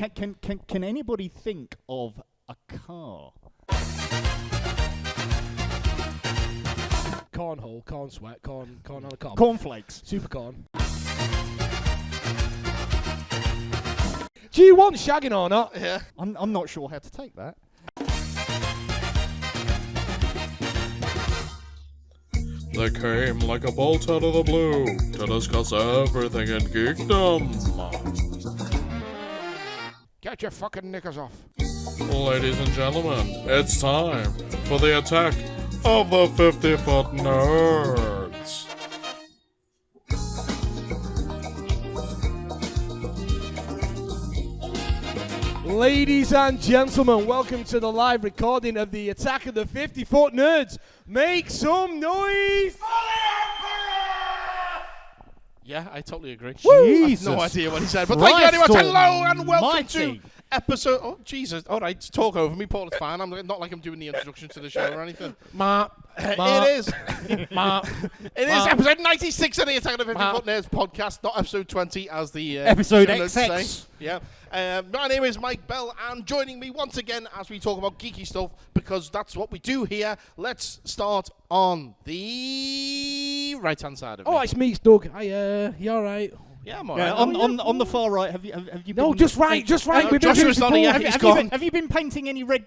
Can anybody think of a car? Cornhole, corn sweat, corn on a cob. Cornflakes. Super corn. Do you want shagging or not? Yeah. I'm not sure how to take that. They came like a bolt out of the blue to discuss everything in geekdom. Get your fucking knickers off. Ladies and gentlemen, it's time for the attack of the 50-foot nerds. Ladies and gentlemen, welcome to the live recording of the Attack of the 50-Foot Nerds. Make some noise! Yeah, I totally agree. Jesus I have no idea what he said, but thank you very much. Christ Hello and welcome almighty. to episode... Oh, Jesus. All right, talk over me, Paul. It's fine. I'm not like I'm doing the introduction to the show or anything. It is. It is episode 96 of the Attack of the 50-Foot Nerds podcast, not episode 20 as the... Episode notes XX. say. Yeah. My name is Mike Bell, and joining me once again as we talk about geeky stuff, because that's what we do here. Let's start on the right-hand side of me. Oh, it's me, it's Doug. Hi, you alright? Yeah, I'm alright. Yeah, on the far right, have you No, been... just right. We've been Joshua's not here. He's gone. Have you been painting any red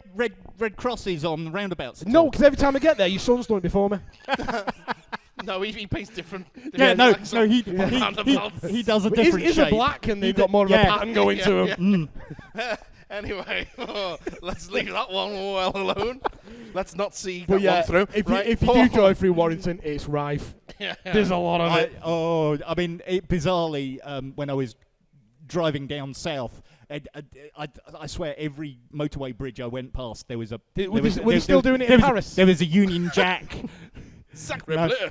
crosses on the roundabouts? at No, all? because every time I get there, your son's doing it before me. No, he paints different. Yeah, no, he does a different His shape. are black and they've got more of a pattern going to them. Anyway, let's leave that one well alone. Let's not see But that one through. if you do drive through Warrington, it's rife. There's a lot of it. Bizarrely, when I was driving down south, I swear every motorway bridge I went past, there was a... Were you still doing it in Paris? There was a Union Jack. Sacre No. bleu.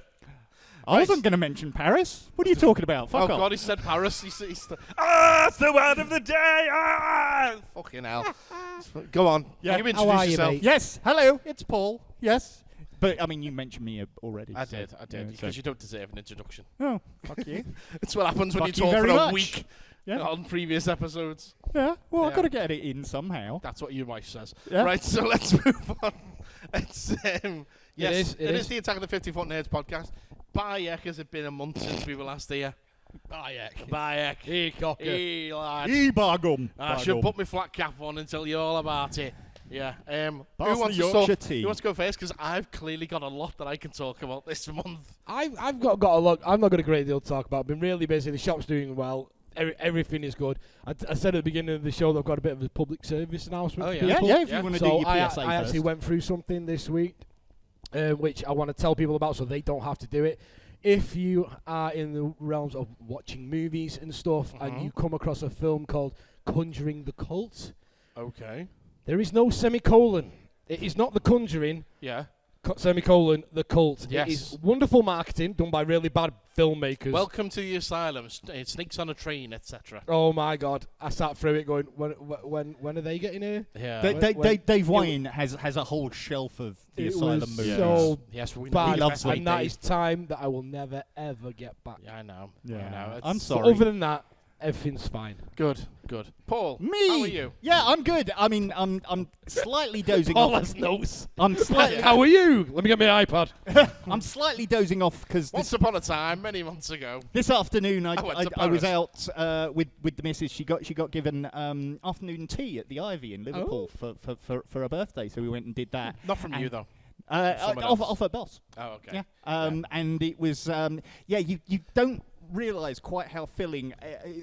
I wasn't going to mention Paris. What are you talking about? Fuck Oh off. God, he said Paris. It's the word of the day. Fucking hell. Go on. Yeah. You How introduce are you, yourself. mate? Yes, hello, it's Paul. Yes. But, I mean, you mentioned me already. I so, did, yeah, because so- you don't deserve an introduction. Oh, fuck you. It's what happens when Fuck you you talk for very a much. week Yeah. on previous episodes. Yeah, well, Yeah. I've got to get it in somehow. That's what your wife says. Yeah. Right, so let's move on. It's yes, It is. the Attack of the 50-Foot Nerds podcast. Bayek, has it been a month since we were last here? Bayek. Hey, cocker. Hey, lad. Bagum. I should put my flat cap on and tell you all about it. Yeah. Who Pass wants the to Yorkshire start? tea. Who wants to go first? Because I've clearly got a lot that I can talk about this month. I've got a lot. I've not got a great deal to talk about. I've been really busy. The shop's doing well. Everything is good. I said at the beginning of the show that I've got a bit of a public service announcement. Oh, for yeah. people. Yeah, if Yeah. you want to So do your I PSA actually first. went through something this week, which I want to tell people about so they don't have to do it. If you are in the realms of watching movies and stuff, and you come across a film called Conjuring the Cult, Okay. there is no semicolon. It is not The Conjuring, Yeah. semicolon, The Cult. Yes. It is wonderful marketing done by really bad filmmakers. Welcome to the asylum. Snakes on a train, etc. Oh my God! I sat through it going, when are they getting here? Yeah. Dave Wayne has a whole shelf of the It asylum was movies. so Yes, we bad, loves and that Dave. is time that I will never ever get back. Yeah, I know. Yeah. I know. I'm It's sorry. But other than that, everything's fine. Good. Paul, Me? how are you? Yeah, I'm good. I mean, I'm slightly dozing All off. that's notes. I'm slightly, How are you? Let me get my iPad. I'm slightly dozing off because Once upon a time, many months ago. this afternoon I went to I was Paris. out with the missus. She got given afternoon tea at the Ivy in Liverpool for her birthday. So we went and did that. Not from And- you, though. Off, else. off her boss. Oh, okay. Yeah. And it was you don't realise quite how filling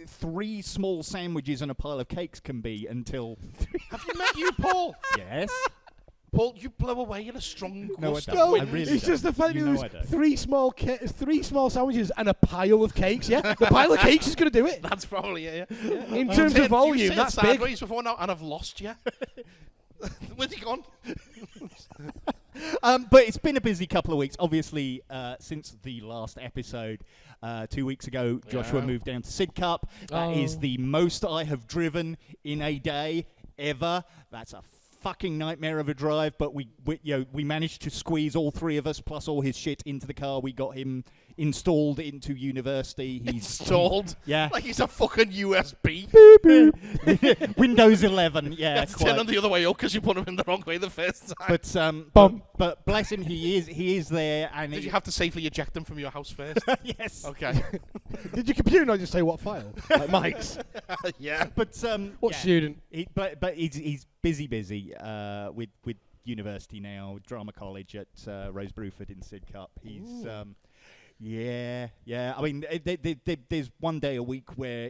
3 small sandwiches and a pile of cakes can be until Have you met you, Paul? yes. Paul, you blow away in a strong No, I gust don't. of No, I wind. really it's just the fact You that know I there's don't. three small sandwiches and a pile of cakes. Yeah, the pile of cakes is going to do it. That's probably it. Yeah. In terms of volume, you that's said big. sideways before now, and I've lost you. Where's he gone? But it's been a busy couple of weeks. Obviously, since the last episode 2 weeks ago, Joshua Yeah. moved down to Sidcup. That is Oh. the most I have driven in a day ever. That's a fucking nightmare of a drive. But we managed to squeeze all 3 of us plus all his shit into the car. We got him installed into university. He's Installed? Yeah. Like he's a fucking USB. Windows 11. Yeah, That's quite. turn on the other way up because you put him in the wrong way the first time. But bless him, he is there. And Did you have to safely eject him from your house first? Yes. Okay. Did your computer not just say what file? Like Mike's. Yeah. But What student? But he's busy with university now, drama college at Rose Bruford in Sidcup. He's yeah. I mean, there's one day a week where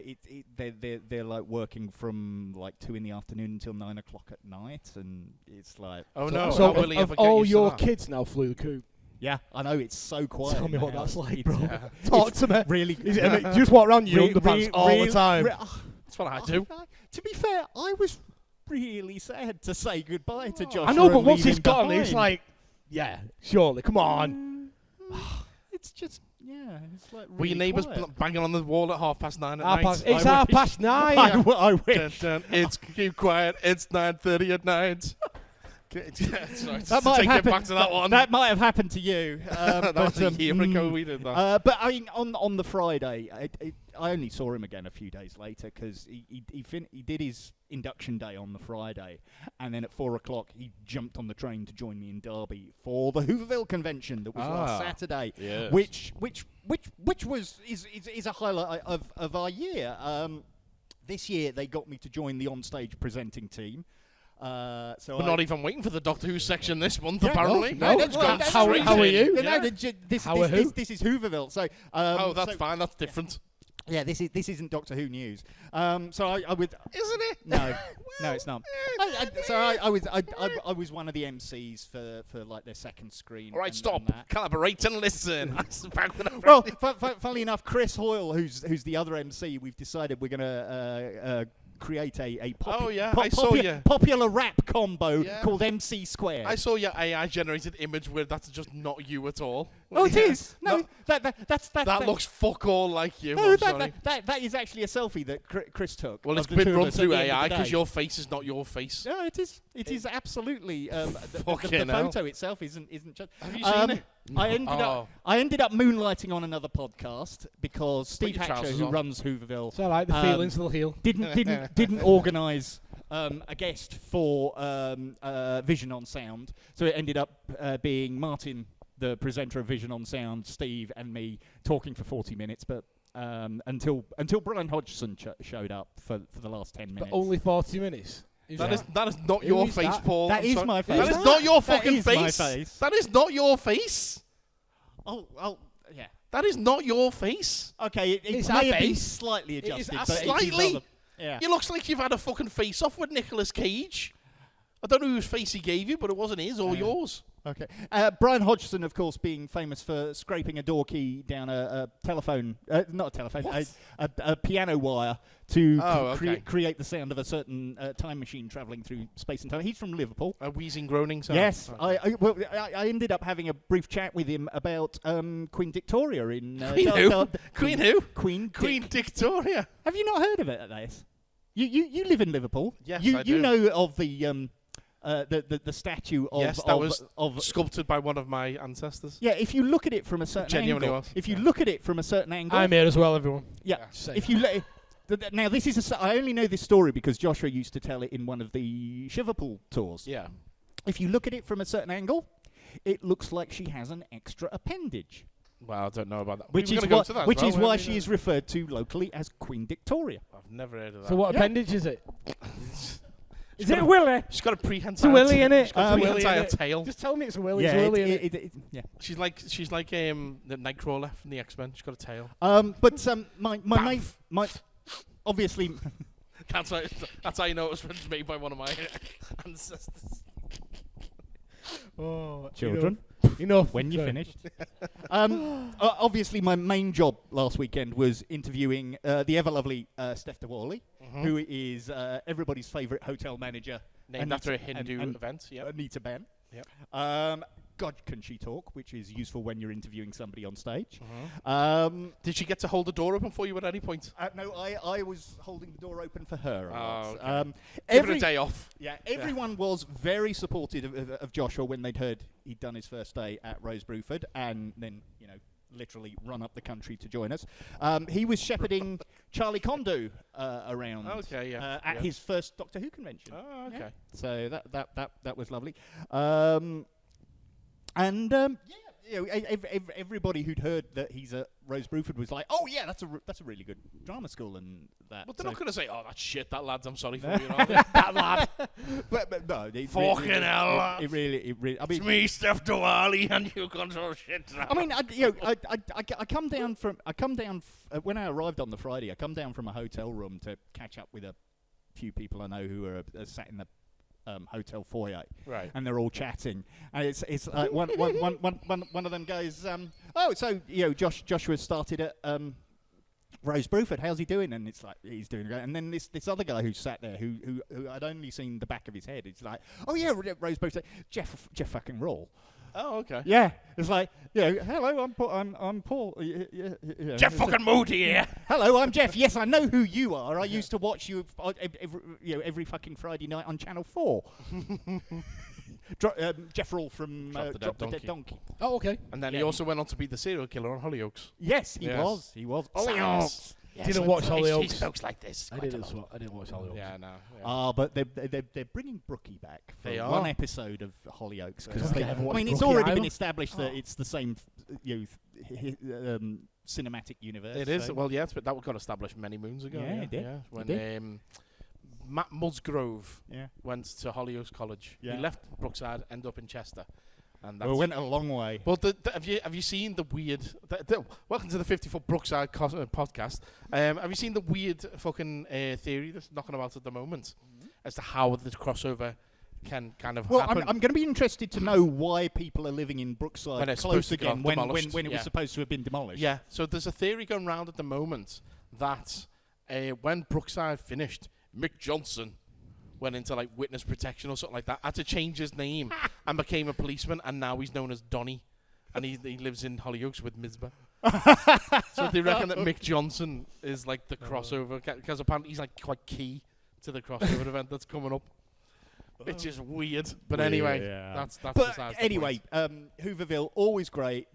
they're like working from like 2 in the afternoon until 9 o'clock at night, and it's like So of all your kids now flew the coop. Yeah, I know, it's so quiet. Tell me what now. that's like, It's, bro. Talk to me. Really, you just walk around your underpants all the time. That's what I do. To be fair, I was really sad to say goodbye to Joshua. I know, but and once leave he's him gone, behind. it's like, yeah, surely, come on. It's just, it's like really Were your neighbours banging on the wall at 9:30 at night? It's 9:30. I wish. Dun, dun, it's keep quiet. It's 9:30 at night. Sorry, That might have happened. Back to that one. That might have happened to you. That was a year ago we did that. But I mean, on the Friday, I only saw him again a few days later because he did his induction day on the Friday, and then at 4 o'clock he jumped on the train to join me in Derby for the Hooverville convention that was last Saturday, yes. which is a highlight of our year. This year they got me to join the onstage presenting team. We're not even waiting for the Doctor Who section this month, Yeah, apparently. no, It's gone how straight are in. you? No, Yeah. this is Hooverville. So That's fine. That's different. yeah, this isn't Doctor Who news. So I would. Isn't it? No, no, it's not. I was one of the MCs for like their second screen. All right, and stop. that. Collaborate and listen. Well, funnily enough, Chris Hoyle, who's the other MC, we've decided we're gonna create a popular rap combo called MC Square. I saw your AI generated image where that's just not you at all. Oh, it is. No, that looks fuck all like you. No, I'm sorry. that is actually a selfie that Chris took. Well, it's of the been two of run us at through the end of AI the because day. your face is not your face. No, it is. It is absolutely. The Fucking hell. photo itself isn't just. Have you seen it? I ended up moonlighting on another podcast because Steve your Hatcher, trousers who on. runs Hooverville, So I like the feelings will heal. didn't organise a guest for Vision on Sound, so it ended up being Martin, the presenter of Vision on Sound, Steve, and me talking for 40 minutes, but. Until Brian Hodgson showed up for the last 10 minutes. But only 40 minutes. That is not your is face, that? Paul. That is my face. That is not your That fucking is my face. face. That is not your face. Oh, yeah. That is not your face. Okay, it It's may our have been face. slightly It is adjusted. our but face. it is Slightly? other- Yeah. It looks like you've had a fucking face off with Nicolas Cage. I don't know whose face he gave you, but it wasn't his or yours. Okay. Brian Hodgson, of course, being famous for scraping a door key down a telephone, not a telephone, a piano wire to create the sound of a certain time machine travelling through space and time. He's from Liverpool. A wheezing, groaning sound. Yes, I ended up having a brief chat with him about Queen Victoria in Queen who? Queen who? Queen Victoria. Have you not heard of it, Elias? You live in Liverpool. Yes, you I do. know of the statue of Yes, that was of sculpted by one of my ancestors. yeah. If you look at it from a certain Genuinely angle, was. if you look at it from a certain angle, I'm here as well, everyone. yeah. Say If you now this is I only know this story because Joshua used to tell it in one of the Shiverpool tours. Yeah. If you look at it from a certain angle, it looks like she has an extra appendage, Well, I don't know about that. which We is were gonna why, go to that as which well, is weren't why we? she is referred to locally as Queen Victoria. I've never heard of that. So what Yeah. appendage is it? She's Is it got a willy? She's got a It's a prehensile willy, innit? She's got a Willy, prehensile innit? tail. Just tell me it's a willy. Yeah, It's a willy, innit? yeah. She's like the Nightcrawler from the X-Men. She's got a tail. But my obviously. That's how you know it was made by one of my ancestors. Oh, Children. Enough. When you Sorry. finished. Obviously, my main job last weekend was interviewing the ever lovely Steph DeWally, who is everybody's favourite hotel manager. Named after a Hindu event. Yeah. Anita Ben. Yep. God, can she talk? Which is useful when you're interviewing somebody on stage. Did she get to hold the door open for you at any point? No, I was holding the door open for her. Oh, I was. okay. Give her a day off. Yeah, everyone was very supportive of Joshua when they'd heard he'd done his first day at Rose Bruford, and then literally run up the country to join us. He was shepherding Charlie Condu around at his first Doctor Who convention. Oh, okay. Yeah. So that was lovely. Everybody who'd heard that he's at Rose Bruford was like, "Oh yeah, that's a really good drama school," and that. But they're not going to say, "Oh, that's shit, that lad's." I'm sorry for you, are they? That lad. But no, Fucking hell, lad. It really. I mean, it's me, Steph Diwali, and you control shit. I mean, I come down when I arrived on the Friday. I come down from a hotel room to catch up with a few people I know who are sat in the hotel foyer, right? And they're all chatting, and it's like one of them goes, "Oh, so Joshua started at Rose Bruford. How's he doing?" And it's like, he's doing great. And then this other guy who sat there, who I'd only seen the back of his head, it's like, "Oh yeah, Rose Bruford, Jeff fucking Rawl." Oh, okay. Yeah, it's like, hello, I'm Paul. Jeff fucking Moody here. Hello, I'm Jeff. Yes, I know who you are. I used to watch you every fucking Friday night on Channel 4. Jeff Rawl from Drop the Dead Donkey. Oh, okay. And then he also went on to be the serial killer on Hollyoaks. Yes, he was. He was. Hollyoaks. Yes, didn't watch Hollyoaks. He smokes like this. I didn't watch Hollyoaks. Yeah, no. But they're bringing Brookie back for one episode of Hollyoaks. It's already been established that it's the same cinematic universe. It is. Well, yeah, but that got established many moons ago. Yeah, it did. Yeah, when Matt Musgrove went to Hollyoaks College. Yeah. He left Brookside, ended up in Chester. And that's went a long way. But have you seen the weird... welcome to the 50-Foot Brookside podcast. Have you seen the weird fucking theory that's knocking about at the moment as to how the crossover can kind of happen? I'm going to be interested to know why people are living in Brookside close again when it was supposed to have been demolished. Yeah, so there's a theory going around at the moment that when Brookside finished, Mick Johnson went into like witness protection or something like that, had to change his name and became a policeman, and now he's known as Donny, and he lives in Hollyoaks with Mizbah. So they reckon that Mick Johnson is like the crossover, because apparently he's like quite key to the crossover event that's coming up, which is weird. But anyway, that's but anyway, Hooverville, always great.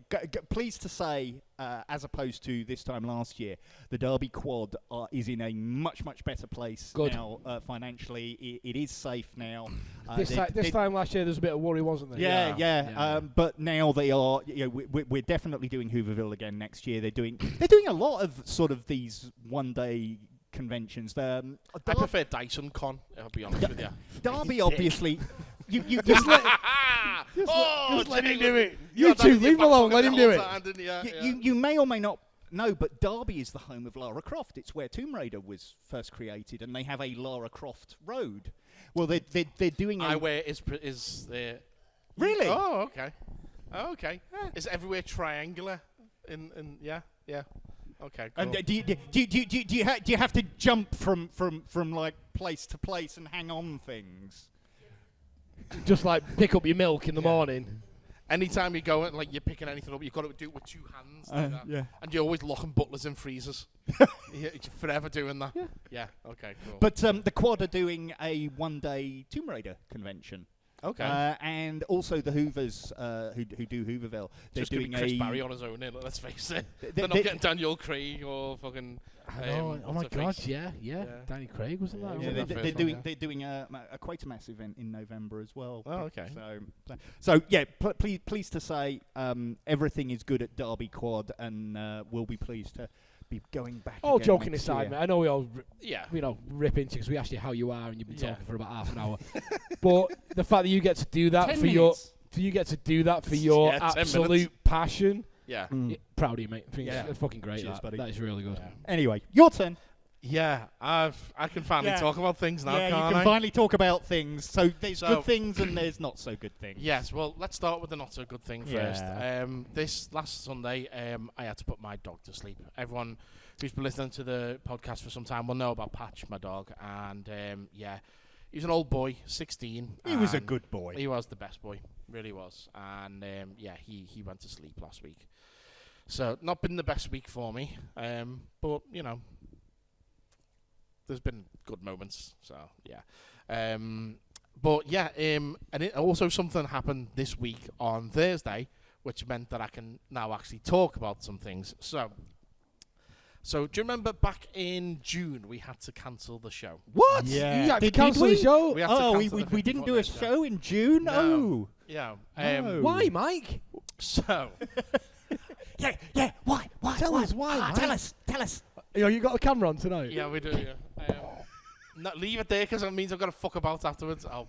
Pleased to say, as opposed to this time last year, the Derby Quad is in a much better place now financially. It is safe now. This time last year, there's a bit of worry, wasn't there? Yeah. But now they are. We're definitely doing Hooverville again next year. They're doing a lot of sort of these one-day conventions. I prefer Dyson Con, I'll be honest with you. Derby, obviously. You just let him do it. You two, leave him alone. Let him do it. You may or may not know, but Derby is the home of Lara Croft. It's where Tomb Raider was first created, and they have a Lara Croft road. Well, they're doing. Eyewear is there. Really? Oh, okay. Yeah. Is everywhere triangular? Yeah. Okay. Cool. And do you have to jump from like place to place and hang on things? Just like pick up your milk in the morning. Anytime you go and like you're picking anything up, you've got to do it with two hands. And you're always locking butlers in freezers. You're forever doing that. Yeah. Okay. Cool. But the Quad are doing a one-day Tomb Raider convention. Okay. And also the Hoovers who do Hooverville. They're just doing Chris Barry on his own. Let's face it. They're not getting Daniel Craig or fucking. Oh my God! Yeah. Danny Craig wasn't that? Yeah, they're doing a Quatermass event in November as well. Oh, okay. So yeah, pleased to say everything is good at Derby Quad, and we'll be pleased to be going back. All joking aside, mate, I know we all rip into because we asked you how you are and you've been talking for about half an hour. But the fact that you get to do that for your absolute passion. Yeah. Proud of you, mate. It's fucking great. Cheers, buddy. That is really good. Yeah. Anyway, your turn. Yeah, I can finally talk about things now, can't I? You can finally talk about things. So there's good things and there's not so good things. Yes, well, let's start with the not so good thing first. This last Sunday, I had to put my dog to sleep. Everyone who's been listening to the podcast for some time will know about Patch, my dog. And, he's an old boy, 16. He was a good boy. He was the best boy, really was. And, he went to sleep last week. So, not been the best week for me. But, there's been good moments, so yeah. And it also something happened this week on Thursday, which meant that I can now actually talk about some things. So do you remember back in June we had to cancel the show? What? Yeah. You had to Did cancel we? the show? We had to cancel the we didn't do a 50 show in June? No. Oh. Yeah. No. Why, Mike? So Yeah, why? Tell us why, Mike. Tell us. Yo, you got the camera on tonight? yeah, we do. Yeah. No, leave it there because it means I've got to fuck about afterwards. Oh.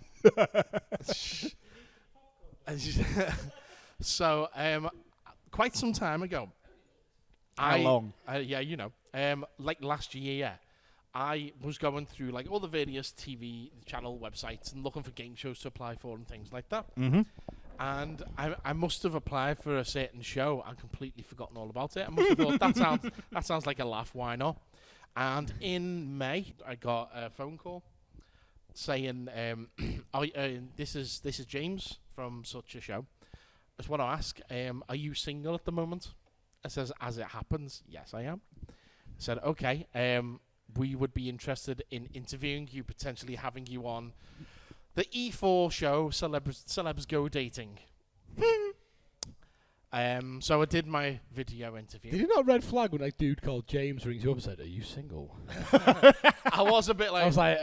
So, quite some time ago. How long? Yeah, you know. Like last year, I was going through like all the various TV channel websites and looking for game shows to apply for and things like that. Mm-hmm. And I must have applied for a certain show and completely forgotten all about it. I must have thought that sounds like a laugh. Why not? And in May, I got a phone call saying, "This is James from such a show. I just want to ask, are you single at the moment?" I says, "As it happens, yes, I am." I said, "Okay, we would be interested in interviewing you, potentially having you on the E4 show, Celebs Go Dating." So I did my video interview. Did you not red flag when a dude called James rings you up and said, "Are you single?" I was a bit like, I was like,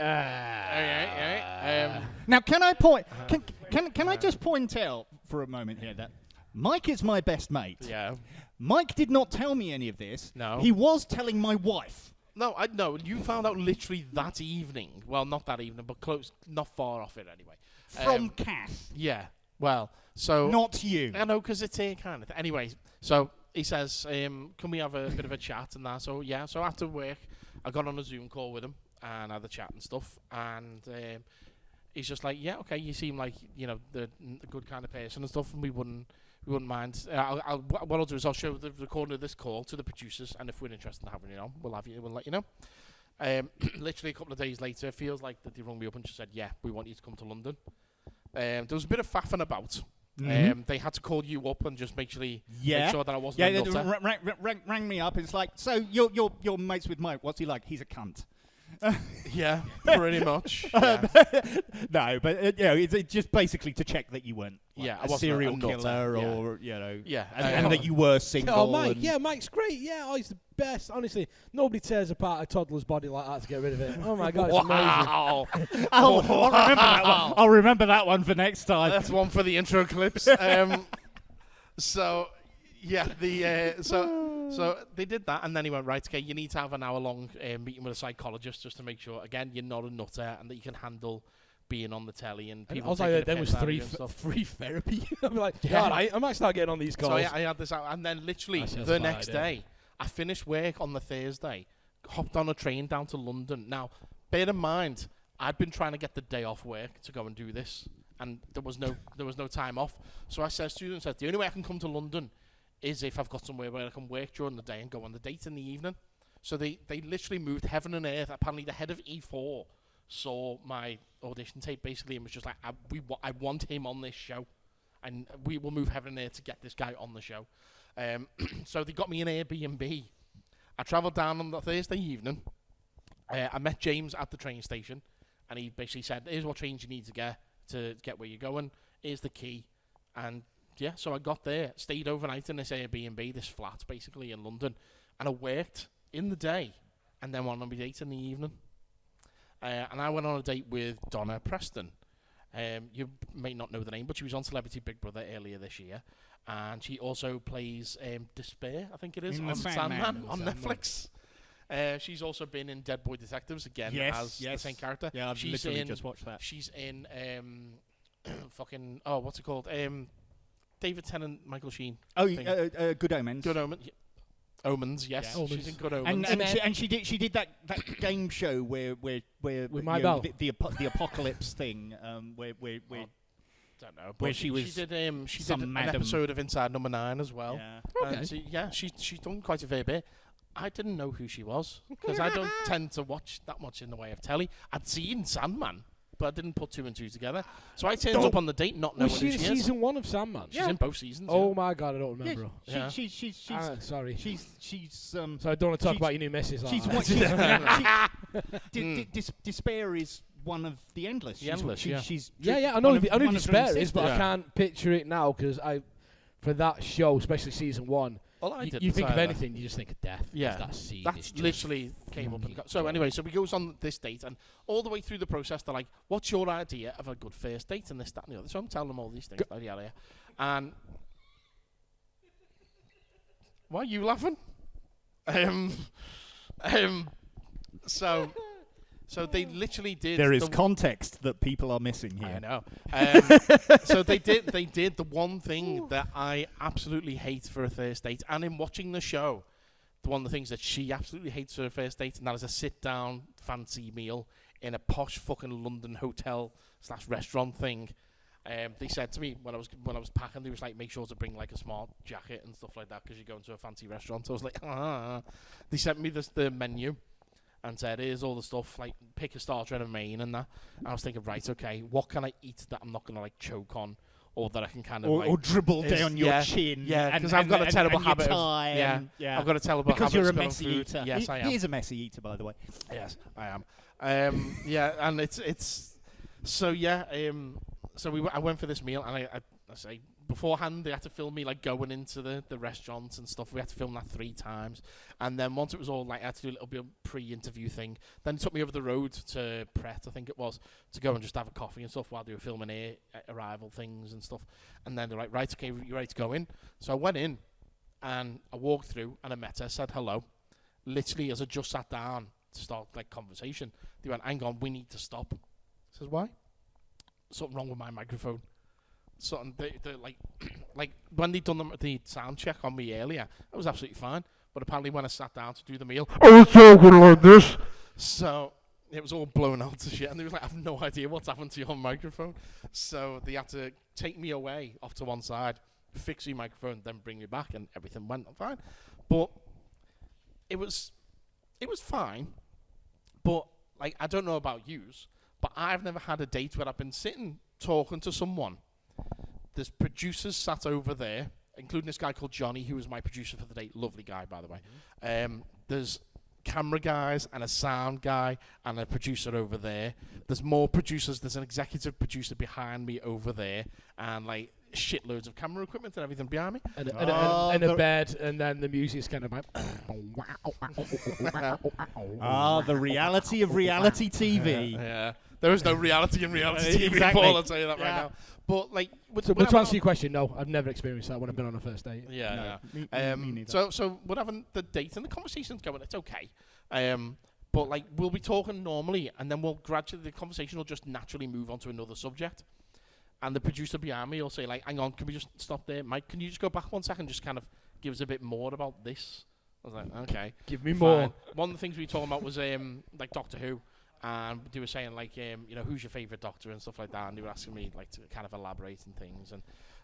Now, can I point? Can I just point out for a moment here that Mike is my best mate. yeah. Mike did not tell me any of this. No. He was telling my wife. No, I know. You found out literally that evening. Well, not that evening, but close, not far off it anyway. From Cass. Yeah. Well, so Not you. I know, because it's here kind of. Anyway, so he says, "Can we have a bit of a chat and that?" So yeah. So after work, I got on a Zoom call with him and had a chat and stuff. And he's just like, "Yeah, okay. You seem like the good kind of person and stuff, and we wouldn't mind. What I'll do is I'll show the recording of this call to the producers, and if we're interested in having you on, we'll let you know." Literally a couple of days later, it feels like that they rung me up and just said, "Yeah, we want you to come to London." There was a bit of faffing about. Mm-hmm. They had to call you up and just make sure that I wasn't Yeah, a nutter. rang me up. It's like, so you're mates with Mike. What's he like? He's a cunt. Yeah, pretty much. Yeah. No, but it's just basically to check that you weren't Yeah, I a wasn't serial a nutter, killer yeah. or Yeah, and that you were single. "Oh, Mike, and yeah, Mike's great. Yeah, he's the best. Honestly, nobody tears apart a toddler's body like that to get rid of it. Oh my God, it's amazing." Wow. I'll remember that one. I'll remember that one for next time. That's one for the intro clips. So yeah, so they did that, and then he went, "Right, okay, you need to have an hour-long meeting with a psychologist just to make sure, again, you're not a nutter and that you can handle being on the telly and And people." I was taking like, the "There was piss out of you and stuff. free therapy." I'm like, Yeah. "All right, I might start getting on these calls." So I had this out, and then literally That sounds the fine, next yeah. day, I finished work on the Thursday, hopped on a train down to London. Now, bear in mind, I'd been trying to get the day off work to go and do this, and there was no time off. So I said, students said, the only way I can come to London is if I've got somewhere where I can work during the day and go on the date in the evening. So they literally moved heaven and earth. Apparently, the head of E4 saw my audition tape basically and was just like, I want him on this show, and we will move heaven and earth to get this guy on the show. So they got me an Airbnb. I travelled down on the Thursday evening. I met James at the train station, and he basically said, "Here's what trains you need to get where you're going. Here's the key." And yeah, so I got there, stayed overnight in this Airbnb, this flat basically in London, and I worked in the day and then went on my date in the evening. And I went on a date with Donna Preston. You may not know the name, but she was on Celebrity Big Brother earlier this year. And she also plays Despair, I think it is, In on the Sandman. on Netflix. She's also been in Dead Boy Detectives again as the same character. Yeah, I've literally just watched that. She's in what's it called? David Tennant, Michael Sheen. Oh, thing. Good Omens. Good Omens, yes. Yeah. She's in Good Omens. And she did that game show where With my bell. the apocalypse thing where don't know. where she was She did some an madam. episode of Inside Number 9 as well. Yeah. She's done quite a fair bit. I didn't know who she was because I don't tend to watch that much in the way of telly. I'd seen Sandman, but I didn't put two and two together. So I turned up on the date not knowing Was who she she in is. season 1 of Sandman? She's in both seasons. Oh my God, I don't remember her. Yeah. She's Sorry. she's So I don't want to talk she's- about your new missus. like she's that. what Despair is one of the Endless. The Endless, yeah. She's Yeah, I know. I know one of Despair Dream's is, but I sisters. can't picture it now because for that show, especially season 1. You think of anything, you just think of death. Yeah, that's literally came up. So anyway, so we goes on this date, and all the way through the process, they're like, "What's your idea of a good first date?" And this, that, and the other. So I'm telling them all these things. And why are you laughing? So they literally did. There is context that people are missing here. I know. So they did the one thing that I absolutely hate for a first date, and in watching the show, one of the things that she absolutely hates for a first date, and that is a sit-down fancy meal in a posh fucking London hotel / restaurant thing. They said to me when I was packing, they was like, make sure to bring like a smart jacket and stuff like that because you're going to a fancy restaurant. So I was like, They sent me the menu and said, here's all the stuff, like pick a starter and a main and that. And I was thinking, right, okay, what can I eat that I'm not going to like choke on or that I can kind of or dribble down your chin. Yeah, because I've got a terrible habit of I've got a terrible habit because you're a of messy food. eater. Yes, I am. He is a messy eater, by the way. Yes, I am. And it's so so I went for this meal, and I say beforehand they had to film me like going into the restaurants and stuff. We had to film that 3 times, and then once it was all like, I had to do a little bit of pre-interview thing. Then it took me over the road to Pret, I think it was, to go and just have a coffee and stuff while they were filming arrival things and stuff. And then they're like, right, okay, you ready to go in? So I went in, and I walked through, and I met her, said hello. Literally, as I just sat down to start like conversation, they went, hang on, we need to stop. I says, why? Something wrong with my microphone. Something they like when they done the sound check on me earlier, that was absolutely fine. But apparently when I sat down to do the meal, I was talking like this. So it was all blown out to shit, and they was like, I have no idea what's happened to your microphone. So they had to take me away off to one side, fix your microphone, then bring me back, and everything went fine. But it was fine. But like, I don't know about yous, but I've never had a date where I've been sitting talking to someone. There's producers sat over there, including this guy called Johnny, who was my producer for the date. Lovely guy, by the way. There's camera guys and a sound guy and a producer over there. There's more producers. There's an executive producer behind me over there, and like shitloads of camera equipment and everything behind me. And a bed, and then the music's kind of like... the reality of reality TV. Yeah. There is no reality in reality TV, Paul, I'll tell you that right now. But like... But to answer your question, no, I've never experienced that when I've been on a first date. Yeah, no, me neither. So we're having the date and the conversation's going, it's okay. But like, we'll be talking normally, and then the conversation will just naturally move on to another subject. And the producer behind me will say, like, hang on, can we just stop there? Mike, can you just go back 1 second, just kind of give us a bit more about this? I was like, okay. Give me more. One of the things we were talking about was like Doctor Who. And they were saying, like, who's your favourite Doctor and stuff like that. And they were asking me, like, to kind of elaborate and things.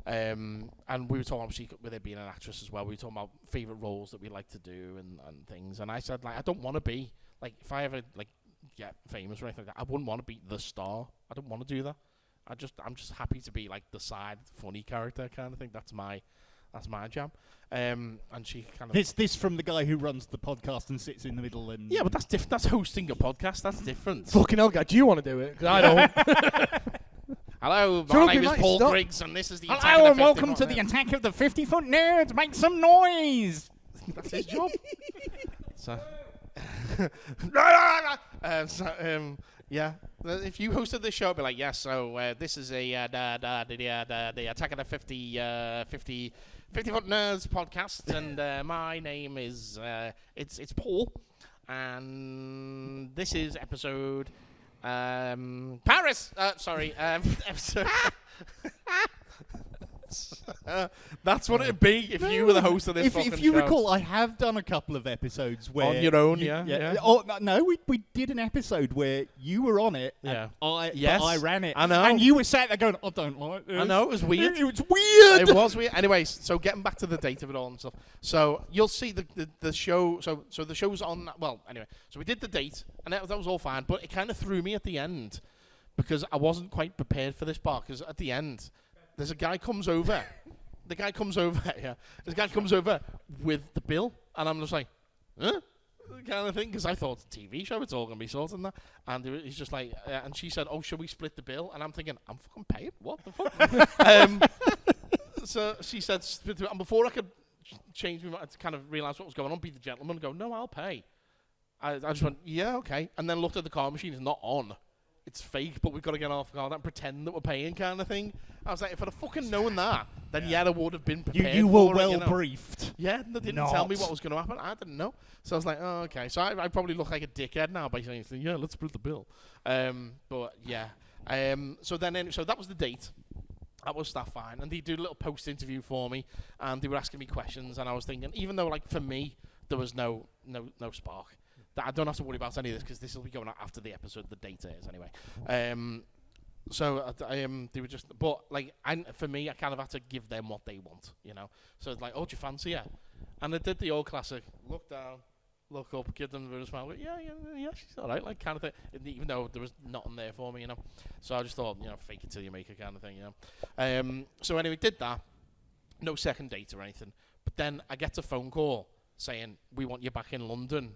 And we were talking, obviously, with it being an actress as well, we were talking about favourite roles that we like to do and things. And I said, like, I don't want to be, like, if I ever, like, get famous or anything like that, I wouldn't want to be the star. I don't want to do that. I'm just happy to be, like, the side funny character kind of thing. That's my jam. And she kind of... This from the guy who runs the podcast and sits in the middle and... Yeah, but that's different. That's hosting a podcast. That's different. Fucking hell, guy. Do you want to do it? Because I don't. Hello, my name is Paul Griggs, and this is the Attack of the 50 Hello, and welcome to the Attack of the 50-Foot Nerds. Make some noise. That's his job. Yeah. If you hosted this show, I'd be like, yes, so this is the Attack of the 50-Foot Nerds podcast, and my name is, it's Paul, and this is episode, Paris, episode... That's what it'd be if you were the host of this fucking If you show. recall, I have done a couple of episodes where... On your own, yeah. Oh, no, we did an episode where you were on it, yeah. and I ran it. I know. And you were sat there going, I don't like this. I know, it was weird. It was weird! It was weird. Anyways, so getting back to the date of it all and stuff. So you'll see the show... So the show's on... Well, anyway. So we did the date, and that was all fine, but it kind of threw me at the end because I wasn't quite prepared for this part, because at the end... There's a guy comes over. The guy comes over, yeah. This guy comes over with the bill, and I'm just like, huh? Kind of thing, because I thought TV show, it's all going to be sorted and that. And he's just like, and she said, oh, should we split the bill? And I'm thinking, I'm fucking paid? What the fuck? So she said, and before I could change my mind to kind of realise what was going on, be the gentleman, and go, no, I'll pay. I just went, yeah, okay. And then looked at the card machine, it's not on. It's fake, but we've got to get off the card and pretend that we're paying kind of thing. I was like, if I'd have fucking known that, then yeah, I would have been prepared. You were for well it, you know? briefed. Yeah, they didn't tell me what was going to happen. I didn't know. So I was like, oh, okay. So I probably look like a dickhead now by saying, yeah, let's split the bill. But yeah. So that was the date. That was stuff fine. And they did a little post interview for me, and they were asking me questions, and I was thinking, even though like for me there was no spark, that I don't have to worry about any of this because this will be going out after the episode. The date is anyway. So they were just, but like, for me, I kind of had to give them what they want, you know. So it's like, oh, do you fancy her? And I did the old classic: look down, look up, give them a smile. Yeah, she's all right, like kind of thing. Even though there was nothing there for me, you know. So I just thought, you know, fake it till you make it kind of thing, you know. So anyway, did that. No second date or anything. But then I get a phone call saying, we want you back in London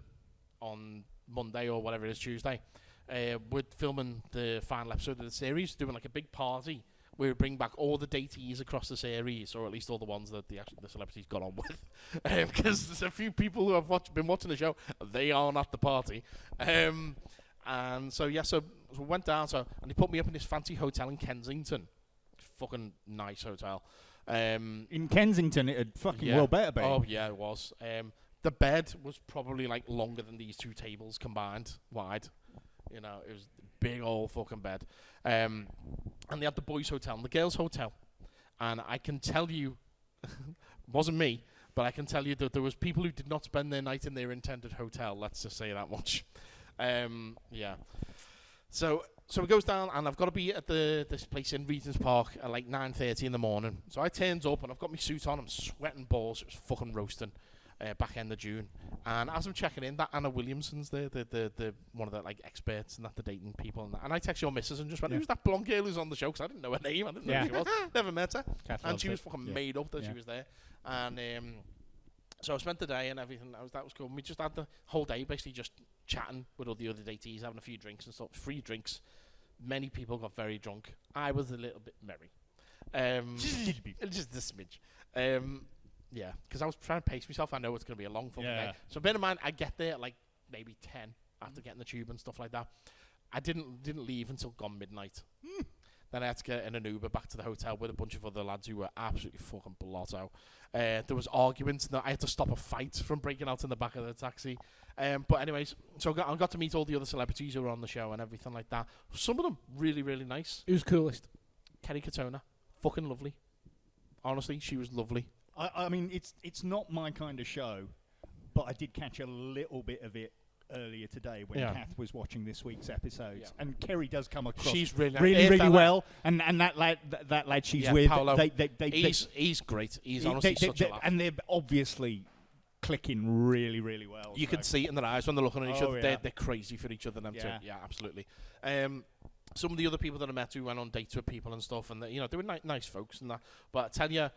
on Monday or whatever it is, Tuesday. We're filming the final episode of the series, doing like a big party where we bring back all the datees across the series, or at least all the ones that the celebrities got on with. Because there's a few people who have been watching the show, they aren't at the party. And so we went down, and they put me up in this fancy hotel in Kensington. Fucking nice hotel. In Kensington, it'd fucking well better be. Oh, yeah, it was. The bed was probably like longer than these two tables combined, wide. You know, it was a big old fucking bed. And they had the boys' hotel and the girls' hotel. And I can tell you, it wasn't me, but I can tell you that there was people who did not spend their night in their intended hotel, let's just say that much. Yeah. So it goes down, and I've got to be at this place in Regent's Park at like 9:30 in the morning. So I turns up, and I've got my suit on, I'm sweating balls, it was fucking roasting. Back end of June, and as I'm checking in, that Anna Williamson's there, the one of the like experts and that the dating people, and I text your missus and just went, who's that blonde girl who's on the show? Because I didn't know her name, I didn't know who she was, never met her, and she was fucking made up that she was there, and so I spent the day and everything. That was cool. And we just had the whole day basically just chatting with all the other datees, having a few drinks and stuff, free drinks. Many people got very drunk. I was a little bit merry, just a smidge. Yeah, because I was trying to pace myself. I know it's going to be a long fucking day. So bear in mind, I get there at like maybe 10 after getting the tube and stuff like that. I didn't leave until gone midnight. Then I had to get in an Uber back to the hotel with a bunch of other lads who were absolutely fucking blotto. There was arguments, and I had to stop a fight from breaking out in the back of the taxi. But anyways, so I got to meet all the other celebrities who were on the show and everything like that. Some of them really, really nice. Who's coolest? Kerry Katona. Fucking lovely. Honestly, she was lovely. I mean, it's not my kind of show, but I did catch a little bit of it earlier today when Kath was watching this week's episodes. Yeah. And Kerry does come across she's really well. And that lad she's with, Paolo, he's great. He's honestly such a laugh. And they're obviously clicking really, really well. You can see it in their eyes when they're looking at each other. They're crazy for each other, them too. Yeah, absolutely. Some of the other people that I met who went on dates with people and stuff, and they were nice folks and that. But I tell you,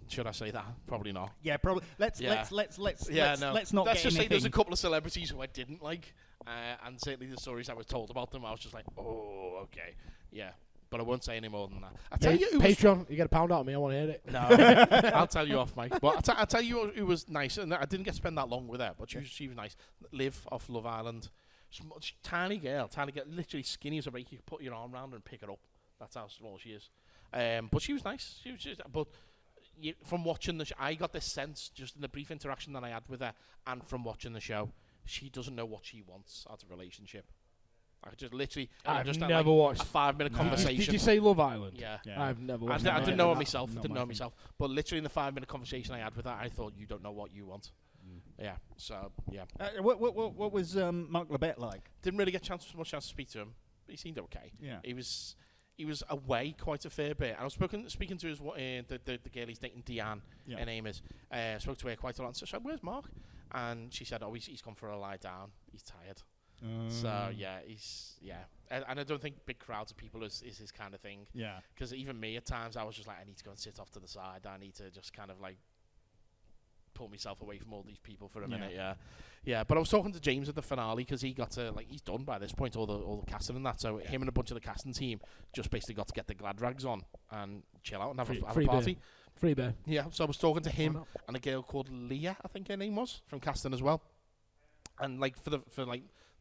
should I say that? Probably not. Yeah, probably. Let's not. Let's just say there's a couple of celebrities who I didn't like, and certainly the stories I was told about them, I was just like, oh, okay, yeah. But I won't say any more than that. I tell you, Patreon, you get a pound out of me. I want to hear it. No, I'll tell you off, Mike. But I'll tell you who was nice, and I didn't get to spend that long with her, but she was nice. Liv off Love Island, tiny girl, literally skinny as a rake. You can put your arm around her and pick her up. That's how small she is. But she was nice. But from watching the show, I got this sense just in the brief interaction that I had with her, and from watching the show, she doesn't know what she wants out of a relationship. I just literally, I've never watched a 5-minute conversation. Did you say Love Island? Yeah. I've never watched. I didn't know her myself. But literally in the 5-minute conversation I had with her, I thought, you don't know what you want. Yeah. So yeah. What was Mark Labette like? Didn't really get much chance to speak to him, but he seemed okay. Yeah. He was away quite a fair bit. I was speaking to his the girl he's dating, Deanne, her name is. Spoke to her quite a lot. So I said, where's Mark? And she said, he's gone for a lie down. He's tired. So and I don't think big crowds of people is his kind of thing. Yeah. Because even me at times, I was just like, I need to go and sit off to the side. I need to just kind of like pull myself away from all these people for a minute. Yeah. But I was talking to James at the finale because he got to he's done by this point, all the casting and that. So him and a bunch of the casting team just basically got to get the glad rags on and chill out and have a party. Freebie. Yeah, so I was talking to him and a girl called Leah, I think her name was, from casting as well. And like for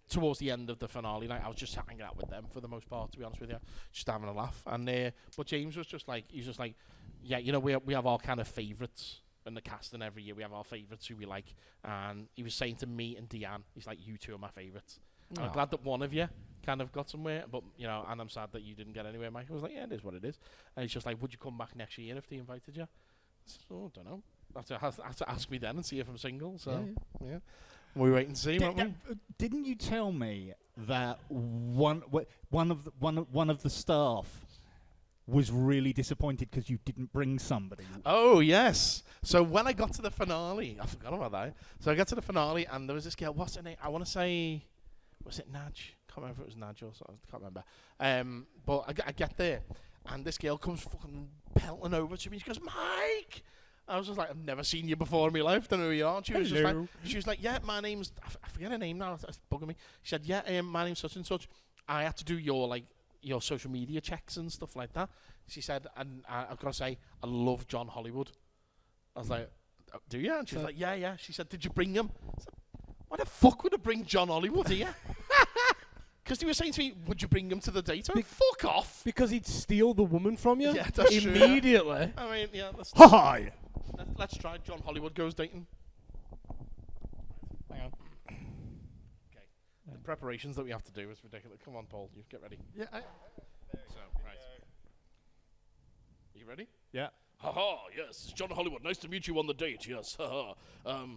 towards the end of the finale, like I was just hanging out with them for the most part, to be honest with you, just having a laugh. And but James was just like, he's just like, yeah, you know, we have our kind of favourites in the casting every year. We have our favourites who we like. And he was saying to me and Deanne, he's like, you two are my favourites. I'm glad that one of you kind of got somewhere, but you know, and I'm sad that you didn't get anywhere. Mike was like, yeah, it is what it is. And he's just like, would you come back next year if they invited you? I said, oh, I don't know. Have to ask me then and see if I'm single. So yeah. We wait and see, won't we? Didn't you tell me that one of the staff was really disappointed because you didn't bring somebody? Oh yes. So when I got to the finale, I forgot about that. So I got to the finale and there was this girl. What's her name? I want to say, was it Naj? Can't remember if it was Naj or something. I can't remember. But I get there and this girl comes fucking pelting over to me. She goes, Mike. I was just like, I've never seen you before in my life. Don't know who you are. And she was like, yeah, my name's, I forget her name now. It's bugging me. She said, yeah, my name's such and such. I had to do your social media checks and stuff like that. She said, and I've got to say, I love John Hollywood. I was like, do you? And she was like, yeah. She said, did you bring him? I said, why the fuck would I bring John Hollywood here? Because he was saying to me, would you bring him to the date? I went, fuck off. Because he'd steal the woman from you? Yeah, that's immediately. True. I mean, yeah. Hi. Let's try John Hollywood goes dating. Hang on. Okay. The preparations that we have to do is ridiculous. Come on, Paul. You get ready. Yeah. Right. You ready? Yeah. Haha, yes, John Hollywood. Nice to meet you on the date. Yes. Haha.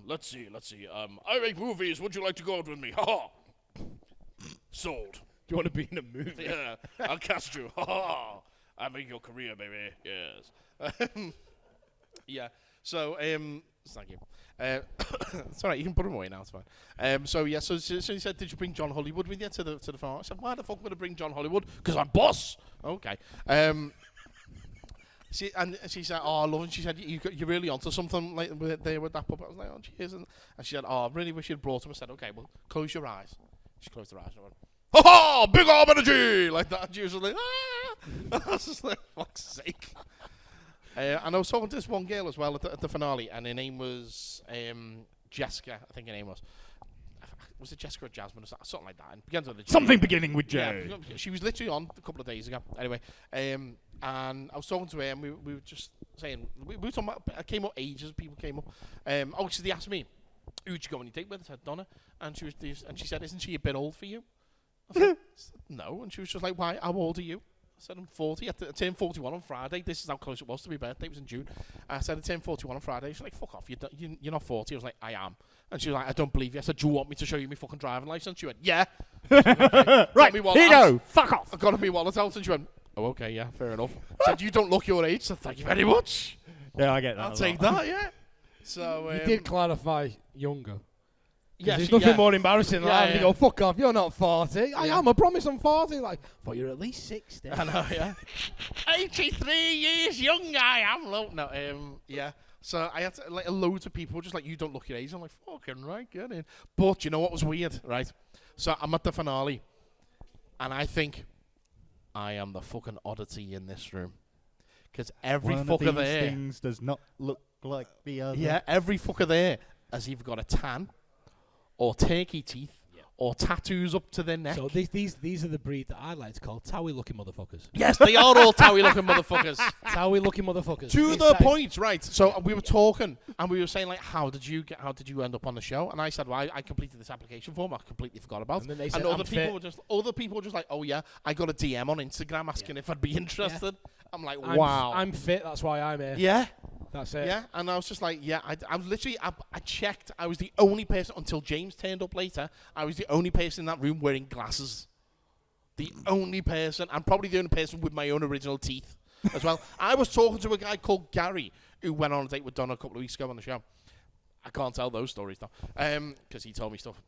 Let's see. I make movies. Would you like to go out with me? Haha. Sold. Do you want to be in a movie? Yeah. I'll cast you. Haha. I make your career, baby. Yes. Yeah. So, thank you. It's all right. You can put them away now. It's fine. So he said, "Did you bring John Hollywood with you to the farm?" I said, "Why the fuck would I bring John Hollywood? Because I'm boss." Okay. She said, "Oh, I love it." She said, "You're really onto something like with that puppet." I was like, "Oh, cheers." And she said, "Oh, I really wish you'd brought him." I said, "Okay, well, close your eyes." She closed her eyes and I went, "Ha ha! Big arm energy!" Like that. And she was like, "Ah!" I was just like, "Fuck's sake." And I was talking to this one girl as well at the finale, and her name was Jessica, I think her name was. Was it Jessica or Jasmine or something like that? And begins with a J. Something beginning with J. Yeah, she was literally on a couple of days ago. Anyway, and I was talking to her, and we were just saying, we were talking about, it came up ages, people came up. So they asked me, who'd you go on your date with? I said, Donna. And she said, isn't she a bit old for you? I said, no. And she was just like, why? How old are you? I said, I'm 40. I turned 41 on Friday. This is how close it was to my birthday. It was in June. I said, I turned 41 on Friday. She's like, fuck off. You're not 40. I was like, I am. And she was like, I don't believe you. I said, do you want me to show you my fucking driving license? She went, yeah. Said, okay. Right, here you go. Fuck off. I got my wallet out. And she went, oh, okay, yeah, fair enough. I said, you don't look your age. So thank you very much. Yeah, I get that. I'll take that, yeah. So you did clarify younger. Yeah, there's nothing more embarrassing than having to go, fuck off, you're not 40. I am, I promise I'm 40. Like, but you're at least 60. I know, yeah. 83 years young I am. No, yeah. So I had to, like, a load of people just like, you don't look your age. I'm like, fucking right, get in. But you know what was weird, right? So I'm at the finale, and I think I am the fucking oddity in this room. Because every fucker there... things does not look like the other. Yeah, every fucker there has either got a tan, or turkey teeth, or tattoos up to their neck. So these are the breed that I like to call Towie-looking motherfuckers. Yes, they are all Towie-looking motherfuckers. Towie-looking motherfuckers. To the point, right? So we were talking, and we were saying like, how did you end up on the show? And I said, well, I completed this application form. I completely forgot about. And then they said, other people were just like, oh yeah, I got a DM on Instagram asking if I'd be interested. Yeah. I'm like, wow. I'm fit. That's why I'm here. Yeah. That's it. Yeah, and I was just like, yeah, I was literally, I checked. I was the only person, until James turned up later, I was the only person in that room wearing glasses. The only person, and probably the only person with my own original teeth as well. I was talking to a guy called Gary, who went on a date with Donna a couple of weeks ago on the show. I can't tell those stories, though, because he told me stuff.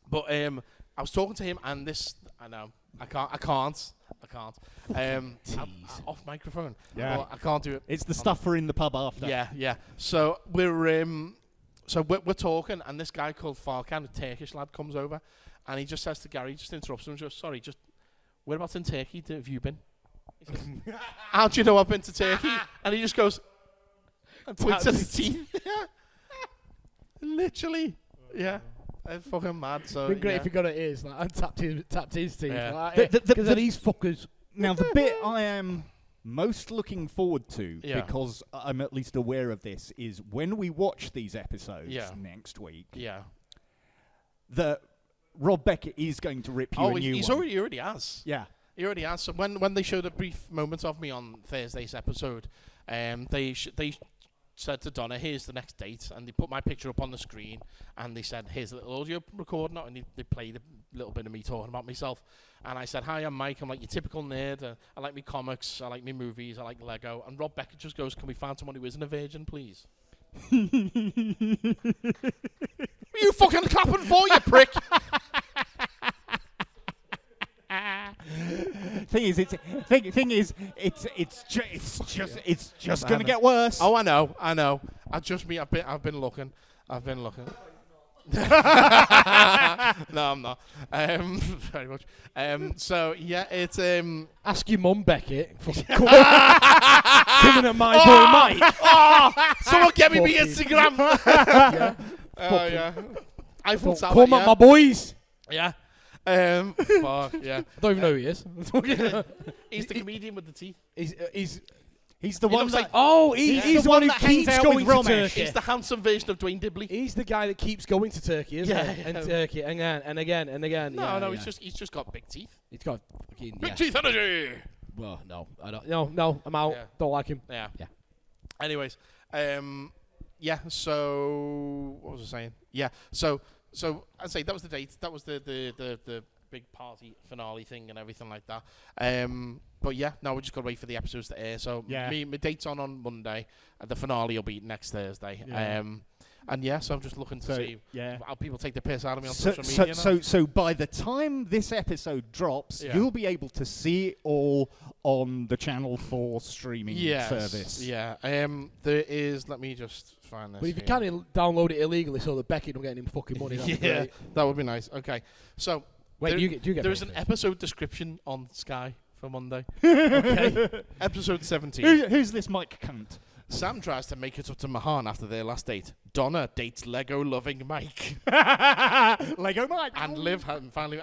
But I was talking to him, and I know, I can't. I'm off microphone. Yeah. Well, I can't do it. It's the stuff for in the pub after. Yeah. So we're talking, and this guy called Farkan, a Turkish lad, comes over, and he just says to Gary, just interrupts him, and goes, sorry, just whereabouts in Turkey have you been? He says, how do you know I've been to Turkey? And he just goes, And points at his teeth. Yeah. Literally. Yeah. It's fucking mad. So It'd been great if he got it ears, like, and tapped his teeth. Yeah. Like, because of these fuckers. Now, the bit I am most looking forward to, Yeah. because I'm at least aware of this, is when we watch these episodes next week, Yeah. that Rob Beckett is going to rip you a new one. He already has. Yeah. He already has. So when they showed a brief moment of me on Thursday's episode, they said to Donna, "Here's the next date," and they put my picture up on the screen, and they said, "Here's a little audio recording," and they played a little bit of me talking about myself, and I said, "Hi, I'm Mike. I'm like your typical nerd. I like me comics. I like me movies. I like Lego." And Rob Beckett just goes, "Can we find someone who isn't a virgin, please?" What are you fucking clapping for, you prick? Thing is, it's just gonna get worse. Oh, I know. I've been looking. No, I'm not. Very much. So yeah, it's Ask your mum, Beckett. Coming at my boy Mike. Oh, someone get me my Fucking- Instagram. Yeah. Oh yeah. I thought that. Come at my boys. Yeah. Fuck yeah. I don't even know who he is. He's the comedian with the teeth. He's the He one looks that. like- Oh, he's the one who that hangs keeps out going with to Romesh. Turkey. He's the handsome version of Dwayne Dibley. He's the guy that keeps going to Turkey, isn't Yeah, he? yeah. And Turkey, again, and again, and again. No, yeah, no, yeah. he's just got big teeth. He's got fucking Big teeth energy. Well, no, I don't. No, I'm out. Yeah. Don't like him. Yeah. Yeah. Anyways, yeah. So what was I saying? Yeah. So I'd say that was the date. That was the big party finale thing and everything like that. But yeah, now we just got to wait for the episodes to air. So Yeah. my date's on Monday, and the finale will be next Thursday. Yeah. And yeah, so I'm just looking to see how people take the piss out of me on social media. So by the time this episode drops, Yeah. you'll be able to see it all on the Channel 4 streaming service. Yeah. There is. Let me just find this. But if you here. can download it illegally so that Becky don't get any fucking money, that'd be Yeah, great. that would be nice. Okay, so Wait, there- do you get there's paid an for this? episode description on Sky for Monday. Okay. Episode 17. Who's this Mike cunt? Sam tries to make it up to Mahan after their last date. Donna dates Lego-loving Mike. Lego Mike. And Liv finally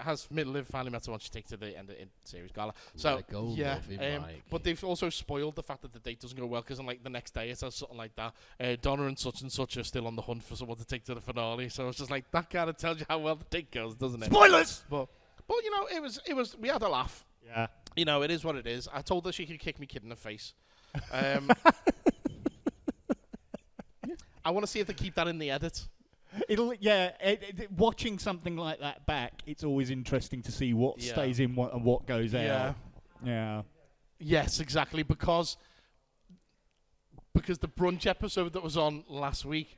met someone she takes to the end of the series gala. So yeah, Lego-loving Mike. but they've also spoiled the fact that the date doesn't go well because like the next day it says something like that. Donna and such are still on the hunt for someone to take to the finale. So it's just like that kind of tells you how well the date goes, doesn't it? Spoilers. But you know, it was we had a laugh. Yeah. You know, it is what it is. I told her she could kick me kid in the face. I want to see if they keep that in the edit. Watching something like that back, it's always interesting to see what stays in and what goes out. Yeah. Yes, exactly. Because the brunch episode that was on last week,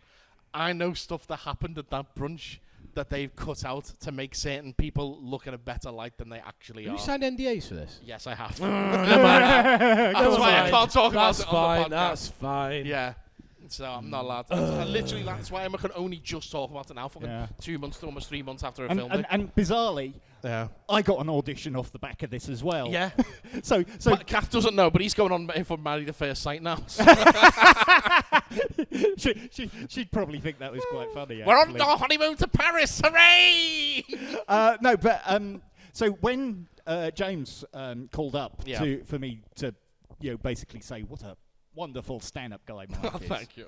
I know stuff that happened at that brunch that they've cut out to make certain people look in a better light than they actually Have are. you signed NDAs for this? Yes, I have. That's why I can't talk about it on the podcast. That's fine. Yeah. So I'm not allowed to. That's why I can only just talk about it now. Fucking 2 months to almost 3 months after I filmed it. And bizarrely, Yeah. I got an audition off the back of this as well. Yeah. So But Kath doesn't know, but he's going on for Married at First Sight now. she'd probably think that was quite funny. We're on actually. our honeymoon to Paris. Hooray! No, but so when James called up Yeah. for me to basically say what a wonderful stand-up guy Mike Oh, is. thank you.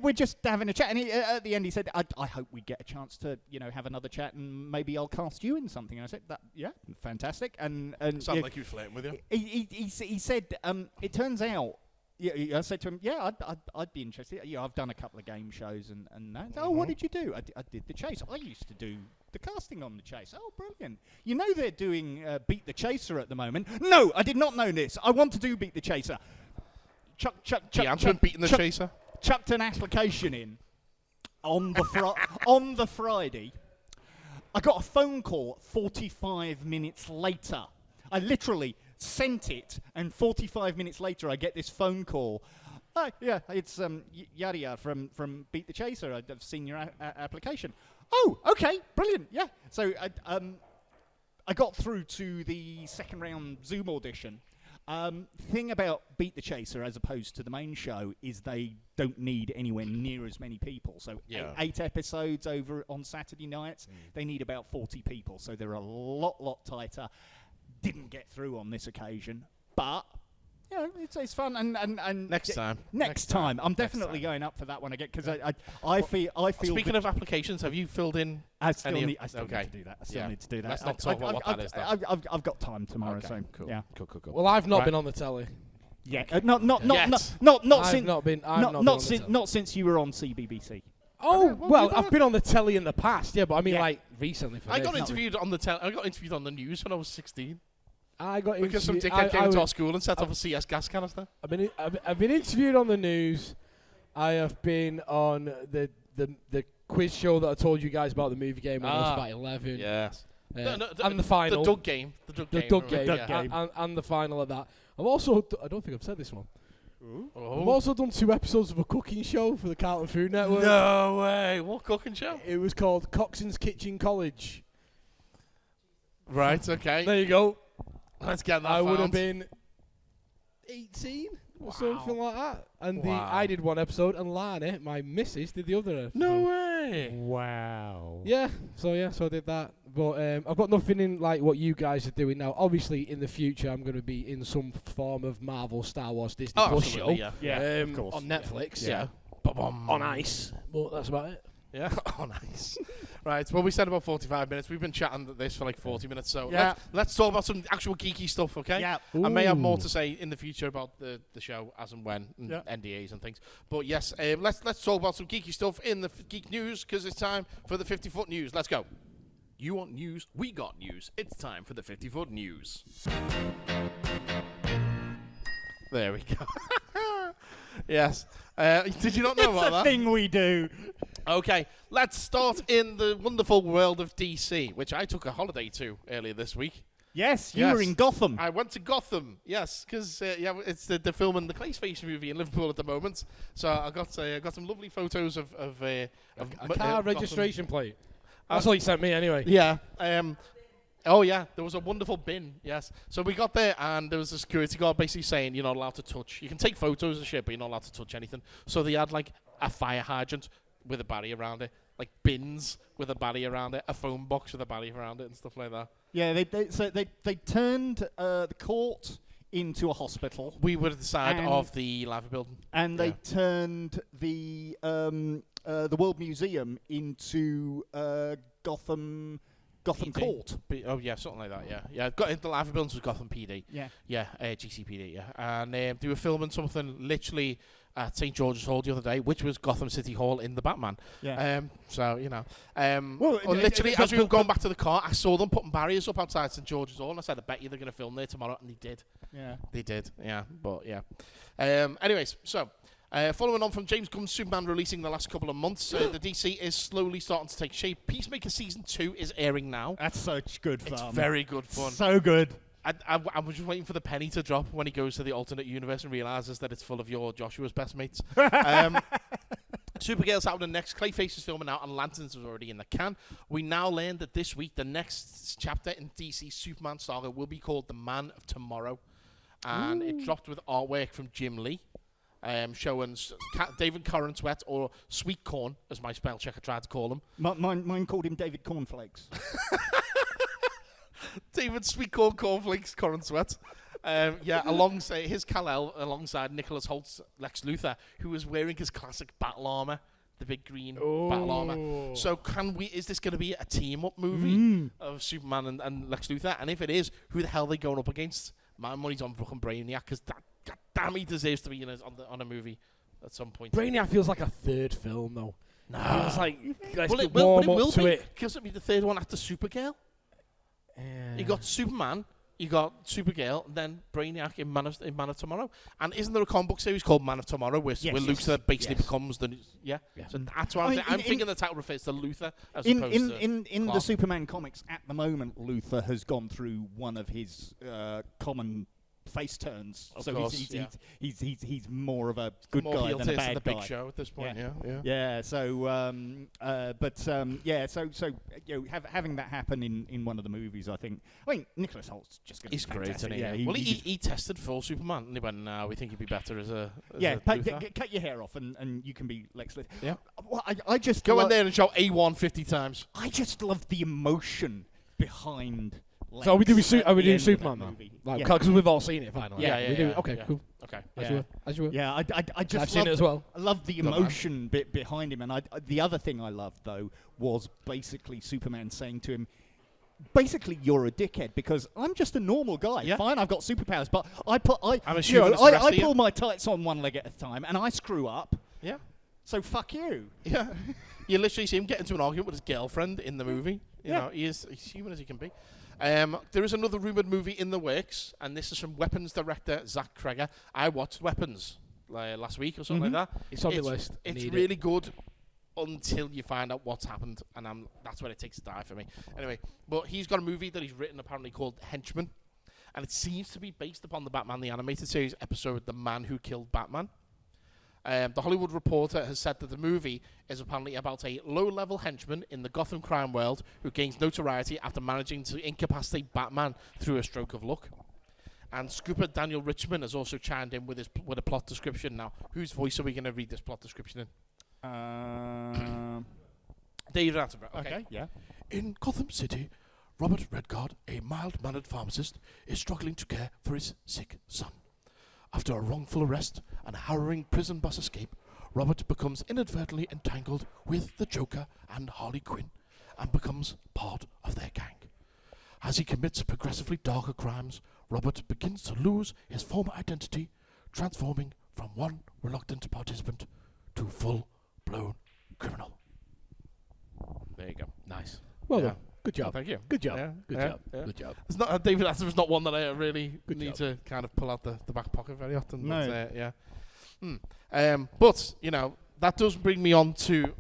We're just having a chat, and at the end he said, "I hope we get a chance to have another chat, and maybe I'll cast you in something." And I said, "Yeah, fantastic." And Sounds like he was flirting with you. he said, "It turns out." Yeah, I said to him, "Yeah, I'd be interested. I've done a couple of game shows and that." Oh, what did you do? I did The Chase. I used to do the casting on The Chase. Oh, brilliant! You know they're doing Beat the Chaser at the moment. No, I did not know this. I want to do Beat the Chaser. Chuck. The answer in Beating the Chaser. Chucked an application in on the Friday. I got a phone call 45 minutes later. I literally sent it, and 45 minutes later I get this phone call. Oh, yeah, it's Yadia from Beat the Chaser. I've seen your application. Oh, okay, brilliant, yeah. So I got through to the second round Zoom audition. Thing about Beat the Chaser as opposed to the main show is they don't need anywhere near as many people. So 8 episodes over on Saturday nights, they need about 40 people. So they're a lot tighter. Didn't get through on this occasion, but it's fun. And next time. Next time, I'm definitely going up for that one again because I feel. Speaking of applications, have you filled in? I still need to do that. I still need to do that. Let's not talk about what that is. I've got time tomorrow, so cool. Yeah. Cool. Well, I've not been on the telly. Yeah, not since you were on CBBC. Oh, well, I've been on the telly in the past, but I mean, like, recently. I got interviewed on the I got interviewed on the news when I was 16. Because some dickhead came to our school and set off a CS gas canister. I've been interviewed on the news. I have been on the quiz show that I told you guys about the movie game when I was about 11. Yes. And the final. The Doug game. And the final of that. I've also, I don't think I've said this one. Oh. I've also done 2 episodes of a cooking show for the Carlton Food Network. No way. What cooking show? It was called Coxon's Kitchen College. Right, okay. There you go. Let's get that I found. would have been 18 or something like that. And I did 1 episode, and Lana, my missus, did the other episode. No way. Wow. Yeah, so I did that. But I've got nothing in like what you guys are doing now. Obviously, in the future, I'm going to be in some form of Marvel, Star Wars, Disney Plus show. Yeah, of course. On Netflix. Yeah. On ice. But that's about it. Yeah, oh nice. Right, well we said about 45 minutes. We've been chatting this for like 40 minutes, so let's talk about some actual geeky stuff, okay? Yeah. I may have more to say in the future about the show as and when, and NDAs and things. But yes, let's talk about some geeky stuff in the geek news, because it's time for the 50-foot news. Let's go. You want news? We got news. It's time for the 50-foot news. There we go. Yes. Did you not know about that? It's a thing we do. Okay, let's start in the wonderful world of DC, which I took a holiday to earlier this week. Yes, you were in Gotham. I went to Gotham, yes, because it's the filming the Clayface movie in Liverpool at the moment. So I got some lovely photos of a car registration plate. That's all you sent me anyway. Yeah. Oh, yeah, there was a wonderful bin, yes. So we got there, and there was a security guard basically saying you're not allowed to touch. You can take photos and shit, but you're not allowed to touch anything. So they had, like, a fire hydrant with a barrier around it, like bins with a barrier around it, a phone box with a barrier around it, and stuff like that. Yeah, they turned the court into a hospital. We were at the side of the library building. And they turned the World Museum into Gotham Court. Oh yeah, something like that. Yeah. The library buildings was Gotham PD. Yeah. GCPD. Yeah, and they were filming something literally at St George's Hall the other day, which was Gotham City Hall in the Batman. Yeah. So you know, literally as we were going back to the car, I saw them putting barriers up outside St George's Hall, and I said, "I bet you they're going to film there tomorrow," and they did. Yeah. They did. Yeah. But yeah. Anyways, so. Following on from James Gunn's Superman releasing the last couple of months, the DC is slowly starting to take shape. Peacemaker Season 2 is airing now. That's such good fun. It's very good fun. So good. I was just waiting for the penny to drop when he goes to the alternate universe and realises that it's full of your Joshua's best mates. Supergirl's out in the next. Clayface is filming out, and Lanterns is already in the can. We now learned that this week the next chapter in DC Superman saga will be called The Man of Tomorrow. And it dropped with artwork from Jim Lee. Showing David Cornsweat, or Sweet Corn, as my spell checker tried to call him. Mine called him David Cornflakes. David Sweet Corn Cornflakes Cornsweat. Alongside his Kal-El, alongside Nicholas Holt's Lex Luthor, who was wearing his classic battle armor, the big green battle armor. So is this going to be a team-up movie of Superman and Lex Luthor? And if it is, who the hell are they going up against? My money's on fucking Brainiac, because God damn, he deserves to be on a movie at some point. Brainiac feels like a third film, though. No. Feels like it will be, because it'll be the third one after Supergirl. You got Superman, you got Supergirl, and then Brainiac in Man of Tomorrow. And isn't there a comic book series called Man of Tomorrow where Luthor basically becomes the... Yeah? So that's what I'm thinking the title refers to Luthor as opposed to... In the Superman comics, at the moment, Luthor has gone through one of his common face turns. Of So course, he's more of a good more guy heel than a taste bad the guy. Big Show at this point. Yeah. Yeah. So having that happen in one of the movies, I mean, Nicholas Holt's just going to be He's great, fantastic. isn't he? Yeah, Well, he tested for Superman, and he went, "No, we think he'd be better as a Luthor." cut your hair off, and you can be Lex Luthor. Yeah. Well, I just Go in there and shout A1 50 times. I just love the emotion behind. Lex So are we doing at the doing end of Superman that now? movie. Like, Yeah. because we've all seen it finally. Yeah, we do. yeah, Okay, yeah. cool. Okay. As you were. Yeah, I just I've seen love it as well. I love the Don't mind. emotion bit behind him, and the other thing I loved though was basically Superman saying to him, "Basically, you're a dickhead because I'm just a normal guy. Yeah. Fine, I've got superpowers, but I I'm assuming it's the rest I of you." pull my tights on one leg at a time, and I screw up. Yeah. So fuck you." Yeah. You literally see him get into an argument with his girlfriend in the movie. You Yeah. know, he's human as he can be. There is another rumoured movie in the works, and this is from Weapons director Zach Kreger. I watched Weapons last week or something like that. It's on the list. It's Need really good until you find out what's happened, and that's when it takes a dive for me. Anyway, but he's got a movie that he's written apparently called Henchman, and it seems to be based upon the Batman the Animated Series episode The Man Who Killed Batman. The Hollywood Reporter has said that the movie is apparently about a low-level henchman in the Gotham crime world who gains notoriety after managing to incapacitate Batman through a stroke of luck. And Scooper Daniel Richmond has also chimed in with a plot description. Now, whose voice are we going to read this plot description in? David Attenborough. Okay, yeah. In Gotham City, Robert Redguard, a mild-mannered pharmacist, is struggling to care for his sick son. After a wrongful arrest and a harrowing prison bus escape, Robert becomes inadvertently entangled with the Joker and Harley Quinn and becomes part of their gang. As he commits progressively darker crimes, Robert begins to lose his former identity, transforming from one reluctant participant to full-blown criminal. There you go. Nice. Well Yeah. done. Good job. Thank you. Good job. Yeah, Good yeah, job. yeah. Good job. It's not David Attenborough's not one that I really Good need job. to kind of pull out the back pocket very often. No. But, yeah. But you know that does bring me on to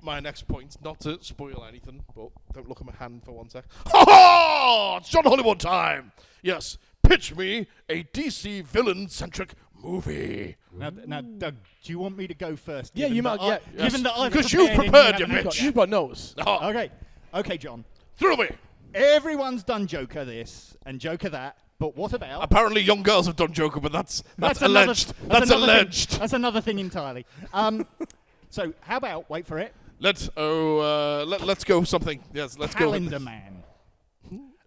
my next point. Not to spoil anything, but don't look at my hand for one sec. Ha ha! It's John Hollywood time. Yes, pitch me a DC villain-centric movie. Now, Doug, do you want me to go first? Yeah, given you that might. I- Given that I've Because you've and prepared, you haven't. bitch. You've got notes. Oh, Okay, John. through me. Everyone's done Joker this and Joker that, but what about? Apparently, young girls have done Joker, but that's another- alleged. That's another alleged. Thing, that's another thing entirely. So how about wait for it? Let's go something. Yes, let's go. Calendar Man.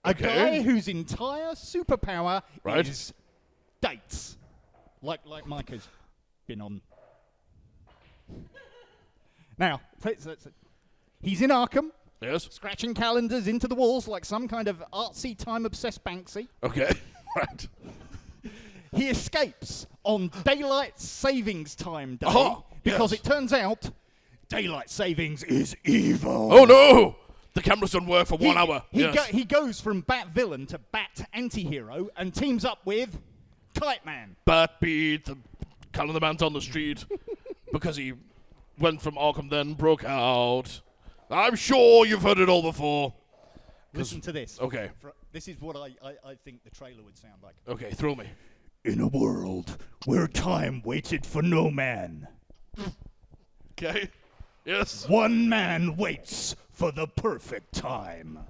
A Okay. guy whose entire superpower Right. is dates, like Mike has been on. Now, he's in Arkham, Yes. scratching calendars into the walls like some kind of artsy, time-obsessed Banksy. Okay. Right. He escapes on daylight savings time day Oh, because yes. it turns out daylight savings is evil. Oh no! The cameras don't work for 1 hour. Yes. He goes from bat villain to bat anti-hero and teams up with Kite Man. Bat beat the calendar man's on the street because he went from Arkham then broke out. I'm sure you've heard it all before. Listen to this. Okay. This is what I think the trailer would sound like. Okay, throw me. In a world where time waited for no man, Okay. Yes. one man waits for the perfect time.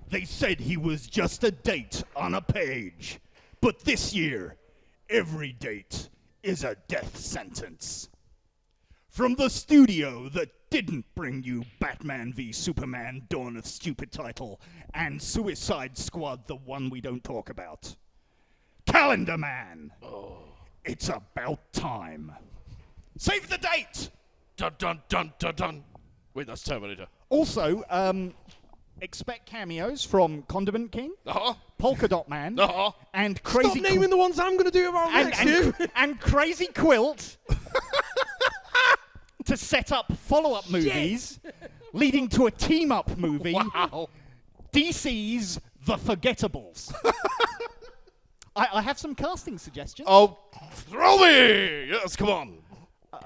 They said he was just a date on a page, but this year, every date is a death sentence. From the studio that didn't bring you Batman v Superman Dawn of Stupid Title and Suicide Squad, the one we don't talk about. Calendar Man. Oh. It's about time. Save the date! Dun dun dun dun dun. Wait, that's Terminator. Also, expect cameos from Condiment King, Uh-huh. Polka Dot Man, Uh-huh. and Crazy Stop naming the ones I'm going to do about next, you. and Crazy Quilt to set up follow-up movies leading to a team-up movie, Wow. DC's The Forgettables. I have some casting suggestions. Oh, throw me! Yes, come on.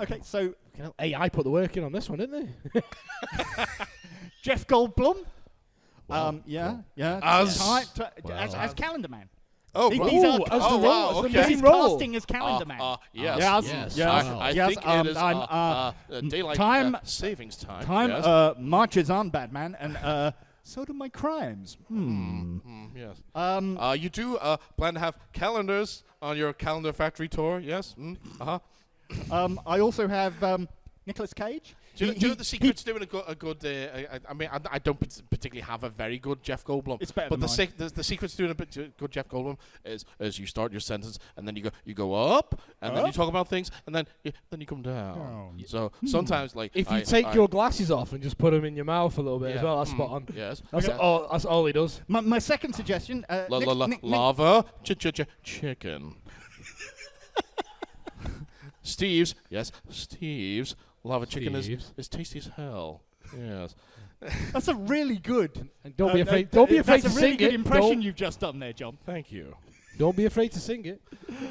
Okay, so AI put the work in on this one, didn't they? Jeff Goldblum. Yeah. As- As Calendar Man. Oh, He's our as the role, wow, as the okay. main He's role. casting as calendar man. Yes. Yes. I Yes, think it is I'm, daylight time- savings time. Time Yes. marches on, Batman, and so do my crimes. Yes. Um, You do plan to have calendars on your calendar factory tour, yes? I also have Nicolas Cage. Do you know the secret to doing a good I mean, I don't particularly have a very good Jeff Goldblum. It's better but than the secret to doing a good Jeff Goldblum is you start your sentence and then you go up and then you talk about things and then you come down. So sometimes like If you take your glasses off and just put them in your mouth a little bit as well, that's spot on. Yes. That's all he does. My second suggestion. Lava chicken. Steve's lava chicken is tasty as hell. Yes. That's a really good. And don't be afraid. Don't be afraid to That's a really sing good it. impression you've just done there, John. Thank you. Don't be afraid to sing it.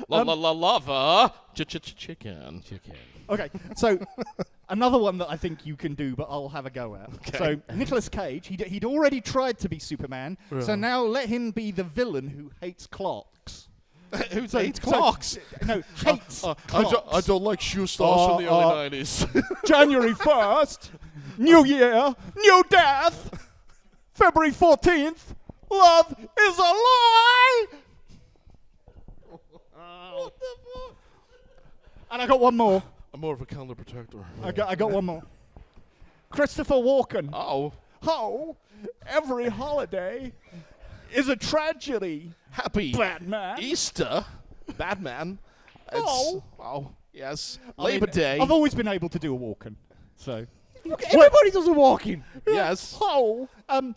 Lava chicken. Okay, so another one that I think you can do, but I'll have a go at. Okay. So Nicolas Cage, he'd already tried to be Superman, so now let him be the villain who hates clocks. Who hates clocks? No, hates I clocks. don't like shoe stars from the early 90s. January 1st, New Year, New Death, February 14th, love is a lie! What the fuck? And I got one more. I'm more of a calendar protector. I got one more. Christopher Walken. Oh. How every holiday is a tragedy. Happy Batman. Easter. Batman. Oh. Oh, yes. I mean, Labor Day. I've always been able to do a Walken. So. Everybody does a walking. Yes. Oh.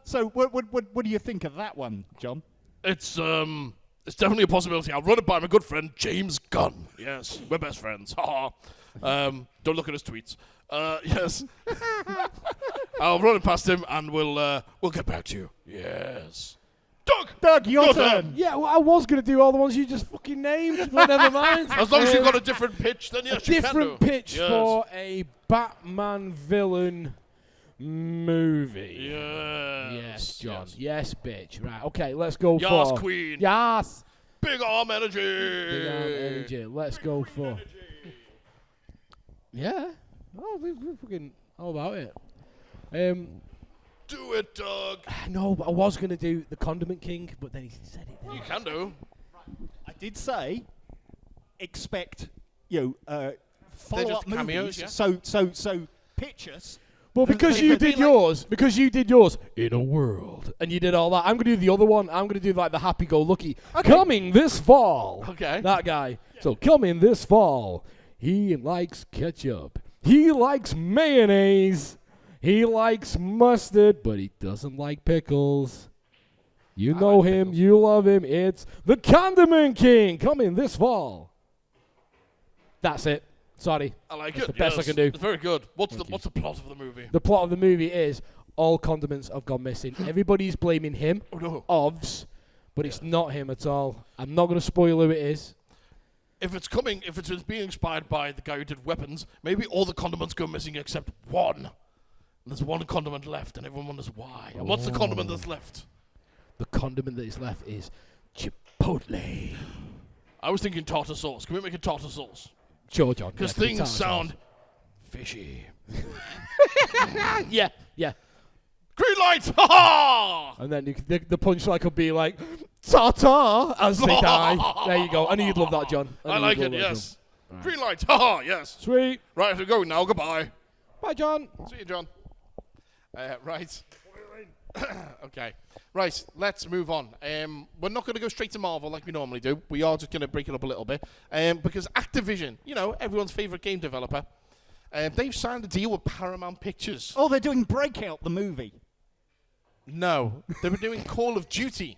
So what do you think of that one, John? It's definitely a possibility. I'll run it by my good friend James Gunn. Yes, we're best friends. Don't look at his tweets. Yes. I'll run it past him and we'll get back to you. Yes. Doug, your Your turn. turn. Yeah, well, I was going to do all the ones you just fucking named, but never mind. As long as you've got a different pitch, then yes, you can different do. pitch Yes. for a Batman villain movie. Yes. Yes, John. Yes, Yes, bitch. Right. Okay, let's go Yes, for. Queen. Yes. Big arm energy. Big arm energy. Let's go for. Yeah. Oh, we're fucking all about it. Do it, Doug. No, but I was gonna do the Condiment King, but then he said it. You can do. I did say expect follow-up just cameos, movies. yeah? So pitch us. Well, because They- you they did like- yours in a world, and you did all that. I'm gonna do the other one. I'm gonna do like the happy-go-lucky. Coming this fall. Okay. That guy. So coming this fall, he likes ketchup. He likes mayonnaise. He likes mustard, but he doesn't like pickles. You know like him. pickles. You love him. It's the Condiment King coming this fall. That's it. Sorry. I like That's it. the best I yes. can do. It's very good. What's Thank you. the plot of the movie? The plot of the movie is all condiments have gone missing. Everybody's blaming him, Oh no. Ovs, but it's not him at all. I'm not going to spoil who it is. If it's being inspired by the guy who did Weapons, maybe all the condiments go missing except one. And there's one condiment left, and everyone wonders why. And what's the condiment that's left? The condiment that is left is Chipotle. I was thinking tartar sauce. Can we make a tartar sauce? Sure, John. Because yeah, things tartar sound sauce. fishy. Yeah. Green light! Ha ha! And then the punchline could be like, ta-ta, as they die. There you go. I knew you'd love that, John. I knew like you'd it, love that, yes. John. Green light! Ha ha! Yes. Sweet. Right, we're going now. Goodbye. Bye, John. See you, John. Right. Okay. Right, let's move on. We're not going to go straight to Marvel like we normally do. We are just going to break it up a little bit. Because Activision, everyone's favourite game developer, they've signed a deal with Paramount Pictures. Oh, they're doing Breakout, the movie. No, they were doing Call of Duty.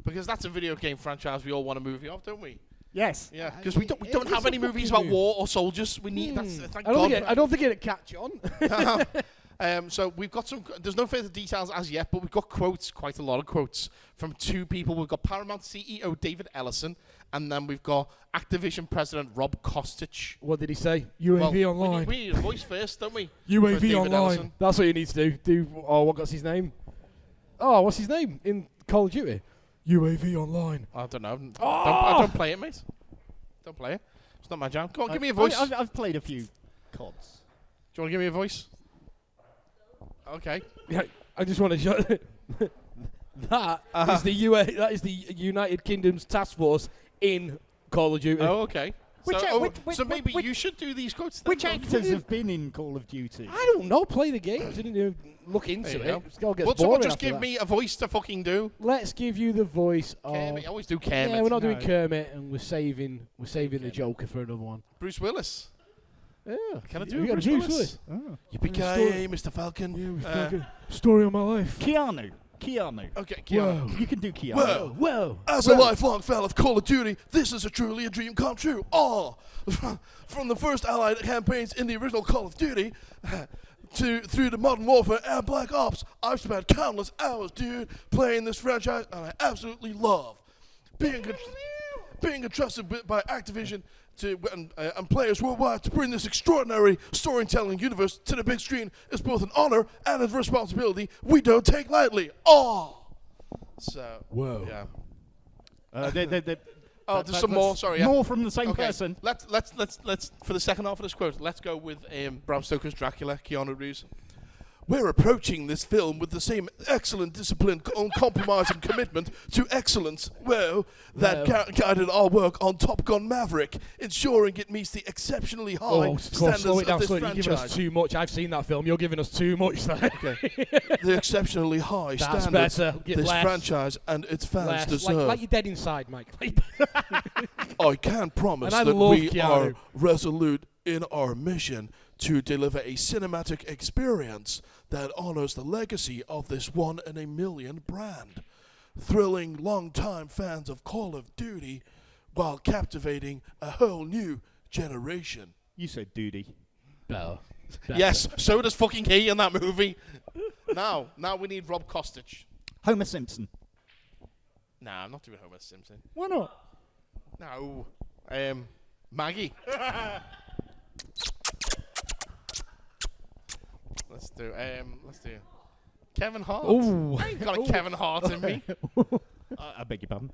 Because that's a video game franchise we all want a movie of, don't we? Yes. Yeah, because we don't It's have a any movies fucking about war or soldiers. We need that's thank God. I don't think it'd catch on. So we've got some. There's no further details as yet, but we've got quotes, quite a lot of quotes from two people. We've got Paramount CEO David Ellison, and then we've got Activision President Rob Kostich. What did he say? UAV Well, online. We need a voice first, don't we? For UAV David online. Ellison. That's what you need to do. What's his name? Oh, what's his name in Call of Duty? UAV online. I don't know. I don't play it, mate. Don't play it. It's not my jam. Come on, give me a voice. I've played a few CODs. Do you want to give me a voice? Okay. Yeah, I just want to show that is the United Kingdom's task force in Call of Duty. Oh, okay. So maybe which- you should do these quotes. Which actors have been in Call of Duty? I don't know. Play the games. Didn't even look into There it. you go. It's all gets Will someone boring just after give that. me a voice to fucking do? Let's give you the voice of. Kermit. I always do Kermit. Yeah, we're not doing No. Kermit, and we're saving the Joker for another one. Bruce Willis. Yeah, Can I do you got Bruce Bruce Willis? Willis? Yippee-ki-yay, Mr. Falcon. Story of my life. Keanu. Okay, Keanu. You can do Keanu. Whoa. Whoa. As a lifelong fan of Call of Duty, this is truly a dream come true. From the first Allied campaigns in the original Call of Duty through the Modern Warfare and Black Ops, I've spent countless hours, dude, playing this franchise, and I absolutely love being entrusted by Activision and players worldwide to bring this extraordinary storytelling universe to the big screen is both an honor and a responsibility we don't take lightly. So, Whoa. yeah. There's there's some more. Sorry, yeah. More from the same Okay, person. let's for the second half of this quote, let's go with Bram Stoker's Dracula, Keanu Reeves. We're approaching this film with the same excellent discipline, uncompromising commitment to excellence, that guided our work on Top Gun Maverick, ensuring it meets the exceptionally high standards slow it down, of this slow it. You're giving us franchise. too much. I've seen that film. You're giving us too much there. The exceptionally high That's standards better. Get this less. franchise and its fans Less. deserve. Like you're dead inside, Mike. I can promise And I that love we Keanu. are resolute in our mission to deliver a cinematic experience that honors the legacy of this one-in-a-million brand, thrilling long-time fans of Call of Duty while captivating a whole new generation. You said duty. No. Yes, so does fucking he in that movie. Now we need Rob Kostic. Homer Simpson. Nah, I'm not doing Homer Simpson. Why not? No. Maggie. Let's do Kevin Hart. Ooh. I ain't got a Kevin Hart in me. I beg your pardon.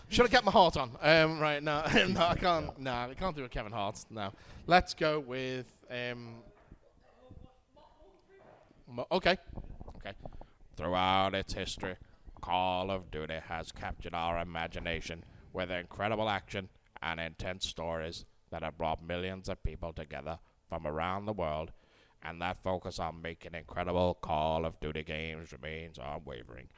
Should I get my heart on? Right now, no, I can't. No, I can't do a Kevin Hart. No, let's go with. Okay. Throughout its history, Call of Duty has captured our imagination with incredible action and intense stories that have brought millions of people together from around the world, and that focus on making incredible Call of Duty games remains unwavering.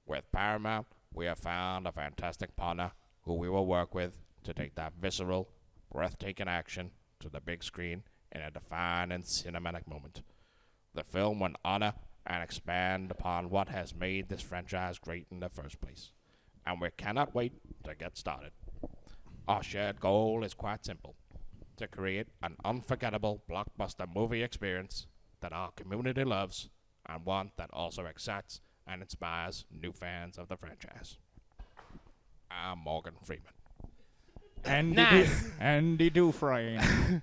With Paramount, we have found a fantastic partner who we will work with to take that visceral, breathtaking action to the big screen in a defining cinematic moment. The film will honor and expand upon what has made this franchise great in the first place, and we cannot wait to get started. Our shared goal is quite simple: to create an unforgettable blockbuster movie experience that our community loves, and one that also excites and inspires new fans of the franchise. I'm Morgan Freeman. Andy Dufresne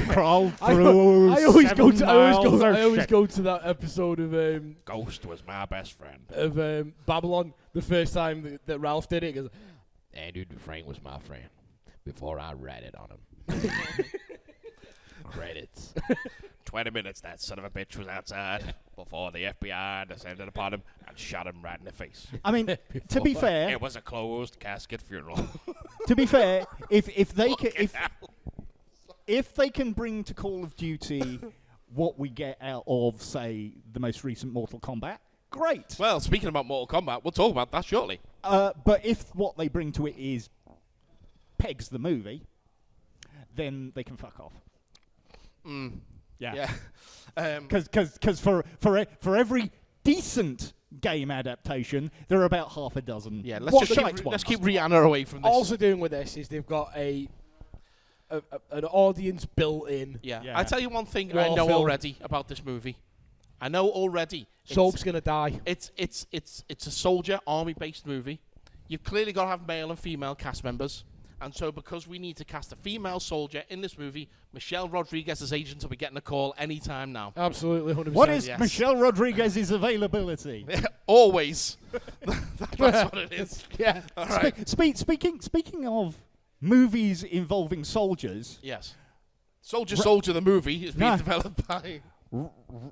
crawled through. I always go 7 miles of shit. go to that episode of Ghost was my best friend. Babylon. The first time that Ralph did it, he goes, Andy Dufresne was my friend before I ratted on him. Credits. 20 minutes that son of a bitch was outside before the FBI descended upon him and shot him right in the face. I mean, to be fair, It was a closed casket funeral. to be fair, if they can bring to Call of Duty what we get out of, say, the most recent Mortal Kombat, great. Well, speaking about Mortal Kombat, we'll talk about that shortly. But if what they bring to it is pegs the movie, then they can fuck off. Yeah. Because for every decent game adaptation, there are about half a dozen. Yeah, What let's shite ones. keep Rihanna away from this. Also doing with this is they've got an audience built in. Yeah. Yeah. I tell you one thing War I know film. already about this movie. I know already. Soap's gonna die. It's a soldier army based movie. You've clearly got to have male and female cast members, And so because we need to cast a female soldier in this movie, Michelle Rodriguez's agent will be getting a call anytime now. Absolutely, 100%. What is Michelle Rodriguez's availability? Always. That's what it is. Yeah. All right. Speaking of movies involving soldiers, Yes. Soldier, the movie is being No. developed by...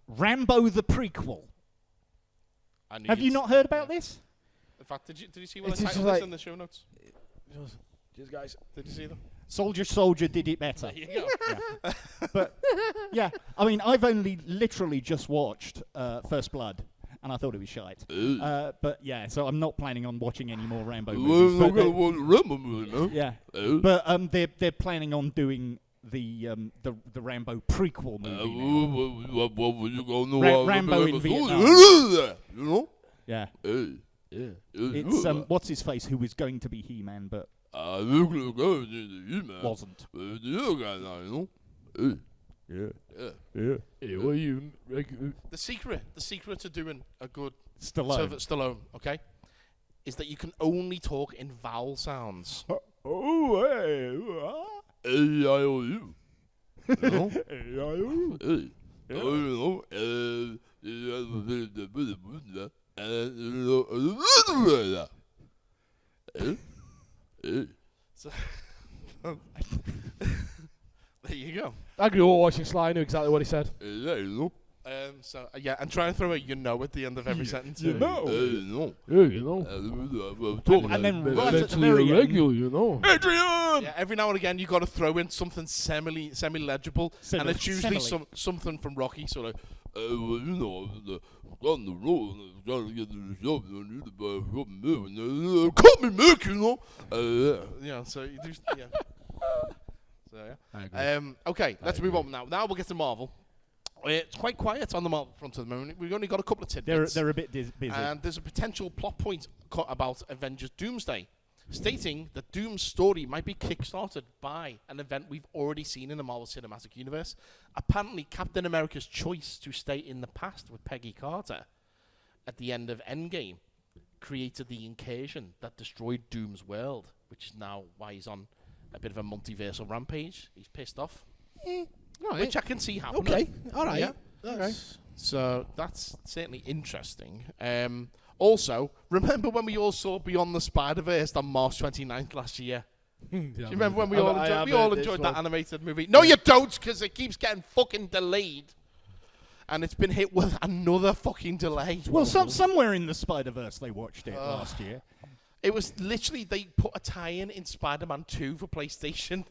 Rambo the prequel. Have you not heard about this? In fact, did you see what I It's just titled like- this in the show notes? Cheers, guys. Did you see them? Soldier did it better. There you go. But yeah, I mean, I've only literally just watched First Blood, and I thought it was shite. But yeah, so I'm not planning on watching any more Rambo movies. But yeah, but they're planning on doing the Rambo prequel movie now. Rambo in Vietnam. Yeah, it's what's his face who was going to be He-Man, but wasn't. The secret to doing a good Stallone. Stallone, okay, is that you can only talk in vowel sounds. So there you go. I grew up watching Sly. I knew exactly what he said. Yeah, and try and throw a at the end of every sentence. Yeah, you know. And then right at the very end, you know. Adrian! Yeah, every now and again you got to throw in something semi-legible, and it's usually something from Rocky, sort of. On the road, trying to get to the shop, I need to buy something new. Cut me, Mick, you know. Yeah, so you do. Yeah. So yeah. Okay, let's move on now. Now we'll get to Marvel. It's quite quiet on the Marvel front at the moment. We've only got a couple of tidbits. They're a bit busy. And there's a potential plot point about Avengers Doomsday, stating that Doom's story might be kickstarted by an event we've already seen in the Marvel Cinematic Universe. Apparently, Captain America's choice to stay in the past with Peggy Carter at the end of Endgame created the incursion that destroyed Doom's world, which is now why he's on a bit of a multiversal rampage. He's pissed off. Right. Which I can see happening. Okay. All right. Yeah. Okay. So that's certainly interesting. Also, remember when we all saw Beyond the Spider-Verse on March 29th last year? Do you remember when we all enjoyed that animated movie? No, you don't, because it keeps getting fucking delayed. And it's been hit with another fucking delay. Well, somewhere in the Spider-Verse they watched it last year. It was literally, they put a tie-in in Spider-Man 2 for PlayStation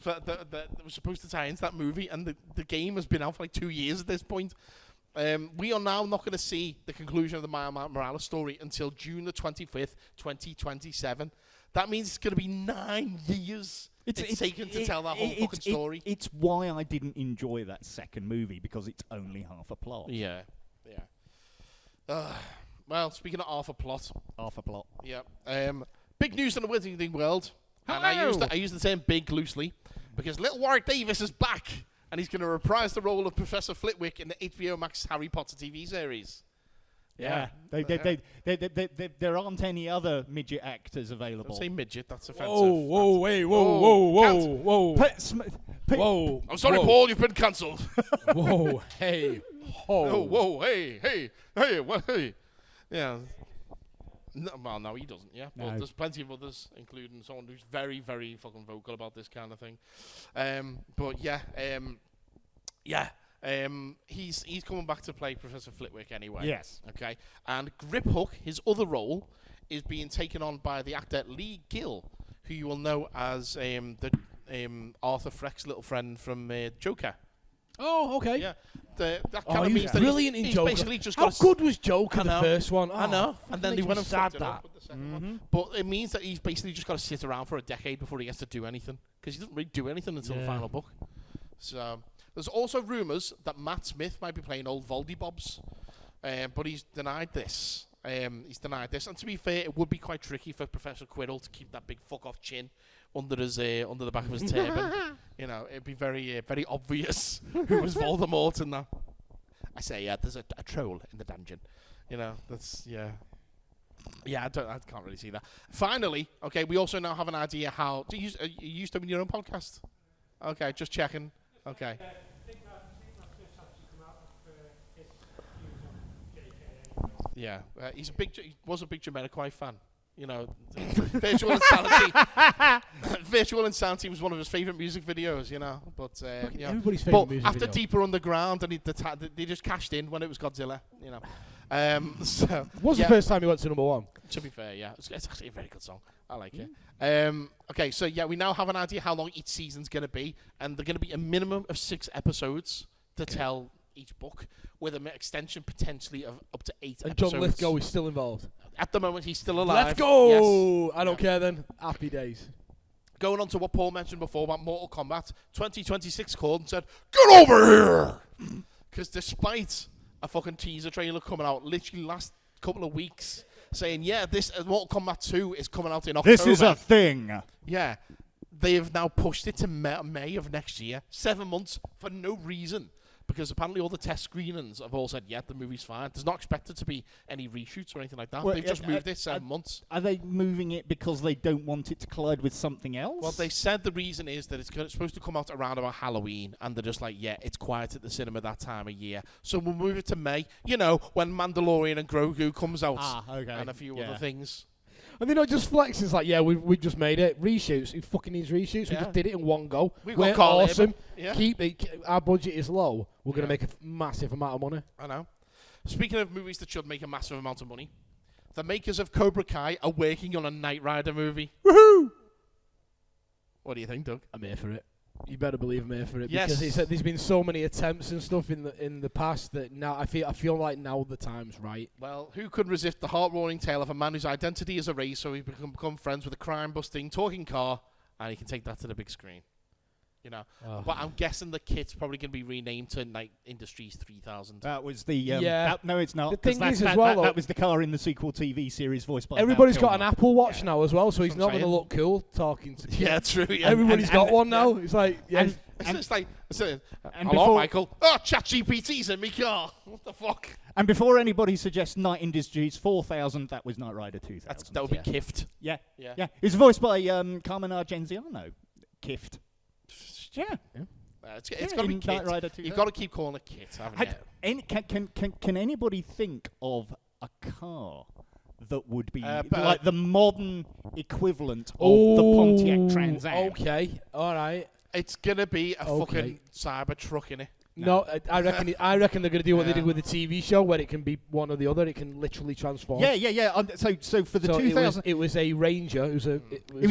that was supposed to tie into that movie, and the game has been out for like 2 years at this point. We are now not going to see the conclusion of the Miles Morales story until June the 25th, 2027. That means it's going to be 9 years it's taken to tell that whole fucking story. It's why I didn't enjoy that second movie, because it's only half a plot. Yeah. Well, speaking of half a plot. Yeah. Big news in the Wizarding world. And I use the term big loosely because Little Warwick Davis is back, and he's going to reprise the role of Professor Flitwick in the HBO Max Harry Potter TV series. Yeah. There aren't any other midget actors available. Don't say midget, that's offensive. Whoa. I'm sorry, Paul, you've been cancelled. Whoa, hey. Whoa, hey. What, hey. Yeah. No, well, no, he doesn't, yeah. But there's plenty of others, including someone who's very, very fucking vocal about this kind of thing. He's coming back to play Professor Flitwick anyway. Yes. Okay. And Griphook, his other role, is being taken on by the actor Lee Gill, who you will know as Arthur Fleck's little friend from Joker. Oh, okay. Yeah. That kind of means that brilliant in he's Joker. basically just How got good was Joker, the first one? I know. And then they went and sad fucked it up with the second one. Mm-hmm. But it means that he's basically just got to sit around for a decade before he gets to do anything. Because he doesn't really do anything until the final book. So there's also rumours that Matt Smith might be playing old Voldemort, but he's denied this. And to be fair, it would be quite tricky for Professor Quirrell to keep that big fuck-off chin under the back of his turban. You know, it'd be very, very obvious who was Voldemort in that. I say, there's a troll in the dungeon. You know, that's, yeah. Yeah, I can't really see that. Finally, okay, we also now have an idea how... Do you use doing your own podcast? Okay, just checking. Okay. Yeah, he was a big Jamiroquai fan. You know, Virtual Insanity. Virtual Insanity was one of his favourite music videos, you know. But everybody's favourite music after video. Deeper Underground, and they just cashed in when it was Godzilla, you know. So What's the first time you went to number one? To be fair, yeah, it's actually a very good song. I like it. Okay, so yeah, we now have an idea how long each season's going to be, and they're going to be a minimum of 6 episodes to tell each book, with an extension potentially of up to 8 And episodes. John Lithgow is still involved. At the moment, he's still alive. Let's go! Yes. I don't care then. Happy days. Going on to what Paul mentioned before about Mortal Kombat, 2026 called and said, "Get over here!" Because despite a fucking teaser trailer coming out literally last couple of weeks, saying, yeah, this Mortal Kombat 2 is coming out in October. This is a thing. Yeah. They have now pushed it to May of next year. 7 months for no reason. Because apparently all the test screenings have all said, yeah, the movie's fine. There's not expected to be any reshoots or anything like that. Well, They've just moved it 7 months. Are they moving it because they don't want it to collide with something else? Well, they said the reason is that it's supposed to come out around about Halloween, and they're just like, yeah, it's quiet at the cinema that time of year. So we'll move it to May, you know, when Mandalorian and Grogu comes out. Okay. And a few other things. And they're not just flexing. It's like, yeah, we just made it. Reshoots. Who fucking needs reshoots? We Yeah. just did it in one go. We're awesome. Yeah. Our budget is low. We're going to make a massive amount of money. I know. Speaking of movies that should make a massive amount of money, the makers of Cobra Kai are working on a Knight Rider movie. Woohoo! What do you think, Doug? I'm here for it. You better believe I'm here for it. Yes. Because there's been so many attempts and stuff in the past that now I feel like now the time's right. Well, who could resist the heart-warming tale of a man whose identity is erased so he become friends with a crime-busting talking car, and he can take that to the big screen. You know, but I'm guessing the kit's probably going to be renamed to Night Industries 3000. That was the Yeah. no, it's not. The 'cause thing is that's- as well, that was the car in the sequel TV series voiced by. Everybody's Val got an Kilmer. Apple Watch now as well, so he's That's not what I'm going to saying. look cool talking to. Yeah, true. Yeah. Everybody's got one now. It's like, yeah. And- It's just like, hello, before- Michael. Oh, ChatGPT's in my car. What the fuck? And before anybody suggests Night Industries 4000, that was Knight Rider 2000. That would be Kift. Yeah. Yeah. It was voiced by Carmen Argenziano. Kift. Yeah. It's Yeah, got to be in Kit. Knight Rider 2000. You've got to keep calling it Kit, haven't you? Can anybody think of a car that would be But, like the modern equivalent of the Pontiac Trans Am? Okay, all right. It's going to be a Okay. fucking cyber truck, innit? No, I reckon. I reckon they're going to do what they did with the TV show, where it can be one or the other. It can literally transform. Yeah. So for the 2000, it was a Ranger. It was a it Ranger.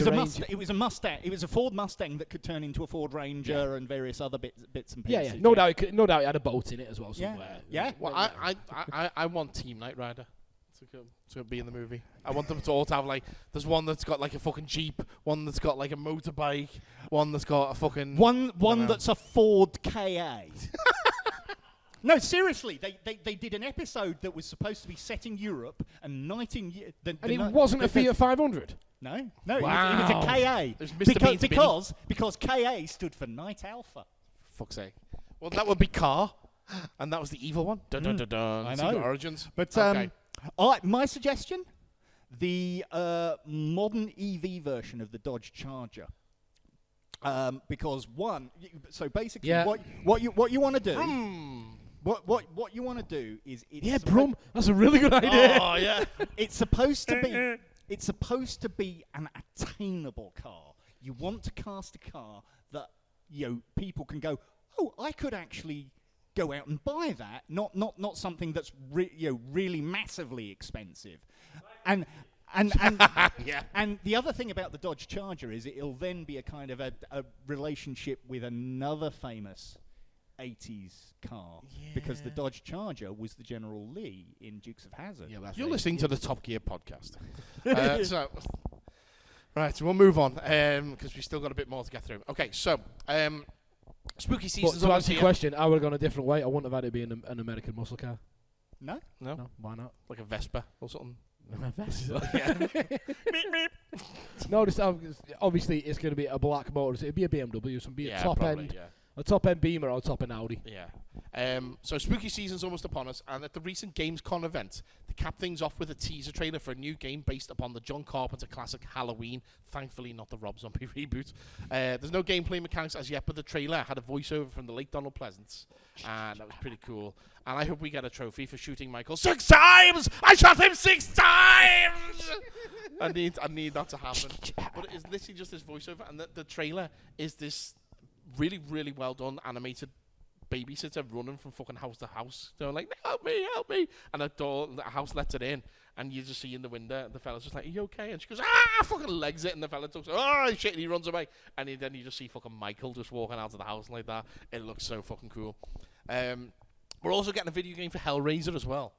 was a Mustang. It was a Ford Mustang that could turn into a Ford Ranger and various other bits and Yeah, pieces. no doubt. No doubt, it had a boat in it as well Yeah. somewhere. Yeah. Well, I want Team Knight Rider to be in the movie. I want them to all have, like, there's one that's got like a fucking Jeep, one that's got like a motorbike, one that's got a fucking One that's a Ford KA. No, seriously, they did an episode that was supposed to be set in Europe and knighting. And it wasn't a Fiat 500. No, Wow. it was a KA. It was Mr. Bean's Because KA stood for Night Alpha. Fuck's sake. Well, that would be Car, and that was the evil one. Dun dun dun dun. I Secret know. Origins. But okay. my suggestion, the modern EV version of the Dodge Charger. Because so basically, Yeah. what you want to do. What you want to do is it's Brum. That's a really good idea. Oh yeah. It's supposed to be an attainable car. You want to cast a car that people can go, oh, I could actually go out and buy that. Not something that's really massively expensive. And Yeah. and the other thing about the Dodge Charger is it'll then be a kind of a relationship with another famous 80s car, because the Dodge Charger was the General Lee in Dukes of Hazzard. Yeah, you're listening to the Top Gear podcast. Right, we'll move on because we've still got a bit more to get through. Okay, so spooky But season's to almost answer your here. question, I would have gone a different way. I wouldn't have had it be an American muscle car. No? No, Why not? like a Vespa or something. No, obviously it's going to be a black motor. It'd be a BMW, some be a top probably, end. yeah. A top-end Beamer or a top-end Audi. Yeah. So spooky season's almost upon us, and at the recent Gamescom event, they capped things off with a teaser trailer for a new game based upon the John Carpenter classic Halloween. Thankfully, not the Rob Zombie reboot. There's no gameplay mechanics as yet, but the trailer had a voiceover from the late Donald Pleasance, and that was pretty cool. And I hope we get a trophy for shooting Michael 6 times! I shot him 6 times! I need that to happen. But it's literally just this voiceover, and the trailer is this really, really well done animated babysitter running from fucking house to house. They're like, help me. And the house lets it in, and you just see in the window, the fella's just like, are you okay? And she goes, fucking legs it, and the fella talks, shit, and he runs away. And then you just see fucking Michael just walking out of the house like that. It looks so fucking cool. We're also getting a video game for Hellraiser as well.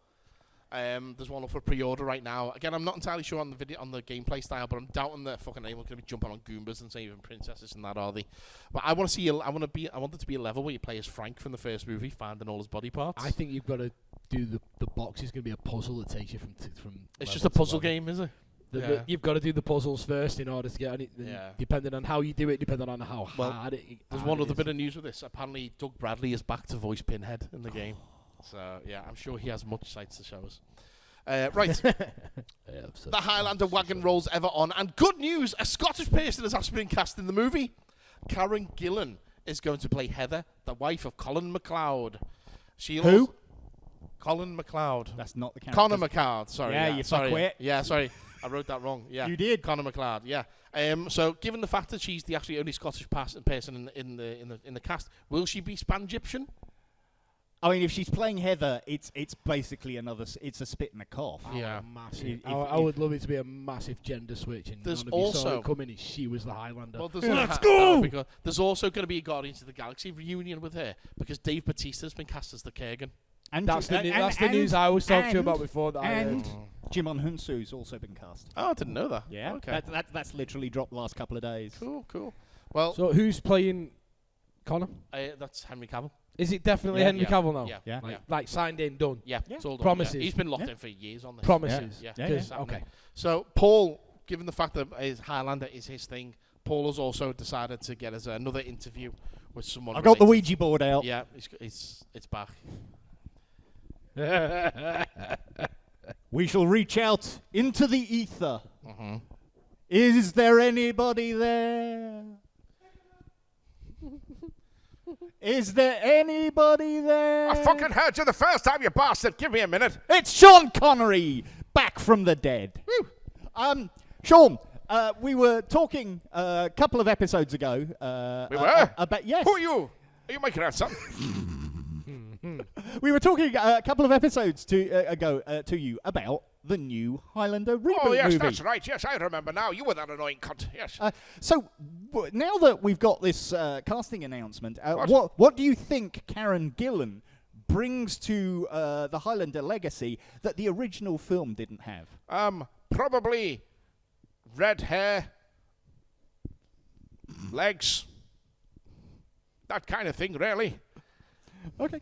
There's one up for pre-order right now. Again, I'm not entirely sure on the gameplay style, but I'm doubting that fucking anyone's gonna be jumping on Goombas and saving princesses and that, are they? But I want it to be a level where you play as Frank from the first movie, finding all his body parts. I think you've got to do the box is going to be a puzzle that takes you from. It's just a puzzle game, is it? You've got to do the puzzles first in order to get it. Depending on how you do it, depending on how hard it. There's one other bit of news with this. Apparently, Doug Bradley is back to voice Pinhead in the game. So, yeah, I'm sure he has much sights to show us. Right. The Highlander wagon rolls ever on. And good news, a Scottish person has actually been cast in the movie. Karen Gillan is going to play Heather, the wife of Colin MacLeod. Who? Colin MacLeod. That's not the character. Connor MacLeod, sorry. Yeah, you fuckwit. Yeah, sorry. I wrote that wrong. Yeah, you did. Connor MacLeod. Yeah. So, given the fact that she's the actually only Scottish person in the cast, will she be Span-Egyptian? I mean, if she's playing Heather, it's basically it's a spit and a cough. Yeah, massive. I would love it to be a massive gender switch, and there's none of you saw also it coming, and she was the Highlander. Well, let's go. There's also going to be a Guardians of the Galaxy reunion with her because Dave Bautista's been cast as the Kurgan. And that's the news I was talking to you about before. And Jimon Hunsu's also been cast. Oh, I didn't know that. Yeah, okay. That's literally dropped the last couple of days. Cool. Well, so who's playing Connor? That's Henry Cavill. Is it definitely Henry Cavill now? Yeah. Like signed in, done. Yeah. It's all done. Promises. Yeah. He's been locked in for years on this. Promises. Yeah. Okay. So Paul, given the fact that his Highlander is his thing, Paul has also decided to get us another interview with someone. I've got the Ouija board out. Yeah, it's back. We shall reach out into the ether. Is there anybody there? Is there anybody there? I fucking heard you the first time, you bastard. Give me a minute. It's Sean Connery, back from the dead. Woo. Sean, we were talking a couple of episodes ago. We were? About, yes. Who are you? Are you making that son? We were talking a couple of episodes ago to you about the new Highlander reboot Oh, yes, movie. that's right. Yes, I remember now. You were that annoying cunt. Yes. So, now that we've got this casting announcement, what do you think Karen Gillan brings to the Highlander legacy that the original film didn't have? Probably red hair, legs, that kind of thing, really. Okay.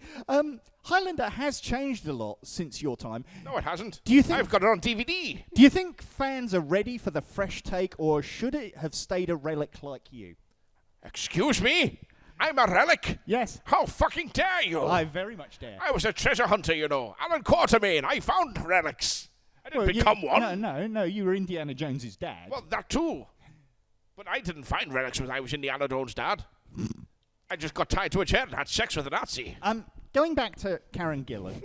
Highlander has changed a lot since your time. No, it hasn't. Do you think I've got it on DVD? Do you think fans are ready for the fresh take, or should it have stayed a relic like you? Excuse me? I'm a relic? Yes. How fucking dare you? I very much dare. I was a treasure hunter, you know. Alan Quatermain. I found relics. I didn't become one. No. You were Indiana Jones's dad. Well, that too. But I didn't find relics when I was Indiana Jones' dad. I just got tied to a chair and had sex with a Nazi. Going back to Karen Gillan,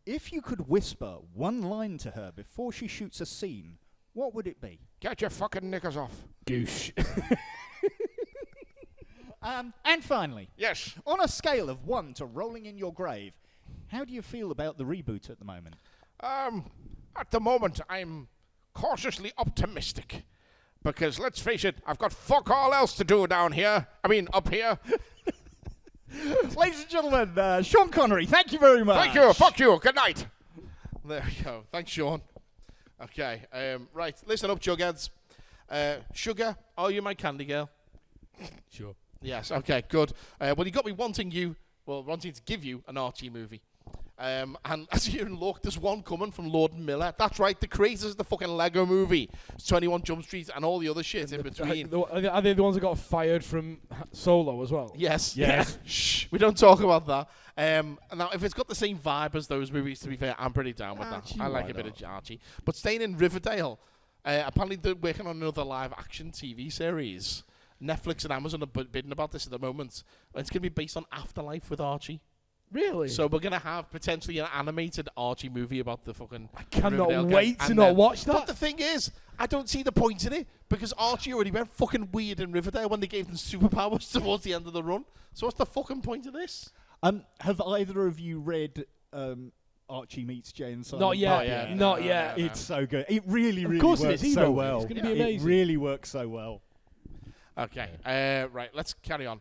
if you could whisper one line to her before she shoots a scene, what would it be? Get your fucking knickers off. Goosh. And finally, yes, on a scale of 1 to rolling in your grave, how do you feel about the reboot at the moment? At the moment, I'm cautiously optimistic. Because, let's face it, I've got fuck all else to do down here. I mean, up here. Ladies and gentlemen, Sean Connery, thank you very much. Thank you. Fuck you. Good night. There we go. Thanks, Sean. Okay. Right. Listen up, Jugheads. Sugar, are you my candy girl? Sure. Yes. Okay. Good. Well, you got me wanting to give you an Archie movie. And as you look, there's one coming from Lord and Miller. That's right, the creators of the fucking Lego movie, 21 Jump Street, and all the other shit in between. Are they the ones that got fired from Solo as well? Yes. Yes. Shh. We don't talk about that. Now, if it's got the same vibe as those movies, to be fair, I'm pretty down with Archie, that. I like why a bit not? of Archie. But staying in Riverdale, apparently they're working on another live-action TV series. Netflix and Amazon are bidding about this at the moment. It's going to be based on Afterlife with Archie. Really? So we're going to have potentially an animated Archie movie about the fucking... I cannot Riverdale wait gang. to And, not watch that. But the thing is, I don't see the point in it, because Archie already went fucking weird in Riverdale when they gave them superpowers towards the end of the run. So what's the fucking point of this? Have either of you read Archie Meets Jay and Silent Not yet. Oh, yeah. Not yet. It's so good. It really, really Of course works it is. so well. It's going to be It amazing. really works so well. Okay, right, let's carry on.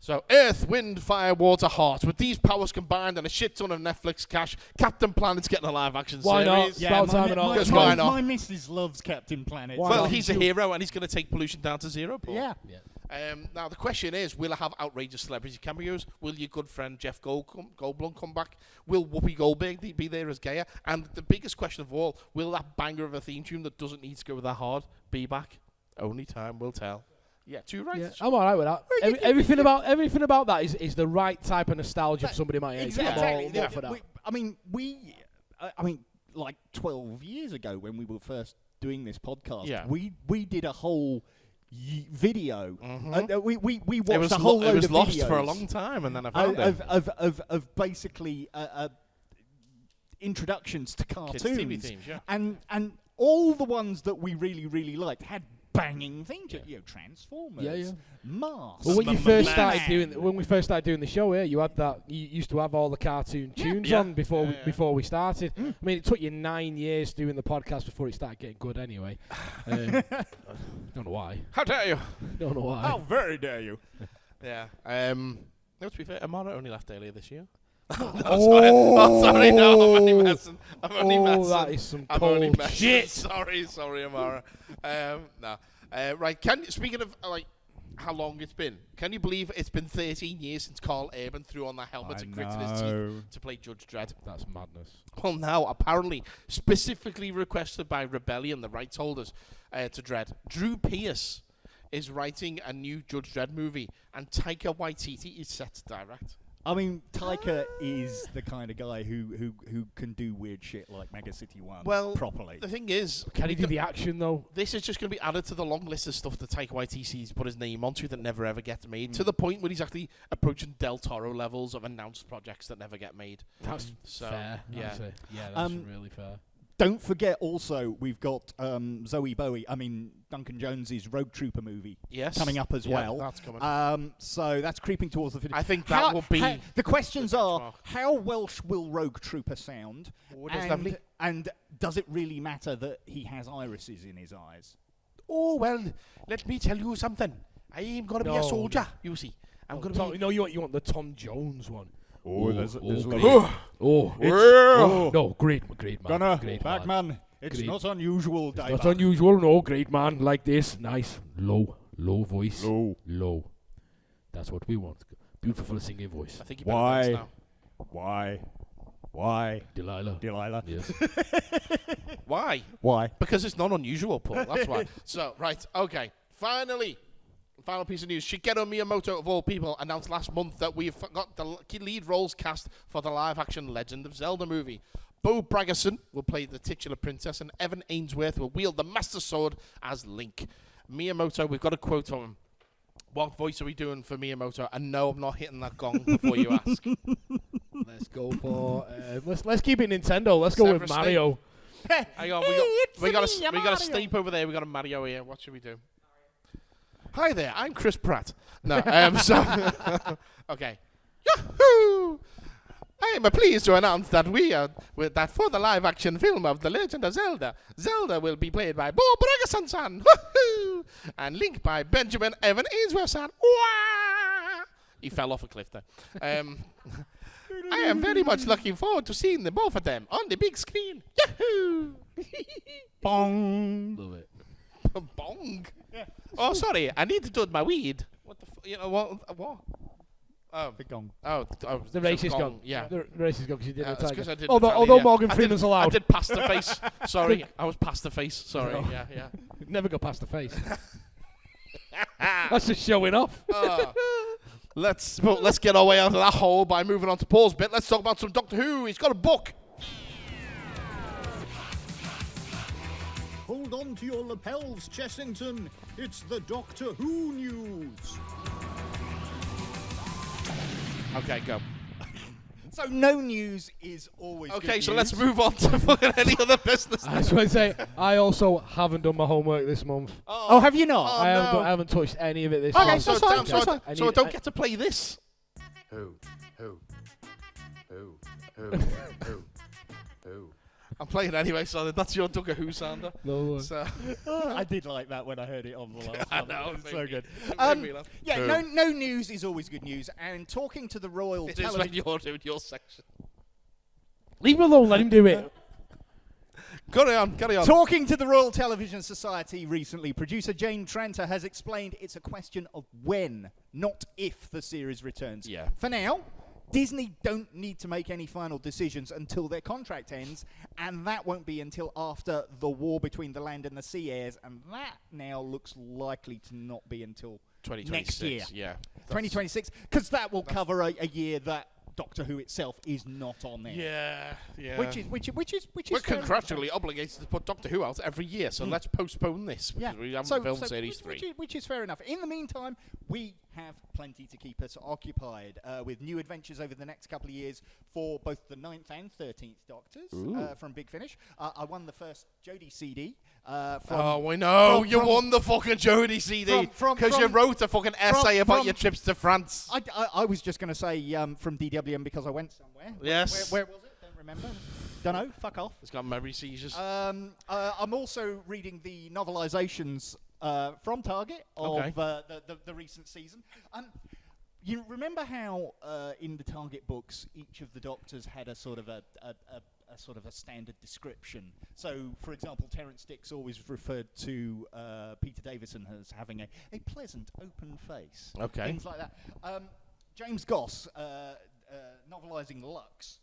So, Earth, Wind, Fire, Water, Heart. With these powers combined and a shit ton of Netflix cash, Captain Planet's getting a live-action Why not? series. Yeah. About time and all. Because why not? My missus loves Captain Planet. Why Well, not? he's a hero and he's going to take pollution down to zero, Paul. Yeah. Now, the question is, will it have outrageous celebrity cameos? Will your good friend Jeff Goldblum come back? Will Whoopi Goldberg be there as Gaia? And the biggest question of all, will that banger of a theme tune that doesn't need to go that hard be back? Only time will tell. Yeah, 2 right. Yeah, I'm alright with that. Everything about that is the right type of nostalgia for somebody my age. Exactly. I'm all for that. I mean, like 12 years ago when we were first doing this podcast, Yeah. we did a whole video. Mhm. We watched a whole load It was of lost videos for a long time, and then I found it. of basically introductions to cartoons. Kids' TV themes, yeah. And all the ones that we really, really liked had banging themes. You know, Transformers, Yeah. Mars. Well, when we Mama first Man. started doing the show here, you had that. You used to have all the cartoon tunes Yeah. on before Yeah. before we started. I mean, it took you 9 years doing the podcast before it started getting good. Anyway, don't know why. How dare you? Don't know why. How very dare you? Yeah. No, to be fair, Amara only left earlier this year. Oh, sorry, no, I'm only messing. I'm only messing. that is some I'm only cold messing. shit. Sorry, Amara. No. Right, speaking of, like, how long it's been, can you believe it's been 13 years since Carl Urban threw on that helmet and gritted his teeth to play Judge Dredd? That's madness. Well, now, apparently, specifically requested by Rebellion, the rights holders to Dredd, Drew Pearce is writing a new Judge Dredd movie, and Taika Waititi is set to direct. I mean, Taika is the kind of guy who can do weird shit like Mega City 1 properly. The thing is, Can he do the action though? this is just going to be added to the long list of stuff that Taika Waititi's put his name onto that never ever gets made, to the point where he's actually approaching Del Toro levels of announced projects that never get made. That's So, fair. yeah. That's really fair. Don't forget also, we've got Duncan Jones's Rogue Trooper movie Yes. coming up as well. That's coming. So that's creeping towards the finish. I think that will be the questions the are, benchmark. how Welsh will Rogue Trooper sound? Oh, that's lovely. And does it really matter that he has irises in his eyes? Oh, well, let me tell you something. I am going to be a No. soldier, you see. I'm going to be... No, you want the Tom Jones one. There's great. Well. No, great man. Gunner, great back man. It's Great. not unusual, It's Dave. not unusual, no, great man, like this. Nice, low voice. Low. That's what we want. Beautiful singing voice. I think you better dance Why? now. Why? Delilah. Yes. Why? Why? Because it's not unusual, Paul. That's why. So, right, okay. Final piece of news. Shigeru Miyamoto, of all people, announced last month that we've got the lead roles cast for the live-action Legend of Zelda movie. Bo Braggerson will play the titular princess, and Evan Ainsworth will wield the Master Sword as Link. Miyamoto, we've got a quote from him. What voice are we doing for Miyamoto? And no, I'm not hitting that gong before you ask. Let's go for. Let's keep it Nintendo. Let's go with Severus Mario. Hang on, we got a Snape over there. We got a Mario here. What should we do? Hi there, I'm Chris Pratt. No, okay. Yahoo! I am pleased to announce that that for the live-action film of The Legend of Zelda, Zelda will be played by Bo Braggerson-san, and Link by Benjamin Evan Ainsworth-san. He fell off a cliff there. I am very much looking forward to seeing the both of them on the big screen. Yahoo! Bong. Love it. Bong. Yeah. Oh, sorry. I need to do my weed. What the? You know what? The gong. The racist gong. Yeah. The racist gong because you did a tiger. I did Although Morgan Freeman's allowed. I did past the face. Sorry, I was past the face. Sorry. No. Yeah. Never go past the face. That's just showing off. Let's get our way out of that hole by moving on to Paul's bit. Let's talk about some Doctor Who. He's got a book. Hold on to your lapels, Chessington. It's the Doctor Who news. Okay, go. So no news is always good Okay, so news. let's move on to fucking any other business. I just want to say, I also haven't done my homework this month. Oh, have you not? I haven't touched any of it this Okay, month. so that's fine. So I don't get to play this. Who? I'm playing anyway, so that's your Doctor Who sounder. No, So I did like that when I heard it on the last I one. know, It's it so made good. me laugh. Yeah, no news is always good news. And talking to the Royal It is when Television... you're doing your section. leave him alone. Let him do it. Carry on. Talking to the Royal Television Society recently, producer Jane Tranter has explained it's a question of when, not if, the series returns. Yeah. For now, Disney don't need to make any final decisions until their contract ends, and that won't be until after the war between the land and the sea airs, and that now looks likely to not be until 2026. next year. Yeah. 2026, because that will cover a year that Doctor Who itself is not on there. Yeah. Which is We're fair enough. contractually obligated to put Doctor Who out every year, so let's postpone this because we haven't filmed Series 3. Which is fair enough. In the meantime, we have plenty to keep us occupied with new adventures over the next couple of years for both the 9th and 13th Doctors from Big Finish. I won the first Jodie CD. I know. You won the fucking Jodie CD because you wrote a fucking essay about your trips to France. I was just going to say from DWM because I went somewhere. Yes. Where was it? Don't remember. Don't know. Fuck off. It's got memory seizures. I'm also reading the novelizations from Target of the recent season. You remember how in the Target books each of the Doctors had a sort of a standard description. So, for example, Terence Dix always referred to Peter Davison as having a pleasant, open face. Okay. Things like that. James Goss, novelising Lux,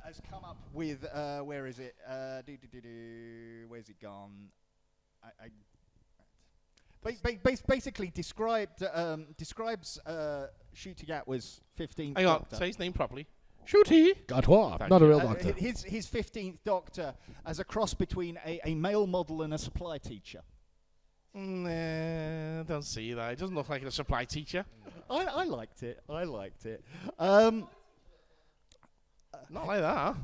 has come up with where is it? Where's it gone? Basically describes Ncuti Gatwa's 15th Hang on, Doctor. say his name properly. Ncuti Gatwa. Not a real doctor. His 15th Doctor as a cross between a male model and a supply teacher. Nah, don't see that. It doesn't look like a supply teacher. I liked it. Not like that.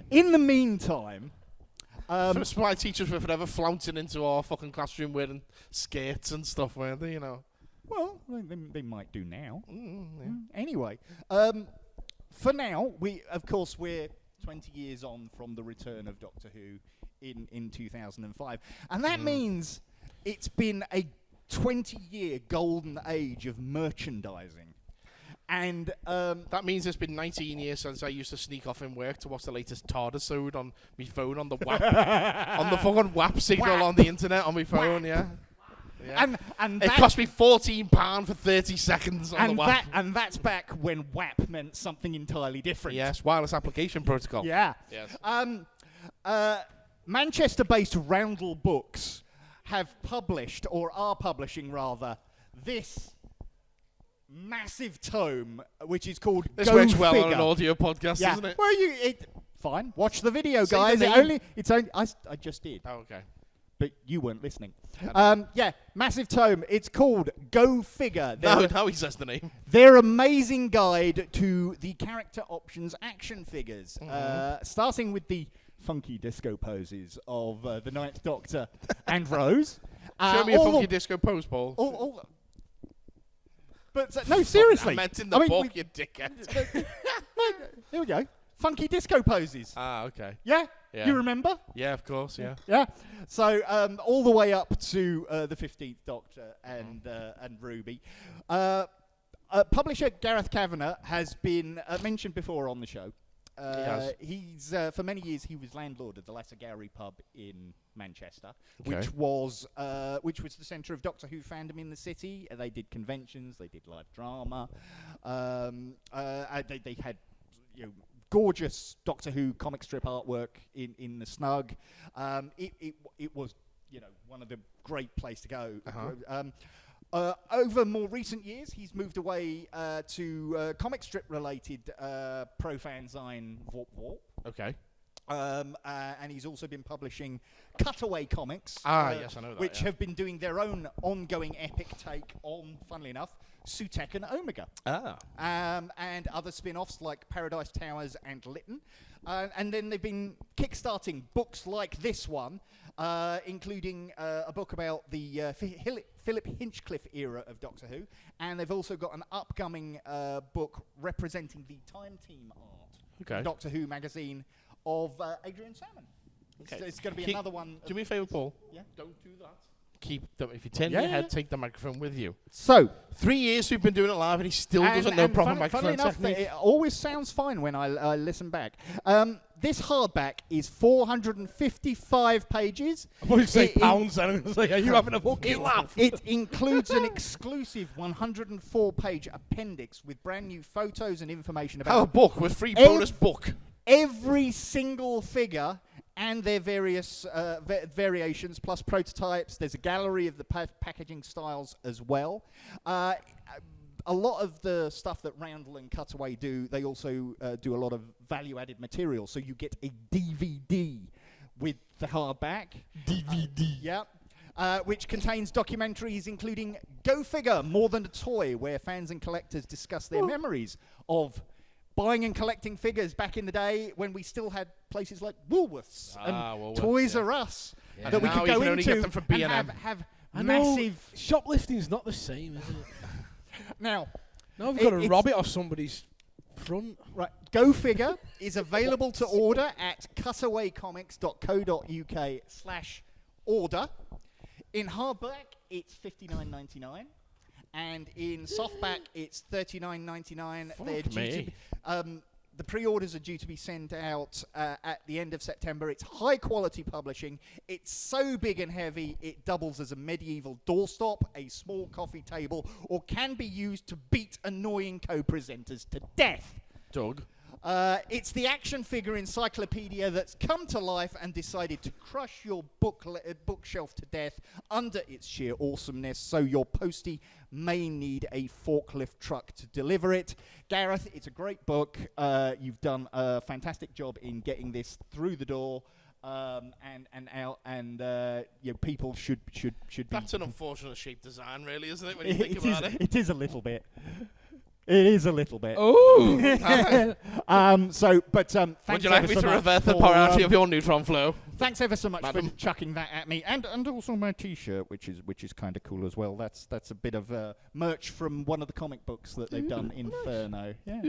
In the meantime, Supply teachers were forever flouncing into our fucking classroom wearing skirts and stuff, weren't they? You know. well, they might do now. Yeah. Anyway, for now, we're 20 years on from the return of Doctor Who in 2005, and that means it's been a 20-year golden age of merchandising. And that means it's been 19 years since I used to sneak off in work to watch the latest TARDIS on my phone on the WAP, on the fucking WAP signal on the internet on my phone. Yeah. and it that, cost me £14 for 30 seconds on the WAP. And that's back when WAP meant something entirely different. Yes, wireless application protocol. Yeah. Yes. Manchester-based Roundel Books have published, or are publishing rather, this massive tome, which is called This Go works well Figure. on an audio podcast, Yeah. doesn't it? Well, fine. Watch the video, Say guys. the name. I just did, Oh, okay. but you weren't listening. Massive tome. It's called Go Figure. Now he says the name. Their amazing guide to the character options action figures, starting with the funky disco poses of the 9th Doctor and Rose. Show me a funky disco pose, Paul. But no, seriously. I meant in the book, you dickhead. Here we go. Funky disco poses. Ah, okay. Yeah? Yeah. You remember? Yeah, of course, yeah. Yeah. So all the way up to the 15th Doctor and Ruby. Publisher Gareth Kavanagh has been mentioned before on the show. He's for many years he was landlord of the Lasagari pub in Manchester, Okay. which was the centre of Doctor Who fandom in the city. They did conventions, they did live drama. They had gorgeous Doctor Who comic strip artwork in the Snug. It was one of the great place to go. Over more recent years, he's moved away to comic strip related pro fanzine Vorp Vorp. Okay. And he's also been publishing Cutaway comics. Yes, I know that. Which have been doing their own ongoing epic take on, funnily enough, Sutek and Omega. And other spin-offs like Paradise Towers and Lytton. And then they've been kickstarting books like this one, including a book about the Philip Hinchcliffe era of Doctor Who. And they've also got an upcoming book representing the Time Team art. Okay. Doctor Who magazine of Adrian Salmon. Okay. It's going to be another one. Do me a favour, Paul. Yeah. Don't do that. If you turn your head, take the microphone with you. So, 3 years we've been doing it live, and he still doesn't know proper microphone technique. It always sounds fine when I listen back. This hardback is 455 pages. I thought you'd say pounds, and I was like, are you having a fucking laugh? It includes an exclusive 104-page appendix with brand new photos and information about a book with free bonus book. Every single figure and their various variations, plus prototypes. There's a gallery of the packaging styles as well. A lot of the stuff that Roundel and Cutaway do, they also do a lot of value-added material. So you get a DVD with the hardback. DVD. Which contains documentaries including Go Figure, More Than a Toy, where fans and collectors discuss their memories of buying and collecting figures back in the day when we still had places like Woolworths and Toys R Us that we could go into and have massive... Shoplifting's not the same, is it? Now we've got to rob it off somebody's front. Right, Go Figure is available to order at cutawaycomics.co.uk/order. In hardback, it's $59.99. And in softback, it's $39.99. The pre-orders are due to be sent out at the end of September. It's high-quality publishing. It's so big and heavy, it doubles as a medieval doorstop, a small coffee table, or can be used to beat annoying co-presenters to death. Doug? It's the action figure encyclopedia that's come to life and decided to crush your bookshelf to death under its sheer awesomeness, so your postie may need a forklift truck to deliver it. Gareth, it's a great book. You've done a fantastic job in getting this through the door and out, and people should be... That's an unfortunate shape design, really, isn't it, when you think about it? It is a little bit. It is a little bit. Oh! Thanks Would you like me to reverse the polarity of your neutron flow? Thanks ever so much for chucking that at me, and also my T-shirt, which is kind of cool as well. That's a bit of merch from one of the comic books that they've done, Inferno. Nice. Yeah,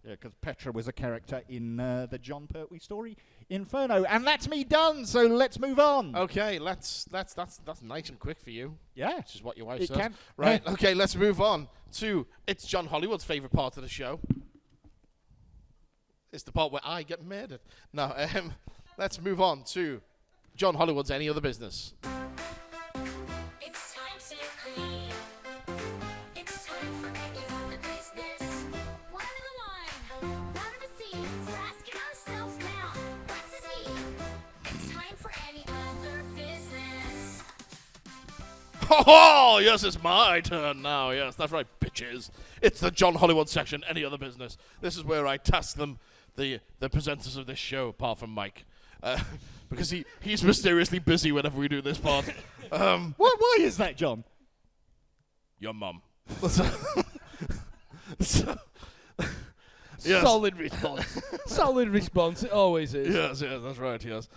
because Petra was a character in the John Pertwee story Inferno, and that's me done. So let's move on. Okay, that's nice and quick for you. Yeah, which is what your wife says. Right. Yeah. Okay, let's move on to it's John Hollywood's favorite part of the show. It's the part where I get murdered. No, let's move on to John Hollywood's Any Other Business. It's time to clean. It's time for any other business. One of the line, one of the scenes. We're asking ourselves now, what's the scene? It's time for any other business. Oh, yes, it's my turn now. Yes, that's right, bitches. It's the John Hollywood section, Any Other Business. This is where I task them, the presenters of this show, apart from Mike. Because he's mysteriously busy whenever we do this part. Why is that, John? Your mum. Yes. Solid response. Solid response. It always is. Yes, that's right, yes.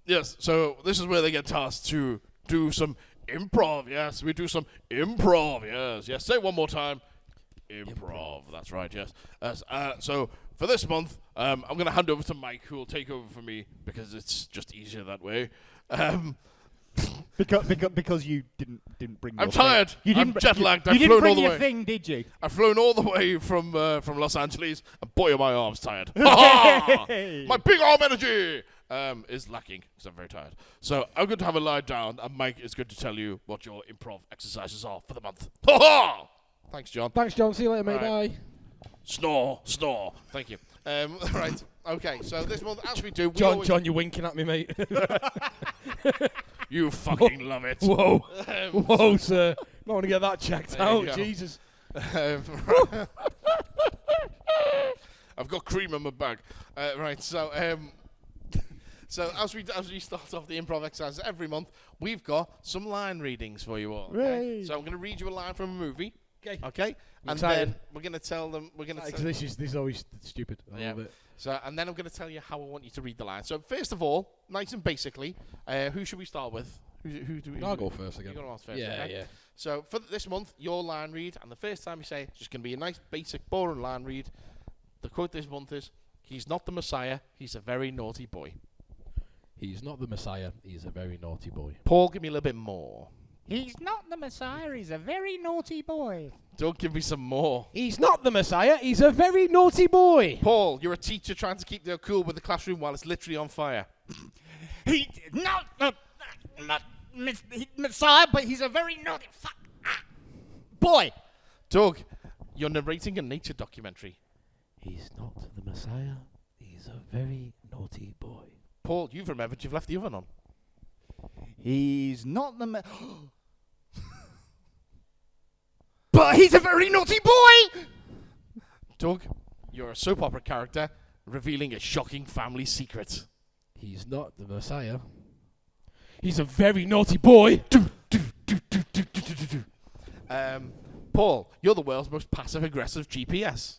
Yes, so this is where they get tasked to do some improv. Yes, we do some improv. Yes. Say it one more time. Improv. That's right, yes. So for this month, I'm going to hand over to Mike, who will take over for me because it's just easier that way. Because you didn't bring. I'm your tired. Thing. You didn't. I'm jet lagged. You I've didn't flown bring all the your way. thing, did you? I've flown all the way from Los Angeles, and boy, are my arms tired. My big arm energy is lacking because I'm very tired. So I'm going to have a lie down, and Mike is going to tell you what your improv exercises are for the month. Thanks, John. Thanks, John. See you later, mate. Right. Bye. Snore. Thank you. Right. Okay. So this month, as we do, John, you're winking at me, mate. You fucking love it. Whoa. Whoa, sir. Not want to get that checked There you out. go. Jesus. I've got cream in my bag. Right. So as we start off the improv exercise every month, we've got some line readings for you all. Okay? So I'm going to read you a line from a movie. Okay. And then we're going to tell them. We're going to. This is always stupid. I love it. So and then I'm going to tell you how I want you to read the line. So first of all, nice and basically, who should we start with? Who do we? I'll go first again. You're going to ask first. Yeah, okay? yeah. So for this month, your line read, and the first time you say it's just going to be a nice, basic, boring line read. The quote this month is, "He's not the Messiah. He's a very naughty boy." He's not the Messiah. He's a very naughty boy. Paul, give me a little bit more. He's not the Messiah. He's a very naughty boy. Don't give me some more. He's not the Messiah. He's a very naughty boy. Paul, you're a teacher trying to keep their cool with the classroom while it's literally on fire. He's not the Messiah, but he's a very naughty boy. Doug, you're narrating a nature documentary. He's not the Messiah. He's a very naughty boy. Paul, you've remembered you've left the oven on. He's not the but he's a very naughty boy! Doug, you're a soap opera character revealing a shocking family secret. He's not the Messiah. He's a very naughty boy. Paul, you're the world's most passive-aggressive GPS.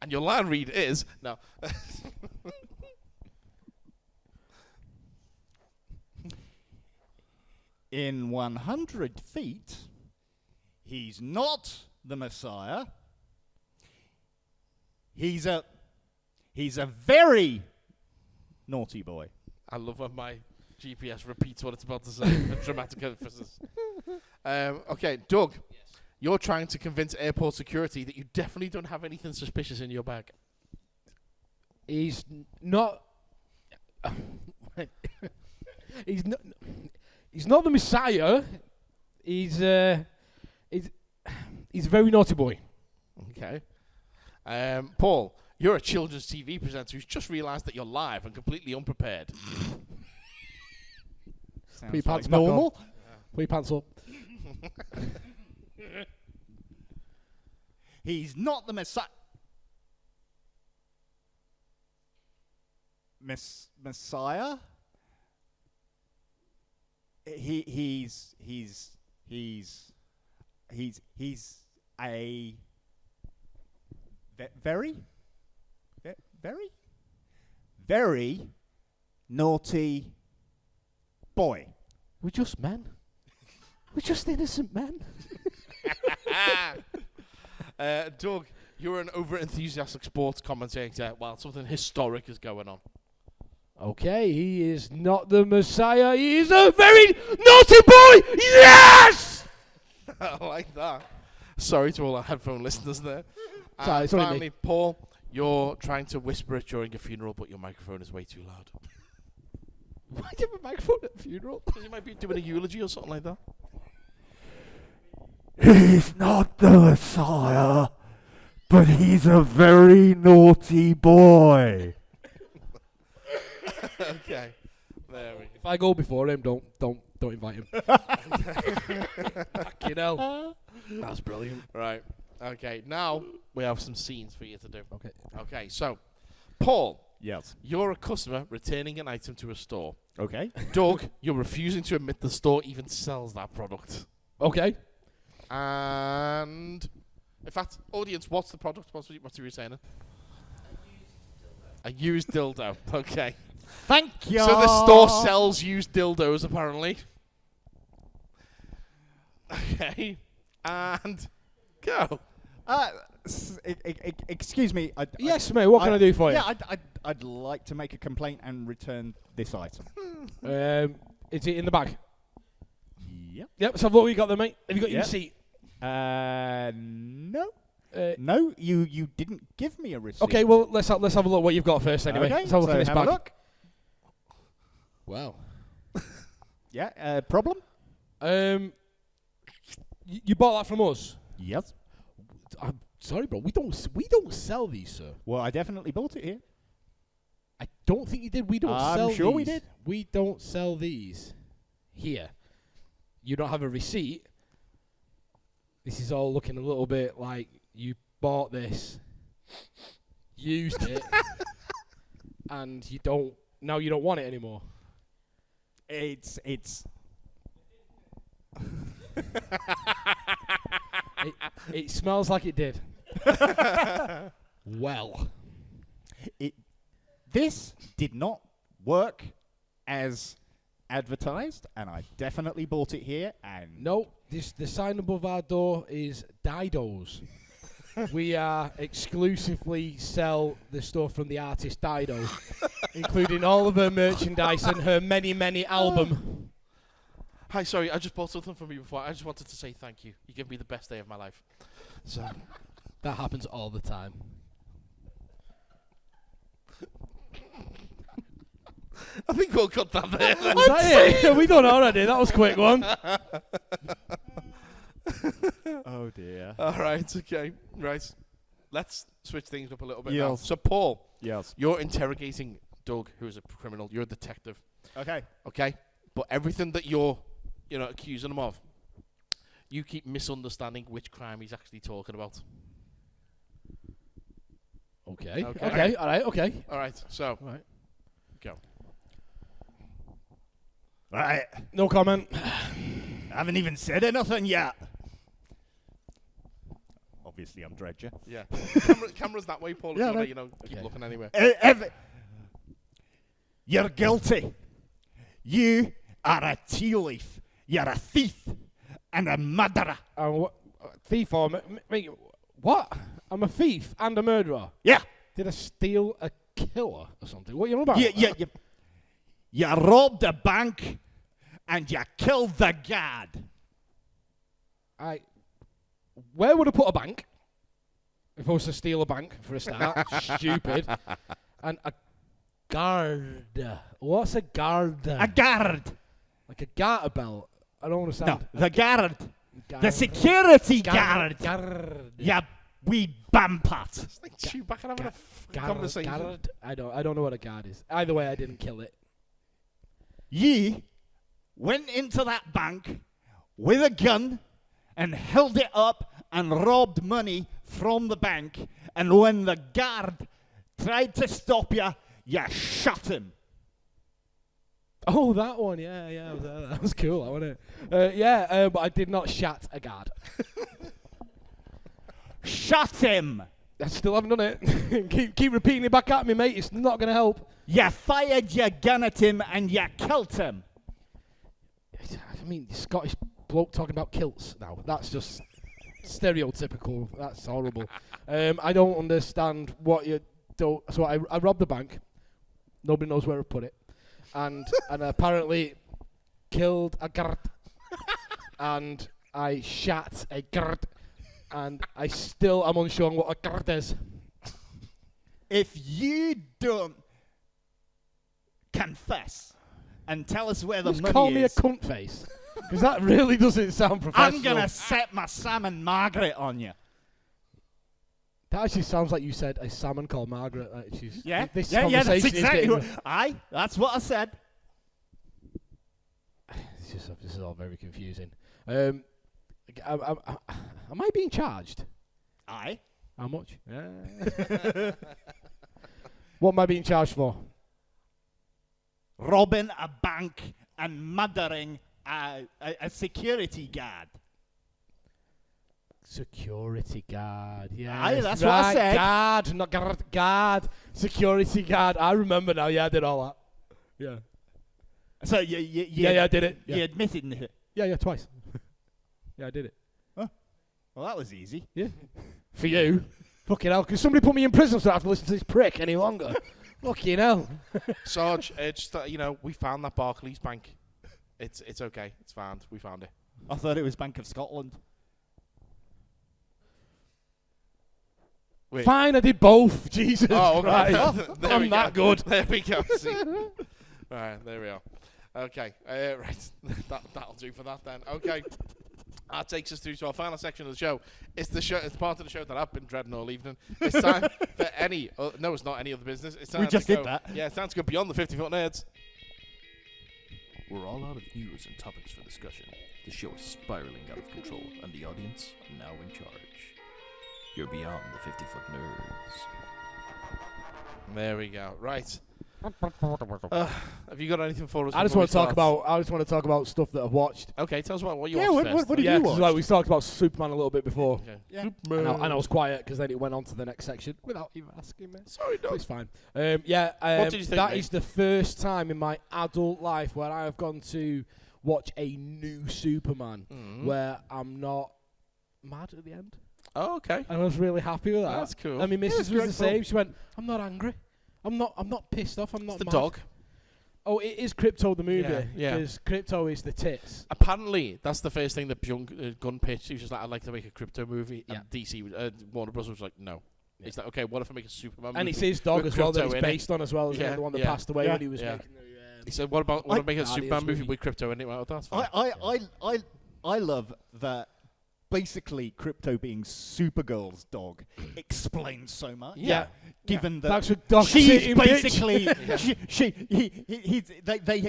And your line read is... No. In 100 feet, he's not the Messiah. He's a very naughty boy. I love when my GPS repeats what it's about to say for dramatic emphasis. Okay, Doug, you're trying to convince airport security that you definitely don't have anything suspicious in your bag. He's not... He's not the Messiah. He's a very naughty boy. Okay. Paul, you're a children's TV presenter who's just realised that you're live and completely unprepared. Put your pants back on. Put your pants up. He's not the Messiah. Messiah? He's a very naughty boy. We're just men. We're just innocent men. Doug, you're an over-enthusiastic sports commentator while something historic is going on. Okay, he is not the Messiah. He is a very naughty boy. Yes! I like that. Sorry to all our headphone listeners there. Sorry, it's only me. Finally, Paul, you're trying to whisper it during a funeral, but your microphone is way too loud. Why do you have a microphone at a funeral? Because you might be doing a eulogy or something like that. He's not the Messiah, but he's a very naughty boy. Okay. There we go. If I go before him, don't invite him. Fucking hell. That's brilliant. Right. Okay, now we have some scenes for you to do. Okay. Okay, so, Paul, Yes. you're a customer returning an item to a store. Okay. Doug, you're refusing to admit the store even sells that product. Okay. And, in fact, audience, what's the product? What's you saying? A used dildo. Okay. Thank you. So the store sells used dildos, apparently. Okay. And go. Excuse me. Yes, mate. What can I do for you? Yeah, I'd like to make a complaint and return this item. Is it in the bag? Yep. Yep. So what we got there, mate? Have you got your Yep. receipt? No. No, you didn't give me a receipt. Okay. Well, let's have a look what you've got first. Anyway, Okay, let's have a look so at this have bag. a look. Wow. Yeah. Problem? You bought that from us? Yes. I'm sorry, bro. We don't sell these, sir. Well, I definitely bought it here. I don't think you did. We don't I'm sell sure these. we did. We don't sell these here. You don't have a receipt. This is all looking a little bit like you bought this, used it, and you don't want it anymore. It's It smells like it did. Well, this did not work as advertised, and I definitely bought it here. And no, the sign above our door is Dido's. We exclusively sell the stuff from the artist Dido, including all of her merchandise and her many album. Hi, sorry, I just bought something from you before. I just wanted to say thank you. You give me the best day of my life. So that happens all the time. I think we'll cut that there. Is that it? We done already. That was a quick one. oh dear. All right, okay, right. Let's switch things up a little bit now. Yes. So, Paul, Yes. you're interrogating Doug, who is a criminal. You're a detective. Okay. Okay, but everything that you're, accusing him of, you keep misunderstanding which crime he's actually talking about. Okay. Okay. All right. Okay. All right. So, All right. go. Right. No comment. I haven't even said anything yet. Obviously, I'm Dredger. Yeah. Camera's that way, Paul. Yeah, If you no. want to, keep Okay. looking anywhere. You're guilty. You are a tea leaf. You're a thief and a murderer. Thief or what? I'm a thief and a murderer. Yeah. Did I steal a killer or something? What are you on about? You robbed a bank and you killed the guard. Where would I put a bank? If I was to steal a bank for a start, stupid. And a guard. What's a guard? A guard. Like a garter belt. I don't understand. No, the guard. Guard. The security guard. Guard. Yeah, wee bampat. It's like Chewbacca having a Guard. conversation. Guard. I don't know what a guard is. Either way, I didn't kill it. Ye went into that bank with a gun and held it up and robbed money from the bank. And when the guard tried to stop you, you shot him. Oh, that one. Yeah. That was cool. I want to. But I did not shot a guard. Shot him. I still haven't done it. keep repeating it back at me, mate. It's not going to help. You fired your gun at him and you killed him. I mean, Scottish bloke talking about kilts now. That's just stereotypical. That's horrible. I don't understand what you do. So I robbed the bank. Nobody knows where I put it. And apparently killed a guard. And I shot a guard. And I'm unsure on what a guard is. If you don't confess and tell us where the Just money call me a is, cunt face. Because that really doesn't sound professional. I'm going to set my Sam and Margaret on you. That actually sounds like you said a salmon called Margaret. This That's conversation is exactly getting- what... Aye, that's what I said. This is all very confusing. Am I being charged? Aye. How much? What am I being charged for? Robbing a bank and murdering a security guard. Security guard. Yeah. Aye, that's what I said. Guard, not guard. Guard. Security guard. I remember now. Yeah, I did all that. Yeah. So I did I did it. You admitted it. Yeah, twice. Yeah, I did it. Well, that was easy. Yeah. For you. Fucking hell. Could somebody put me in prison so I have to listen to this prick any longer? Fucking hell. Sarge, just we found that Barclays Bank. It's okay. It's found. We found it. I thought it was Bank of Scotland. Wait. Fine, I did both. Jesus Oh, okay. Christ. There I'm we that go. good. There we go. See. Right, there we are. Okay, right. That'll do for that then. Okay. That takes us through to our final section of the show. It's the show. It's part of the show that I've been dreading all evening. It's time for any. No, it's not any other business. It's time We just to did go, that. Yeah, it's time to go beyond the 50-foot nerds. We're all out of news and topics for discussion. The show is spiraling out of control, and the audience are now in charge. You're beyond the 50-foot nerds. There we go. Right. Have you got anything for us? I just want to talk about stuff that I've watched. Okay, tell us what you Yeah, watched first. what did Yeah, you 'cause watch? like we talked about Superman a little bit before. Okay. Yeah. And I was quiet because then it went on to the next section without even asking me. Sorry, But dog. it's fine. What did you think, That mate? is the first time in my adult life where I have gone to watch a new Superman where I'm not mad at the end. Oh, okay. And I was really happy with that. That's cool. And my missus was great the same. She went, I'm not angry. I'm not pissed off. I'm not It's the mad. dog. Oh, it is Crypto the movie. Yeah. Because Crypto is the tits. Apparently, that's the first thing that Gunn pitched. He was just like, I'd like to make a crypto movie. Yeah. And DC, Warner Bros. Was like, no. Yeah. He's like, okay, what if I make a Superman And movie? it's his dog with as well that crypto it's in it? based on as well, as Yeah, the one that yeah. passed away Yeah. when he was Yeah. making the... He said, what about I make a Guardians Superman movie movie. with crypto in it? Well, that's fine. I love that. Basically, Crypto being Supergirl's dog explains so much. Yeah. Given that That's a dog she's sitting bitch. basically,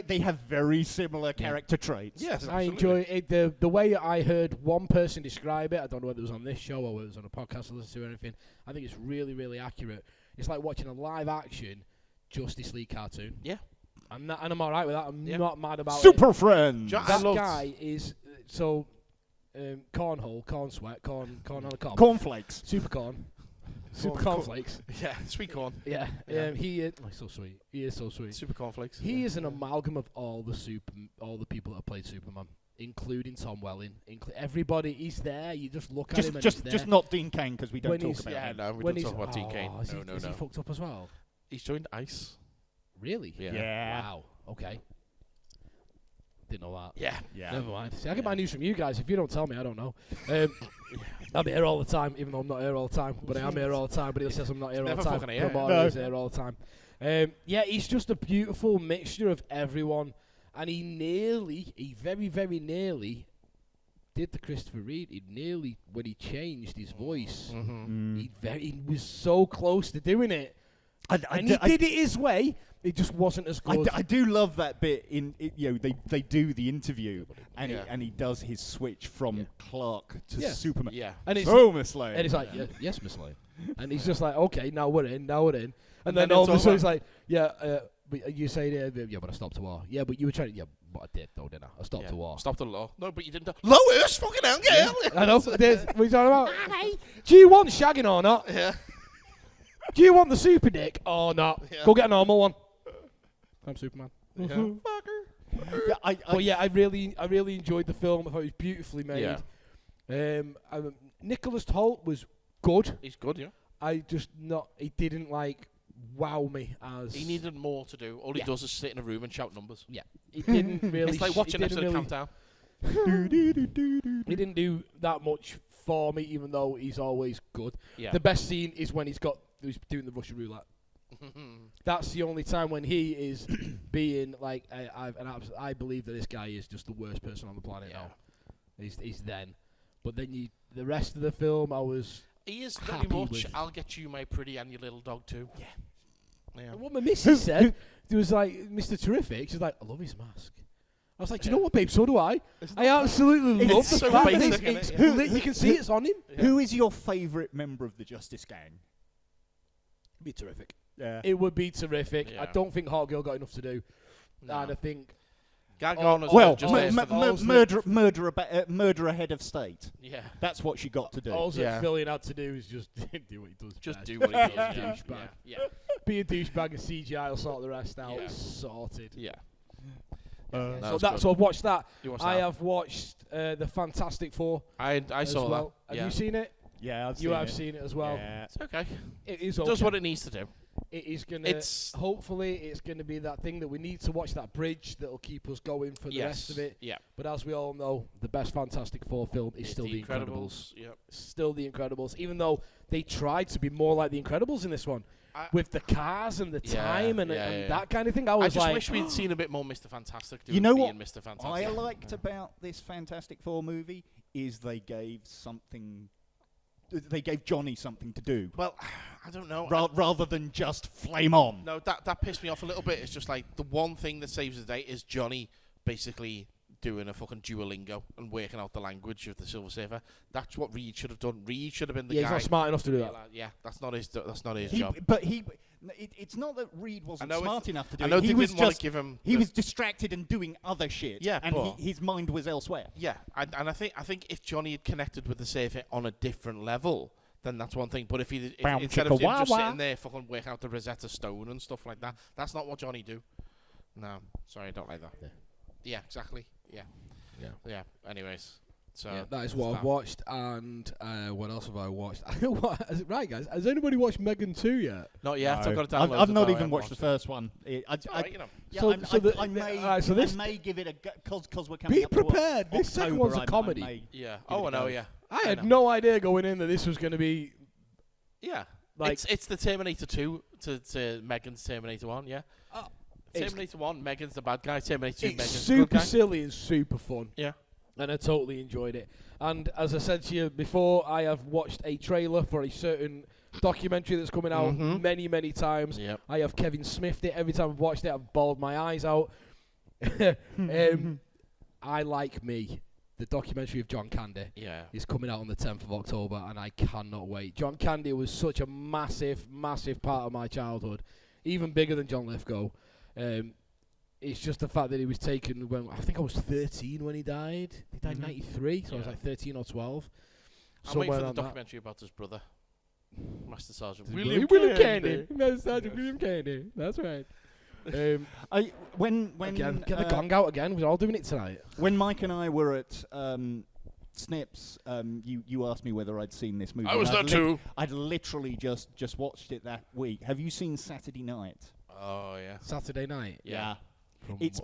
they have very similar character traits. Yes, I absolutely. enjoy it. The way I heard one person describe it, I don't know whether it was on this show or whether it was on a podcast I listened to or anything, I think it's really, really accurate. It's like watching a live-action Justice League cartoon. Yeah. And I'm all right with that. I'm not mad about Super it. Friends. I That loved- guy is... So, cornhole, corn sweat, corn on a cob. Cornflakes. Super corn. Super Corn- cornflakes. Yeah, sweet corn. Yeah. Yeah. He is... Oh, he's so sweet. He is so sweet. Super cornflakes. He is an amalgam of all the people that have played Superman, including Tom Welling. Everybody, he's there. You just look at him and he's there. Just not Dean Cain because we don't When talk he's- about Yeah, him. no, we When don't he's- talk about Dean Cain. Is No. he fucked up as well? He's joined ICE. Really? Yeah. Yeah. Wow. Okay. Didn't know that. Yeah. Yeah. Never mind. See, I get my news from you guys. If you don't tell me, I don't know. I'm here all the time, even though I'm not here all the time. But I am here all the time. But he says I'm not here all Never the time. fucking here. But No. he's here all the time. Yeah, he's just a beautiful mixture of everyone. And he very, very nearly did the Christopher Reeve. When he changed his voice, he was so close to doing it. And he did it his way. It just wasn't as good. I do love that bit in they do the interview and Yeah. he does his switch from Clark to Yeah. Superman. Yeah. And it's So Miss Lane. And he's like, yes, Miss Lane. And he's just like, okay, now we're in. And then then all of a it's sudden over. he's like, yeah, but you say, yeah, but I stopped the war. Yeah, but you were trying to, yeah, but I did, though, didn't I? I stopped the war. Stop the law. No, but you didn't. Lois, fucking hell, girl. I know. What are you talking about? Do you want shagging or not? Yeah. Do you want the super dick or not? Yeah. Go get a normal one. I'm Superman. Yeah. Yeah, But yeah, I really enjoyed the film. I thought it was beautifully made. Yeah. Nicholas Hoult was good. He's good, yeah. He didn't wow me as... He needed more to do. All he Yeah. does is sit in a room and shout numbers. Yeah. He didn't really... It's like watching he an episode of didn't Countdown. He didn't do that much for me, even though he's always good. Yeah. The best scene is when he's doing the Russian roulette. That's the only time when he is being like, I believe that this guy is just the worst person on the planet now. He's then. But then the rest of the film, I was... He is very happy much, with. I'll get you, my pretty, and your little dog, too. Yeah. And what my missus said, there was like, Mr. Terrific, she's like, I love his mask. I was like, do you know what, babe? So do I. I absolutely love the so fact that basic, it's isn't it? lit. You can see it's on him. Who is your favourite member of the Justice Gang? Be terrific. Yeah. It would be terrific. Yeah. I don't think Hawkgirl got enough to do. No. And I think... Gargoyles Well, just there for the- murder head of state. Yeah. That's what she got to do. All Yeah. that Fillion had to do is just do what he does Just best. do what he does. Be a Yeah. douchebag. Yeah. Be a douchebag and CGI will sort the rest out. Yeah. Sorted. Yeah. So I've watched that. You watched I that? have watched the Fantastic Four. I as saw well. that. Have you seen it? Yeah, You have seen it as well. Yeah. It's okay. It is It okay. does what it needs to do. It is gonna. It's- Hopefully, it's gonna be that thing that we need to watch, that bridge that'll keep us going for the rest of it. Yeah. But as we all know, the best Fantastic Four film is still The Incredibles. Yep. Still The Incredibles, even though they tried to be more like The Incredibles in this one, with the cars and the time and that kind of thing. I was just like, wish we'd seen a bit more Mr. Fantastic. You know being what Mr. Fantastic. I liked about this Fantastic Four movie is they gave Johnny something to do. Well, I don't know. Rather than just flame on. No, that pissed me off a little bit. It's just like the one thing that saves the day is Johnny basically doing a fucking Duolingo and working out the language of the Silver Surfer. That's what Reed should have done. Reed should have been the guy. he's not smart enough to do that. Yeah, that's not his job. But it's not that Reed wasn't smart enough to do I know it. they didn't want to give him. He was distracted and doing other shit. Yeah, and his mind was elsewhere. Yeah, and I think if Johnny had connected with the Surfer on a different level, then that's one thing. But if instead of him just sitting there fucking working out the Rosetta Stone and stuff like that, that's not what Johnny do. No, sorry, I don't like that. Yeah, exactly. Yeah. Anyways, so that is what I've watched. And what else have I watched? Right, guys, has anybody watched Megan 2 yet? not yet. No. I've got to download. I've it, not but I even haven't watched the first one. I may give it a because we're coming Be up to prepared. This second one's a comedy. Yeah. Oh, I know. Yeah. I had no idea going in that this was going to be. Yeah. Like It's the Terminator 2 to Megan's Terminator 1. Yeah. Terminator 1, Megan's the bad guy. Terminator 2, It's Megan's the good super guy. silly and super fun. Yeah. And I totally enjoyed it. And as I said to you before, I have watched a trailer for a certain documentary that's coming out many, many times. Yep. I have Kevin Smithed it. Every time I've watched it, I've bawled my eyes out. I Like Me, the documentary of John Candy, is coming out on the 10th of October, and I cannot wait. John Candy was such a massive, massive part of my childhood, even bigger than John Lithgow. It's just the fact that he was taken when I think I was 13 when he died. He died in 93, so I was like 13 or 12. I'm waiting for the documentary about his brother, Master Sergeant William Candy. Master Sergeant William Candy. That's right. When again, get the gong out again. We're all doing it tonight. When Mike and I were at Snips, you asked me whether I'd seen this movie. I was there too. I'd literally just watched it that week. Have you seen Saturday Night? Oh yeah. Saturday Night. Yeah. It's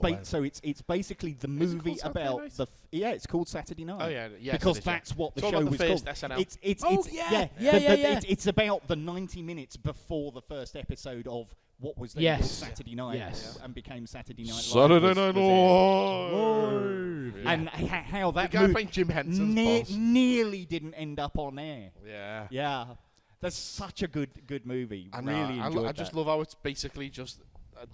basically the movie about the it's called Saturday Night. Oh yeah, because that's what the show was called. SNL. It's about the 90 minutes before the first episode of what was then called Saturday Night and became Saturday Night Live. Saturday Night Live. And how that the guy playing Jim Henson's boss nearly didn't end up on air. Yeah. Yeah. That's such a good movie. I really enjoyed I just love how it's basically just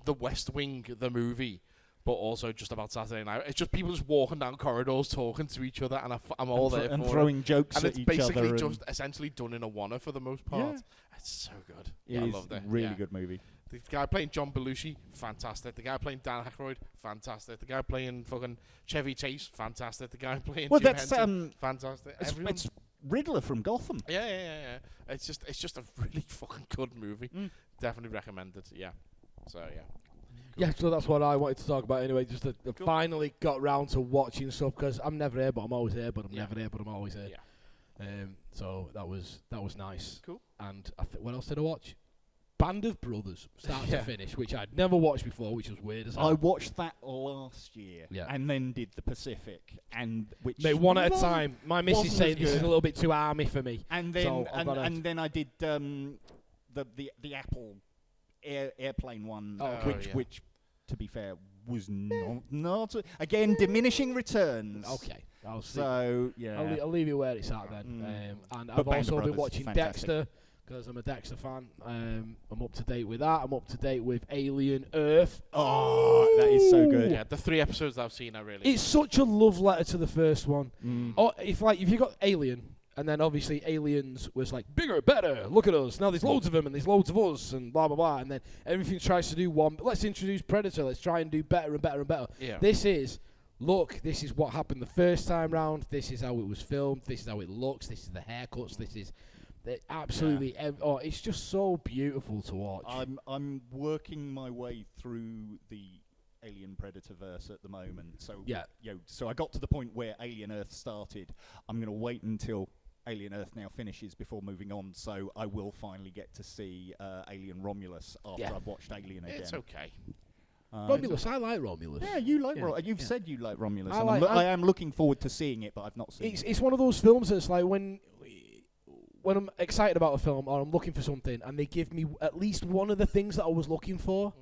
the West Wing, the movie, but also just about Saturday Night. It's just people just walking down corridors, talking to each other, and I'm all there and for throwing it. jokes and at it's each basically other. just essentially done in a wanna for the most part. Yeah. It's so good. It I is loved it. really good movie. The guy playing John Belushi, fantastic. The guy playing Dan Aykroyd, fantastic. The guy playing fucking Chevy Chase, fantastic. The guy playing Jim Henson, fantastic. It's Riddler from Gotham. Yeah. It's just a really fucking good movie. Definitely recommended. Yeah. So yeah. Yeah, so that's what I wanted to talk about anyway. Just that I finally got round to watching stuff because I'm never here, but I'm always here. But I'm never here, but I'm always here. Yeah. So that was nice. Cool. And what else did I watch? Band of Brothers, start to finish, which I'd never watched before, which was weird as hell. I watched that last year, Yeah. and then did the Pacific, and which Mate, one at a time. My missus wasn't saying as this is good. a little bit too army for me. and then So I've gotta- and then I did the Apple airplane one, yeah. which to be fair was not again diminishing returns. Okay, So yeah, I'll leave you where it's at then. And But I've Band of also been Brothers, watching fantastic. Dexter because I'm a Dexter fan. I'm up to date with that. I'm up to date with Alien Earth. oh, that is so good. Yeah, the 3 episodes I've seen, I really. It's such a love letter to the first one. Mm. Or if you got Alien, and then obviously Aliens was like bigger, better. Look at us now. There's loads of them, and there's loads of us, and blah blah blah. And then everything tries to do one. Let's introduce Predator. Let's try and do better and better and better. Yeah. This is what happened the first time round. This is how it was filmed. This is how it looks. This is the haircuts. This is absolutely. It's just so beautiful to watch. I'm working my way through the Alien Predator verse at the moment. So Yeah. So I got to the point where Alien Earth started. I'm going to wait until Alien Earth now finishes before moving on. So I will finally get to see Alien Romulus after I've watched Alien again. It's okay. Romulus, I like Romulus. Yeah, you like you've said you like Romulus. I am looking forward to seeing it, but I've not seen it. It's one of those films that's like when I'm excited about a film or I'm looking for something and they give me at least one of the things that I was looking for.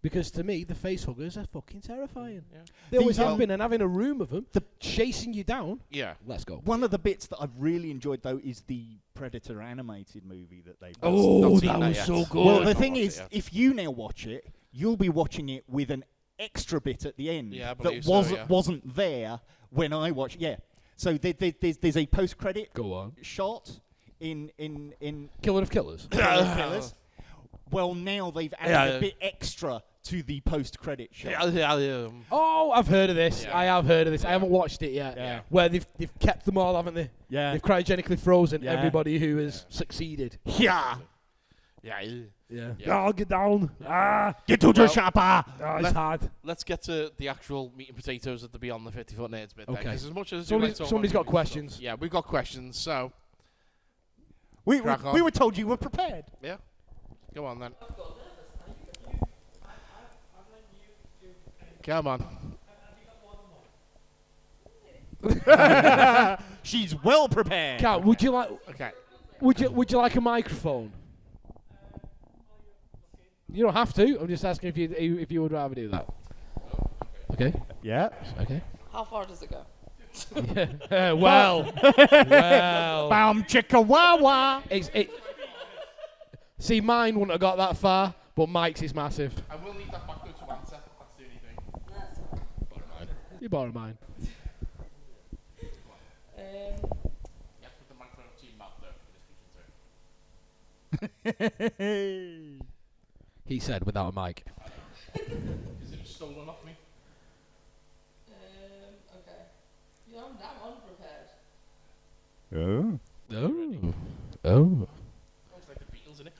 Because to me, the face huggers are fucking terrifying. Yeah. They always have been, and having a room of them, chasing you down. Yeah. Let's go. One of the bits that I've really enjoyed, though, is the Predator animated movie that they've done. Oh, that was so good. Well, the thing is, if you now watch it, you'll be watching it with an extra bit at the end that wasn't there when I watched. Yeah. So there's a post-credit shot in Killer of Killers. Killers. Well, now they've added a bit extra to the post-credit shot. Oh, I've heard of this. Yeah. I have heard of this. I haven't watched it yet. Yeah. Where they've kept them all, haven't they? Yeah. They've cryogenically frozen everybody who has succeeded. Yeah. Yeah. Oh, get down. Get to the chopper. It's hard. Let's get to the actual meat and potatoes at the Beyond the 50 Foot Nerds bit. Okay. Then, as much as Somebody's got questions. Yeah, we've got questions. So We were told you were prepared. yeah, go on then. Come on. She's well prepared. Kat, would you like? Okay. Would you like a microphone? You don't have to. I'm just asking if you would rather do that. Okay. Yeah. Okay. How far does it go? Well. Bam chicka wah wah. See, mine wouldn't have got that far, but Mike's is massive. I will need that back to answer. That's the only thing. Borrow mine. You borrow mine. You have to put the microphone up to your mouth though for this speaking to. He said without a mic. Is it stolen off me? Okay. Yeah, I'm damn unprepared. Oh. It's like the Beatles in it.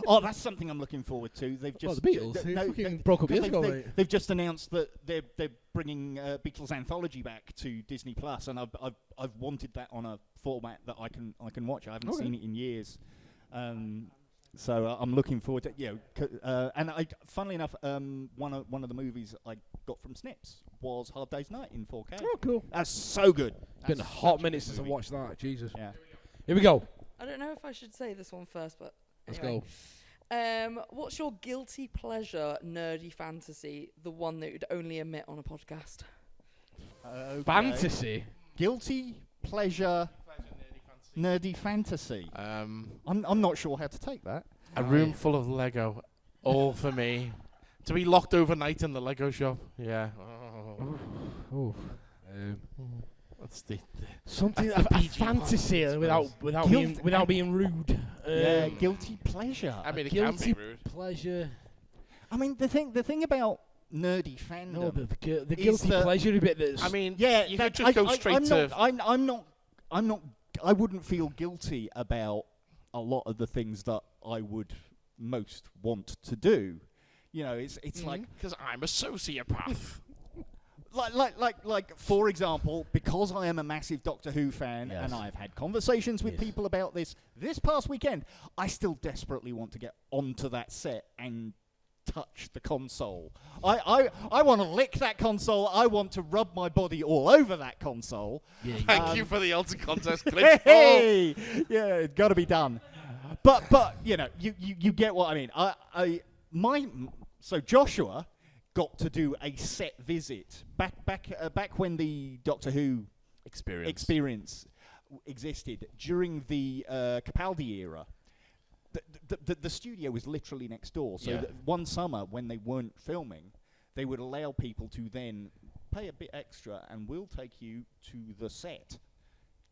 Oh, that's something I'm looking forward to. They've just the Beatles. They fucking broke up years ago, mate. They've just announced that they're bringing Beatles anthology back to Disney Plus, and I've wanted that on a format that I can watch. I haven't seen it in years, so I'm looking forward to and funnily enough, one of the movies I got from Snips was Hard Day's Night in 4K. Oh, cool. That's so good. It's been a hot minute since I watched that. Jesus. Yeah. Here we go. I don't know if I should say this one first, but Let's anyway. go. What's your guilty pleasure nerdy fantasy? The one that you'd only admit on a podcast. Okay. Fantasy. Guilty pleasure. Nerdy fantasy. I'm not sure how to take that. A room full of Lego, all for me. To be locked overnight in the Lego shop. Yeah. Oh. That's the Something that's a the PG fantasy part, without being rude. Guilty pleasure. I mean, it guilty can be rude. pleasure. I mean, the thing about nerdy fandom. No, the is guilty that- pleasure bit. That's I mean, Yeah, you that- could just go I- straight I'm to. not. I wouldn't feel guilty about a lot of the things that I would most want to do. You know, it's like Because I'm a sociopath. like for example, because I am a massive Doctor Who fan Yes. and I've had conversations with people about this past weekend, I still desperately want to get onto that set and touch the console. I want to lick that console. I want to rub my body all over that console. yeah, Thank you for the Elton contest clip. Hey, yeah, it's got to be done. But you know, you get what I mean. So Joshua got to do a set visit back when the Doctor Who experience existed during the Capaldi era. The studio was literally next door. So that one summer when they weren't filming, they would allow people to then pay a bit extra and we'll take you to the set.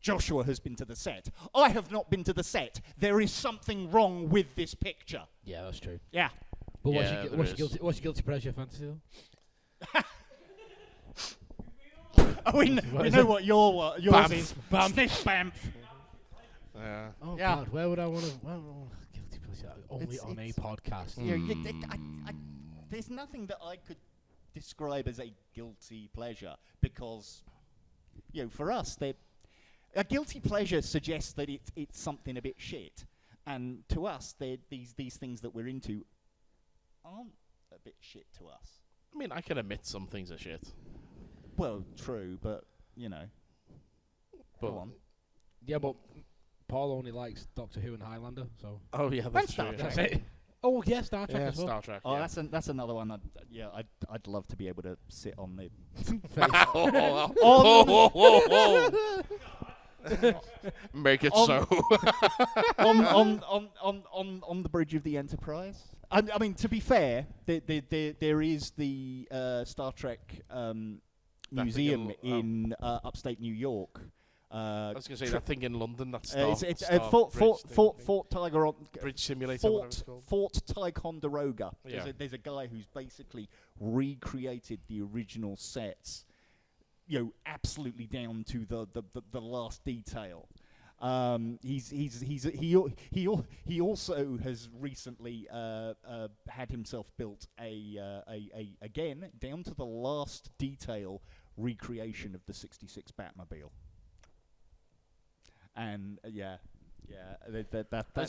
Joshua has been to the set. I have not been to the set. There is something wrong with this picture. Yeah, that's true. Yeah. But Yeah, what's your guilty pleasure fantasy though? We know what yours Bamf. is. Sniff Bamf. Yeah. Oh Yeah. God, where would I want to? Guilty pleasure only It's- on a it's- podcast. Yeah, there's nothing that I could describe as a guilty pleasure because, for us, a guilty pleasure suggests that it's something a bit shit, and to us, these things that we're into aren't a bit shit to us. I mean, I can admit some things are shit. Well, true, but go on. Yeah, but Paul only likes Doctor Who and Highlander, so. Oh yeah, that's Star true. Trek. That's it. Oh yeah, Star Trek Yeah, as well. Star Trek. Oh, yeah. that's another one. I'd love to be able to sit on the Make it On- so. on the bridge of the Enterprise. I mean, to be fair, there is the Star Trek museum in upstate New York. I was going to say that thing in London. That's it's Fort Tiger Bridge Simulator. whatever it's called. Fort Ticonderoga. Yeah. There's a guy who's basically recreated the original sets, absolutely down to the last detail. He also has recently had himself built a again down to the last detail recreation of the '66 Batmobile. And He's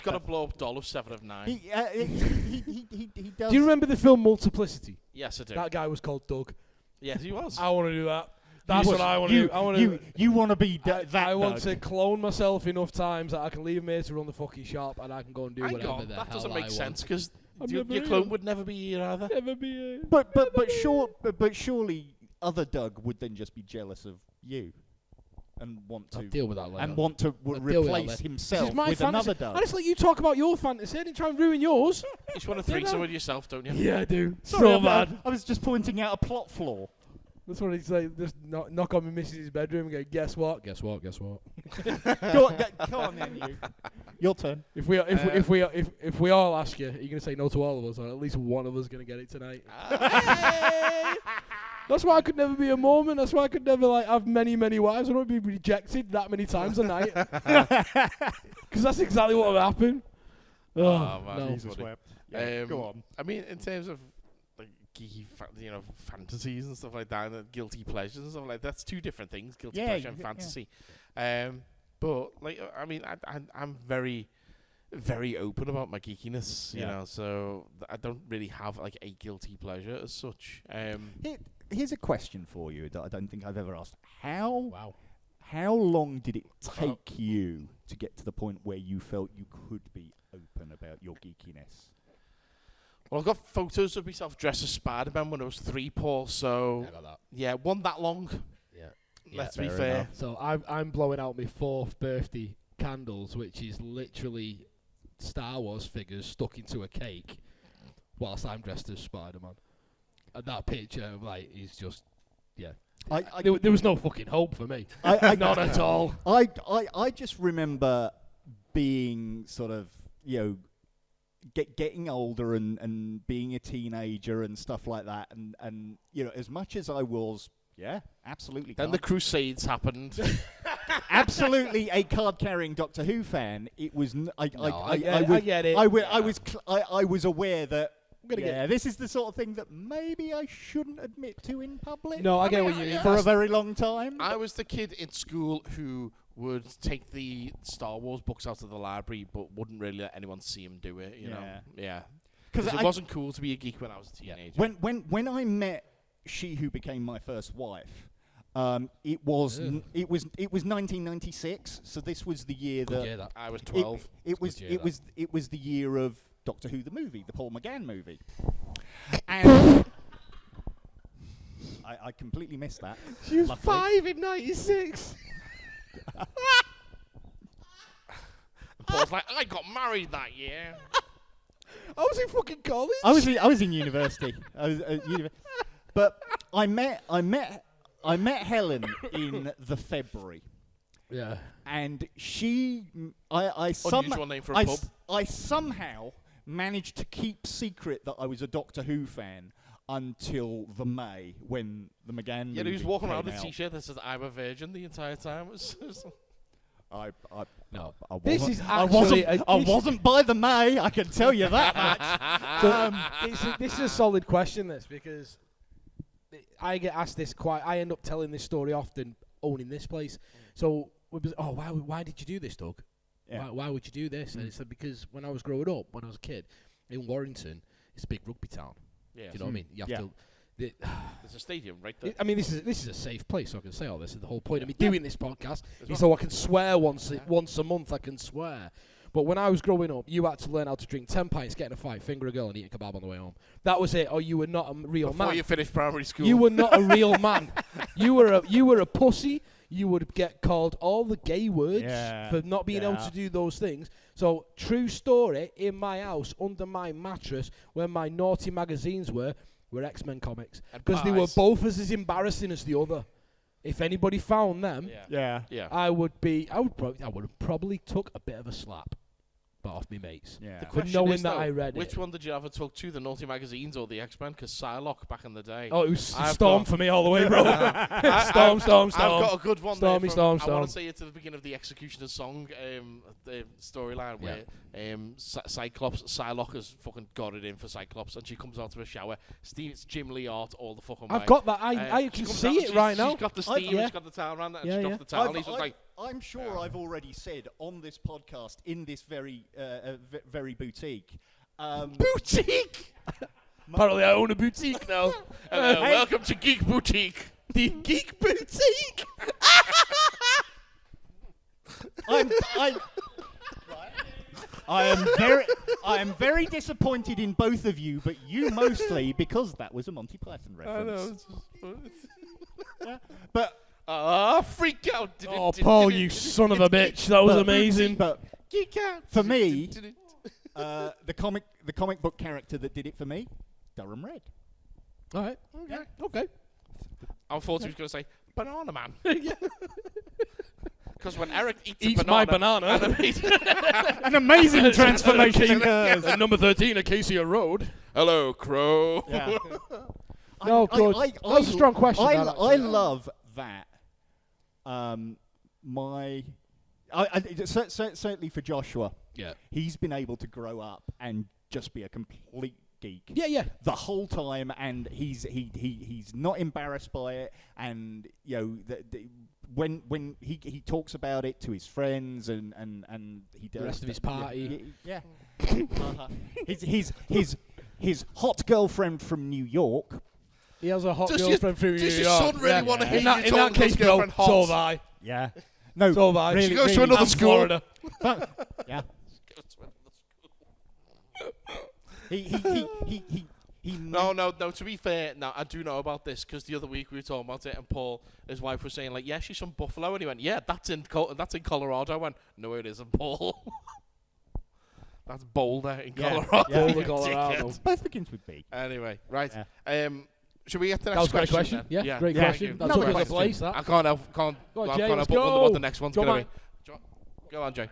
got a blow up doll of 7 of 9. He does. Do you remember the film Multiplicity? Yes, I do. That guy was called Doug. Yes, he was. I want to do that. That's what I want to do. I want to. You want to be that? I want Doug. to clone myself enough times that I can leave him here to run the fucking shop and I can go and do Hang whatever on, the that hell doesn't I make want. sense because your never clone here. would never be here either. Never be here. But surely other Doug would then just be jealous of you, and want I'll to deal with that later. and want to I'll deal with that replace later. himself This is my with fantasy. another Doug. I just let you talk about your fantasy. I didn't try and ruin yours. You just want to threesome with yourself, don't you? Yeah, I do. Sorry, So bad. I was just pointing out a plot flaw. That's what he's like. Just knock on my missus' bedroom and go, guess what? Guess what? Guess what? Go on then, you. Your turn. If we all ask you, are you gonna say no to all of us, or at least one of us gonna get it tonight? That's why I could never be a Mormon. That's why I could never have many wives. I don't be rejected that many times a night. Because that's exactly what would happen. Oh, man. No. Jesus wept. Yeah, go on. I mean, in terms of geeky, fantasies and stuff like that, and guilty pleasures and stuff like that, that's two different things: guilty pleasure and fantasy. But I mean, I'm very, very open about my geekiness, you know. So I don't really have a guilty pleasure as such. Here's a question for you that I don't think I've ever asked. Wow. How long did it take you to get to the point where you felt you could be open about your geekiness? Well, I've got photos of myself dressed as Spider-Man when I was 3, Paul. So I got that. yeah, wasn't that long. Yeah. Let's be fair fair. enough. So I'm blowing out my 4th birthday candles, which is literally Star Wars figures stuck into a cake, whilst I'm dressed as Spider-Man. And that picture, is just, there was no fucking hope for me. Not at all. I just remember being sort of, getting older and being a teenager and stuff like that. And as much as I was, absolutely. Then the Crusades happened. Absolutely a card-carrying Doctor Who fan. It was. I get it. I was aware that. Get this is the sort of thing that maybe I shouldn't admit to in public. No, I get what you mean. For a very long time. I was the kid in school who would take the Star Wars books out of the library, but wouldn't really let anyone see him do it. You know, because it wasn't cool to be a geek when I was a teenager. When I met she who became my first wife, it was 1996. So this was the year that I was 12. It was the year of Doctor Who the movie, the Paul McGann movie. And I completely missed that. She was Luckily. 5 in 96. Paul's like, I got married that year. I was in fucking college. I was in university. But I met Helen in the February. Yeah. And she, I Unusual name for a pub. I somehow managed to keep secret that I was a Doctor Who fan until the May when the McGann movie Yeah, he was walking around came with a out. T-shirt that says "I'm a virgin" the entire time. No. This is I actually wasn't by the May. I can tell you that much. This is a solid question, because I get asked this quite. I end up telling this story often, owning this place. So, why did you do this, Doug? Yeah. Why would you do this? And it's because when I was growing up, when I was a kid, in Warrington, it's a big rugby town. Yeah. Do you know what I mean? You have to. There's a stadium right there. I mean, this is a safe place, so I can say all this. The whole point of me doing this podcast is so I can swear once a month. I can swear. But when I was growing up, you had to learn how to drink 10 pints, get in a fight, finger a girl, and eat a kebab on the way home. That was it. Or you were not a real man. Before you finished primary school. You were not a real man. You were a pussy. You would get called all the gay words for not being able to do those things. So, true story, in my house, under my mattress, where my naughty magazines were X-Men comics. Because they were both as embarrassing as the other. If anybody found them, I would probably took a bit of a slap. But off me mates. The For question knowing is, that though, I read which it. one did you ever talk to, the Naughty Magazines or the X-Men? Because Psylocke back in the day. Oh, it was Storm for me all the way, bro. Storm. I've got a good one Stormy, there. Storm. I want to say it to the beginning of the Executioner's song, the storyline where Cyclops, Psylocke has fucking got it in for Cyclops, and she comes out of a shower. It's Jim Lee art all the fucking way. I've got that. I can see it right now. She's got the steam, she's got the towel around that, and she drops the towel. And he's just like... I'm sure I've already said on this podcast, in this very boutique. Boutique? Apparently I own a boutique now. Welcome to Geek Boutique. The Geek Boutique? I am very disappointed in both of you, but you mostly, because that was a Monty Python reference. I know. Yeah, but... freak out! Paul, you son of a bitch! That was amazing. But for me, the comic book character that did it for me, Durham Red. All right. Okay. I thought he was going to say Banana Man. Because when Eric eats my banana, an amazing transformation occurs. At number 13, Acacia Road. Hello, Crow. Yeah. No, good. That was a strong question. I love that. Certainly for Joshua, he's been able to grow up and just be a complete geek. Yeah. The whole time, and he's not embarrassed by it, and when he talks about it to his friends and he does the rest of his party. His hot girlfriend from New York. He has a hot girlfriend from New York. Does your son really want to hear you in that case, bro, so have I. Yeah. No, so have I. She goes to another school. Florida. Yeah. No. To be fair, I do know about this because the other week we were talking about it, and Paul, his wife, was saying like, "Yeah, she's from Buffalo," and he went, "Yeah, that's in Colorado." I went, "No, it isn't, Paul. That's Boulder in Colorado." Boulder, Colorado. Both begins with B. Anyway, right. Should we get to the that next was a great question. Yeah, great question. That took us a place. That. I can't help Go on, Jay, wonder what the next one's going to be. Go on, Jay.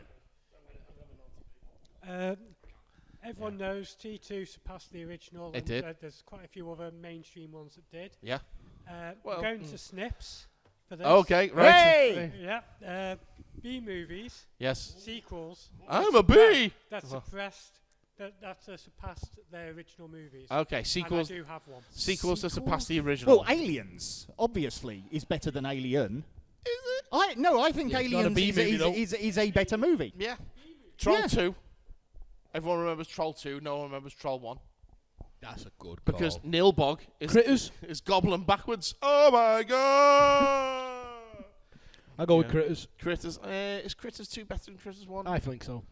Everyone knows T2 surpassed the original. It did. There's quite a few other mainstream ones that did. Yeah. We're going to Snips for this. Okay, right. Hey! Yeah. B movies. Yes. Sequels. I'm a B. That surpassed their original movies. Okay, sequels. And I do have one. Sequels that surpass the original. Well, Aliens obviously is better than Alien. Is it? I think Aliens is a better movie. Yeah. Troll 2. Everyone remembers Troll 2. No one remembers Troll 1. That's a good call. Because Nilbog is gobbling backwards. Oh my god! I go with Critters. Critters. Is Critters 2 better than Critters 1? I think so.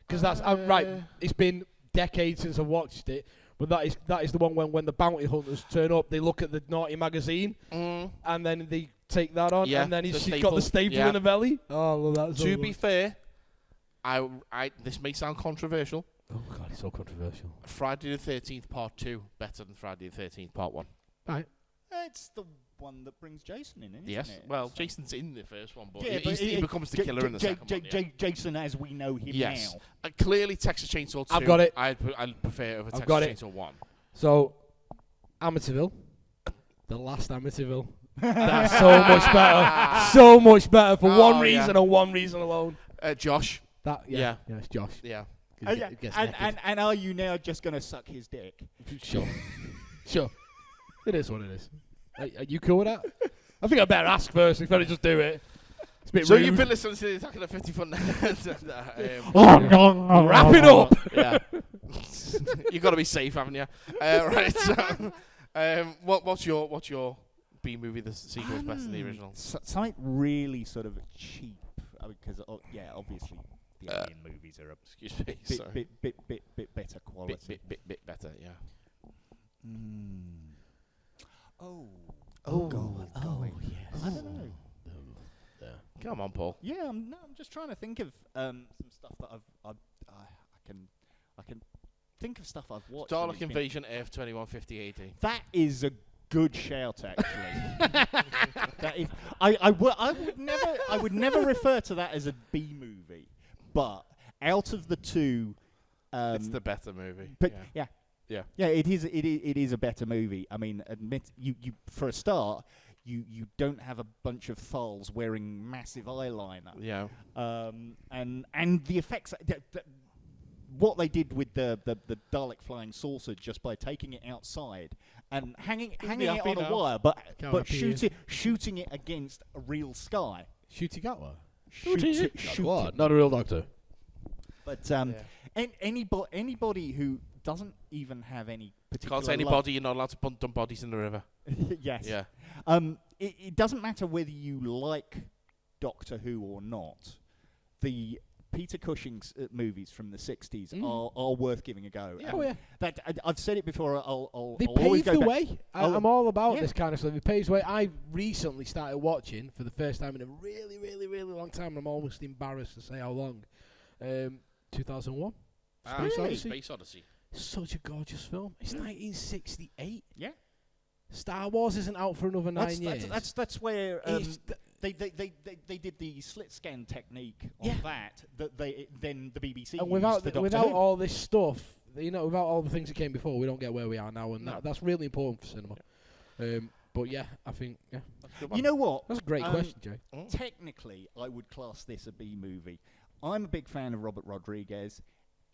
Because that's right. It's been decades since I watched it, but that is the one when the bounty hunters turn up. They look at the naughty magazine, and then they take that on, and then she's got the staple in her belly. Oh, well, that's to be fair, this may sound controversial. Oh god, it's so controversial. Friday the 13th Part 2 better than Friday the 13th Part 1. Right. It's the one that brings Jason in, isn't yes. it? Well, Jason's in the first one, but yeah, he becomes the killer in the second one. Jason, as we know him now. Clearly, Texas Chainsaw 2. I've got it. I'd prefer it over Texas Chainsaw 1. So, Amityville. The last Amityville. That's so much better. So much better for one reason and one reason alone. Josh. Yeah, it's Josh. Yeah. And are you now just going to suck his dick? Sure. It is what it is. Are you cool with that? I think I better ask first before I just do it. It's a bit So rude. you've been listening to the Attack of the 50 Foot Nerds. Wrap it up. Yeah. You've got to be safe, haven't you? Right. So, what's your B movie? The sequel is better than the original. Something really sort of cheap, because obviously the Alien movies are Excuse me. bit better quality. Bit better. Yeah. Oh God. Yes. I don't know. Come on, Paul. Yeah, I'm just trying to think of some stuff that I can think of stuff I've watched. Dalek Invasion Earth 2150 AD. That is a good shout, actually. That is. I would never refer to that as a B movie, but out of the two, It's the better movie. But yeah. It is a better movie. I mean, admit you for a start. You don't have a bunch of foals wearing massive eyeliner. Yeah. And the effects. What they did with the Dalek flying saucer, just by taking it outside and hanging it on a wire, but shooting it against a real sky. Shooting at what? Shooting. Not a real doctor. But anybody who doesn't even have any particular Can't say anybody. You're not allowed to dump bodies in the river. Yes. Yeah. It doesn't matter whether you like Doctor Who or not. The Peter Cushing's movies from the 60s are worth giving a go. Yeah. I've said it before. I'll They always paved go the back. way. I'm all about this kind of stuff. It paves the way. I recently started watching for the first time in a really, really, really long time. And I'm almost embarrassed to say how long. 2001. Space Odyssey. Such a gorgeous film. It's 1968. Yeah. Star Wars isn't out for another 9 years. That's where they did the slit scan technique on that then the BBC and used without all this stuff, without all the things that came before, we don't get where we are now, and that's really important for cinema. But yeah, I think you know what? That's a great question, Jay. Technically, I would class this a B movie. I'm a big fan of Robert Rodriguez.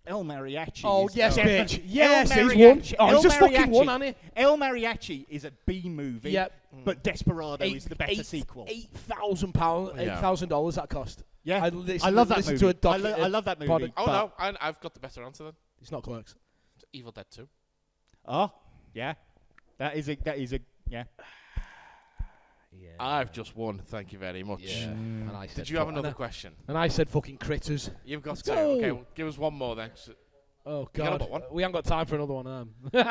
El Mariachi. Oh, is yes, bitch. Yes, he's won. Oh, he's just fucking won, hasn't he? El Mariachi is a B movie. Yep. But Desperado is the better sequel. £8,000, $8,000 that cost. Yeah, I love that movie. I love that movie. Oh no, I've got the better answer then. It's not Clerks. It's Evil Dead 2. Oh, yeah. That is a yeah. Yeah. I've just won. Thank you very much. Yeah. And I said Did you have another question? And I said fucking critters. You've got to. Okay, well, give us one more then. Oh God, we haven't got time for another one. Do you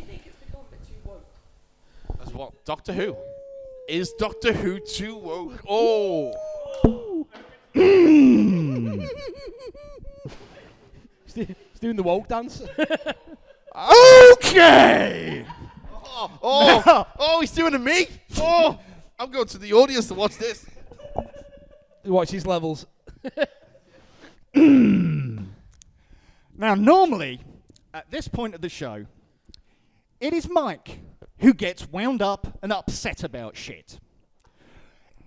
think it's become a bit too woke? As what? Doctor Who? Is Doctor Who too woke? Oh. He's doing the woke dance. Okay. Oh, he's doing to me. Oh, I'm going to the audience to watch this. Watch his levels. Now, normally, at this point of the show, it is Mike who gets wound up and upset about shit.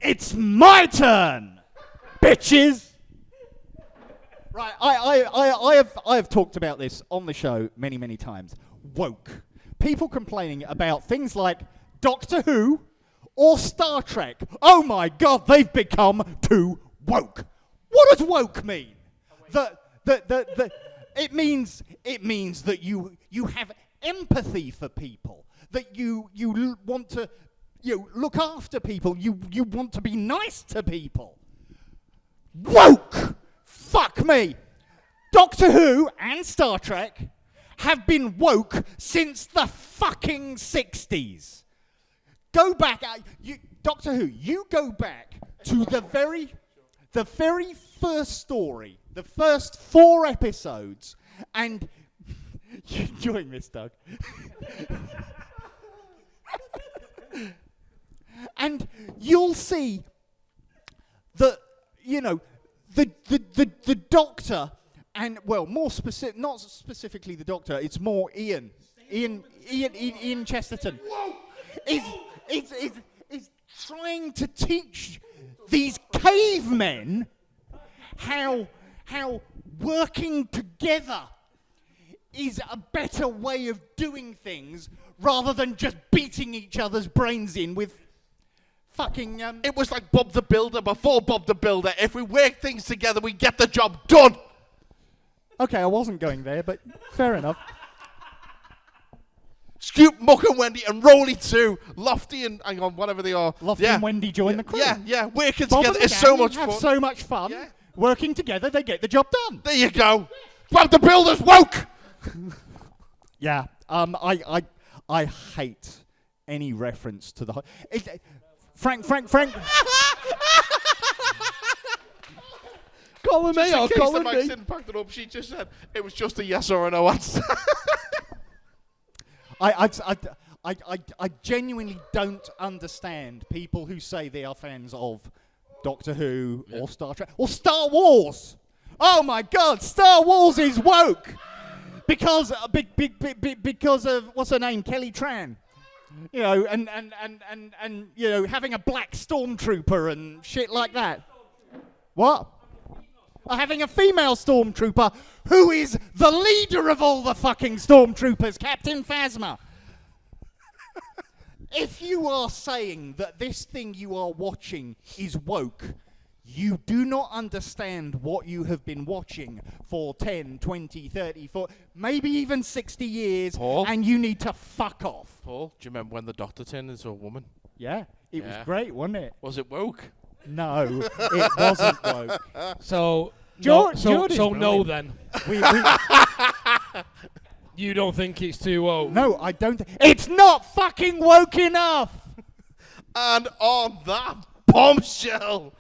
It's my turn, bitches! Right, I have talked about this on the show many, many times. Woke. People complaining about things like Doctor Who or Star Trek. Oh my God, they've become too woke. What does woke mean? It means that you have empathy for people, that you want to look after people, you want to be nice to people. Woke! Fuck me! Doctor Who and Star Trek have been woke since the fucking 60s. Go back, Doctor Who, you go back to the very first story, the first 4 episodes, and you're enjoying this, Doug. And you'll see that, the Doctor, and well, more specific, not specifically the Doctor, it's more Ian Chesterton is trying to teach these cavemen how working together is a better way of doing things rather than just beating each other's brains in with fucking... It was like Bob the Builder before Bob the Builder. If we work things together, we get the job done. Okay, I wasn't going there, but fair enough. Scoop, Muck and Wendy and Rolly too. Lofty and hang on, whatever they are. Lofty and Wendy join the crew. Yeah. Working Bob together and is so Gavin much have fun. so much fun. Yeah. Working together, they get the job done. There you go. Bob the Builder's woke. Yeah. I hate any reference to the... Frank. Colin me or Colin Mike me. didn't pack it up. She just said it was just a yes or a no answer. I genuinely don't understand people who say they are fans of Doctor Who or Star Trek or Star Wars. Oh my God, Star Wars is woke because of what's her name, Kelly Tran. You know, and you know, having a black stormtrooper and shit like that. What? Having a female stormtrooper who is the leader of all the fucking stormtroopers, Captain Phasma. If you are saying that this thing you are watching is woke, you do not understand what you have been watching for 10, 20, 30, 40, maybe even 60 years, Paul? and you need to fuck off. Paul, do you remember when the Doctor turned into a woman? Yeah, it was great, wasn't it? Was it woke? No, it wasn't woke. So, George no then. You don't think it's too woke? No, I don't. It's not fucking woke enough. And on that bombshell,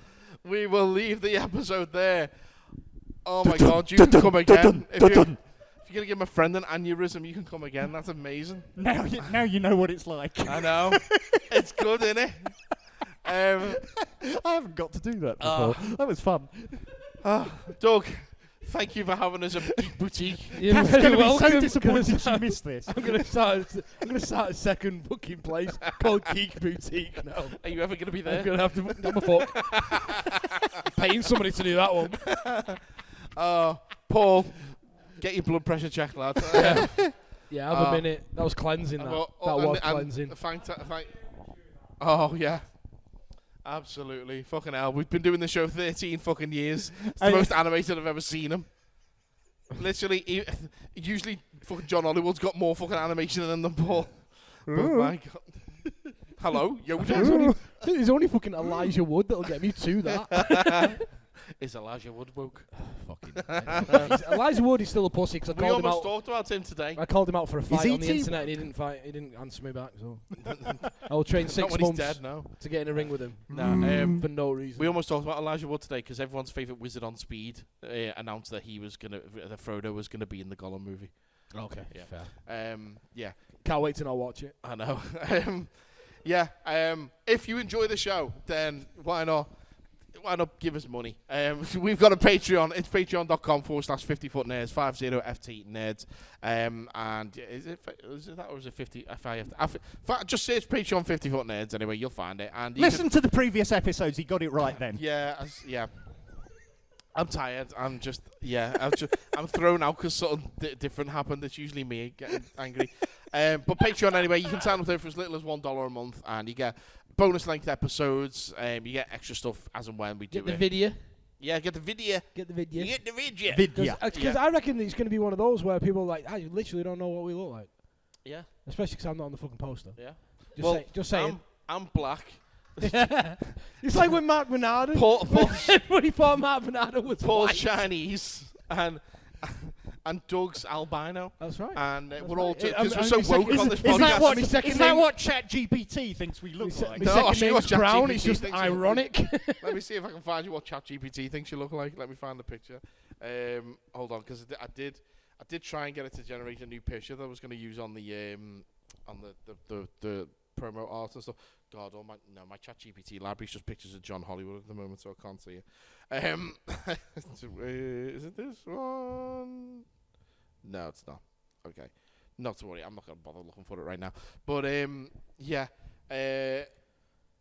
we will leave the episode there. Oh my God, you can come again. If you're going to give my friend an aneurysm, you can come again. That's amazing. Now you know what it's like. I know. It's good, isn't it? I haven't got to do that before. That was fun. Doug, thank you for having us at Geek Boutique. You're Kath's very going to be welcome, so disappointed she 'cause missed this. I'm going to start a second booking place called Geek Boutique now. Are you ever going to be there? I'm going to have to... I'm a fuck. Paying somebody to do that one. Paul, get your blood pressure checked, lad. Yeah, have a minute. That was cleansing, that. That was cleansing. Oh, yeah. Absolutely. Fucking hell. We've been doing the show 13 fucking years. It's the most animated I've ever seen him. Literally, usually fucking John Hollywood's got more fucking animation than them, Paul. But my God. Hello, Yoda. There's only fucking Elijah Wood that'll get me to that. Is Elijah Wood woke? Fucking Elijah Wood is still a pussy because I We called him almost out. talked about him today. I called him out for a fight he on the too? internet and he didn't fight. He didn't answer me back. So I will train Not 6 when he's months dead, no. to get in a ring with him No. for no reason. We almost talked about Elijah Wood today because everyone's favourite wizard on speed announced that that Frodo was gonna be in the Gollum movie. Okay, Yeah. fair. Yeah. Can't wait to not watch it. I know. If you enjoy the show, then why not give us money? We've got a Patreon. It's patreon.com/50footnerds, 50FT nerds. And is it that or is it 50? Just search Patreon 50foot nerds anyway. You'll find it. And Listen to the previous episodes. He got it right then. Yeah. I'm tired. I'm thrown out because something different happened. It's usually me getting angry. But Patreon anyway, you can sign up there for as little as $1 a month, and you get bonus length episodes. You get extra stuff as and when we do Get the it. video. Yeah, get the video. Get the video. You get the video. Because I reckon it's going to be one of those where people are like, I literally don't know what we look like. Yeah. Especially because I'm not on the fucking poster. Yeah. Just saying. I'm black. It's like when Mark Bernardo. Paul Everybody thought Mark Bernardo was Paul's white. Chinese and Doug's albino. That's right. And That's we're all right. because we're so woke on this Is that podcast. what ChatGPT thinks we look like? My No, I'll second show you name's what Brown. ChatGPT It's just thinks you look ironic. Let me see if I can find you what ChatGPT thinks you look like. Let me find the picture. Hold on, because I did try and get it to generate a new picture that I was going to use on the promo art and stuff. God, my ChatGPT library's just pictures of John Hollywood at the moment, so I can't see it. Is it this one? No, it's not. Okay, not to worry. I'm not going to bother looking for it right now. But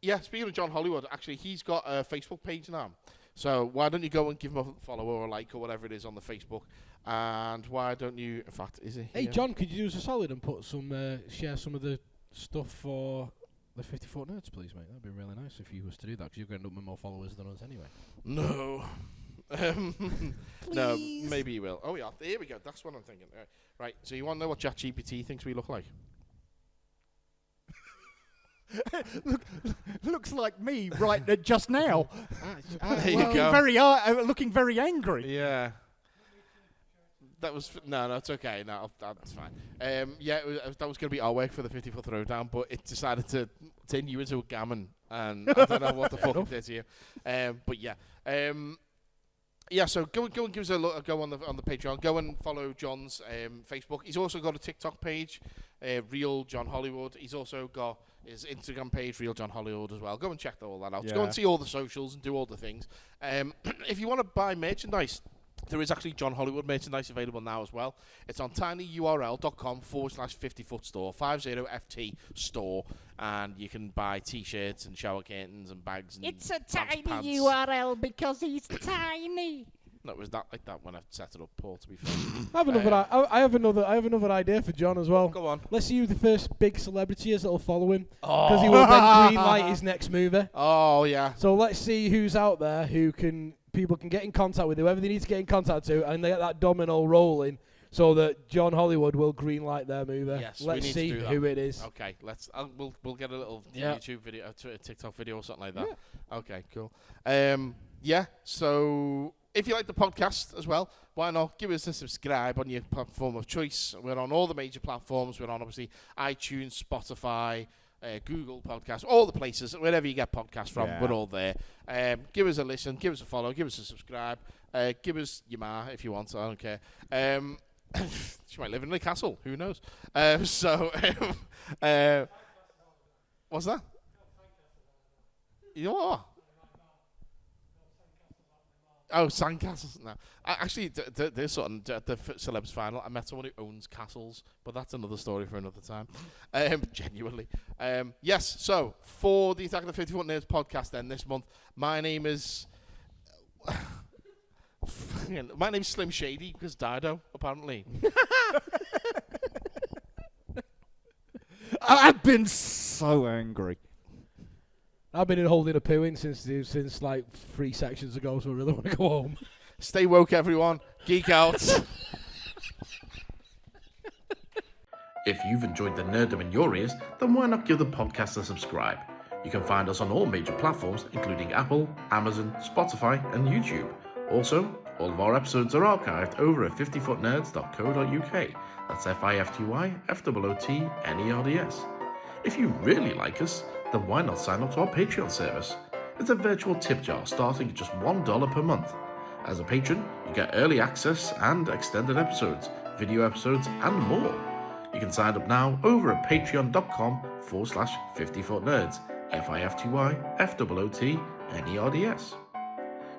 Yeah, speaking of John Hollywood, actually, he's got a Facebook page now. So why don't you go and give him a follow or a like or whatever it is on the Facebook? And why don't you, in fact, is it Hey, here? John, could you do us a solid and put some, share some of the stuff for the 50-foot nerds, please, mate? That'd be really nice if you was to do that, because you're going to end up with more followers than us anyway. No. No, maybe you will. Oh, yeah, here we go. That's what I'm thinking. Right, so you want to know what ChatGPT thinks we look like? Looks like me right just now. There you go. Looking very angry. Yeah. That was no, it's okay. No, that's fine. Yeah, that was going to be our work for the 50-foot throwdown, but it decided to turn you into a gammon, and I don't know what the fuck it did to you. But yeah, yeah. So go and give us a go on the Patreon. Go and follow John's Facebook. He's also got a TikTok page, Real John Hollywood. He's also got his Instagram page, Real John Hollywood, as well. Go and check all that out. Yeah. Go and see all the socials and do all the things. If you want to buy merchandise, there is actually John Hollywood merchandise available now as well. It's on tinyurl.com/50-foot store, 50FT store, and you can buy T-shirts and shower curtains and bags. And it's a tiny pants. URL because he's tiny. No, it was not like that when I set it up, Paul. To be fair, I have another idea for John as well. Go on. Let's see who the first big celebrity is that'll follow him, because he will then greenlight his next movie. Oh yeah. So let's see who's out there who people can get in contact with, whoever they need to get in contact to, and they get that domino rolling so that John Hollywood will greenlight their movie. Yes, let's we need see to do that. who it is. Okay, we'll get a little YouTube video, a TikTok video or something like that. Yeah. Okay, cool. Yeah. So if you like the podcast as well, why not give us a subscribe on your platform of choice? We're on all the major platforms. We're on obviously iTunes, Spotify, Google Podcasts, all the places, wherever you get podcasts from, we're all there. Give us a listen, give us a follow, give us a subscribe, give us your ma if you want, I don't care. She might live in a castle, who knows? What's that? You know what? Oh, sandcastles. No, actually, there's something at the celebs final. I met someone who owns castles, but that's another story for another time. Genuinely, yes. So for the Attack of the 50-Foot Nerds podcast, then this month, my name is Slim Shady because Dido apparently. I've been so angry. I've been holding a poo in since like 3 sections ago, so I really want to go home. Stay woke, everyone. Geek out. If you've enjoyed the nerdom in your ears, then why not give the podcast a subscribe? You can find us on all major platforms, including Apple, Amazon, Spotify, and YouTube. Also, all of our episodes are archived over at 50footnerds.co.uk. That's FIFTYFOOTNERDS. If you really like us, then why not sign up to our Patreon service? It's a virtual tip jar starting at just $1 per month. As a patron, you get early access and extended episodes, video episodes, and more. You can sign up now over at patreon.com/50footnerds, FIFTYFOOTNERDS.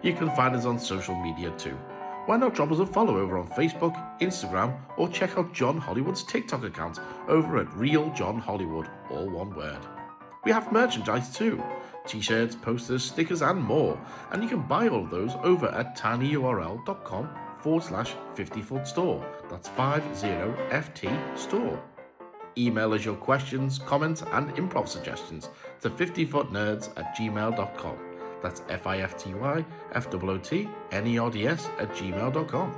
You can find us on social media too. Why not drop us a follow over on Facebook, Instagram, or check out John Hollywood's TikTok account over at Real John Hollywood, all one word. We have merchandise too, t-shirts, posters, stickers, and more, and you can buy all of those over at tinyurl.com/50-foot store. That's 50FT store. Email us your questions, comments, and improv suggestions to 50footnerds@gmail.com. That's FIFTYFOOTNERDS@gmail.com.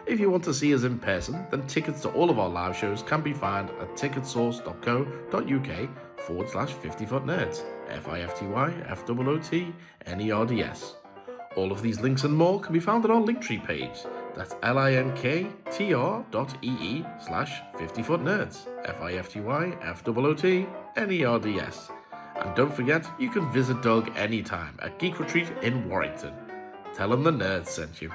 If you want to see us in person, then tickets to all of our live shows can be found at ticketsource.co.uk/50footnerds, FIFTYFOOTNERDS. All of these links and more can be found on our Linktree page. That's linktr.ee/50footnerds, FIFTYFOOTNERDS. And don't forget, you can visit Doug anytime at Geek Retreat in Warrington. Tell him the nerds sent you.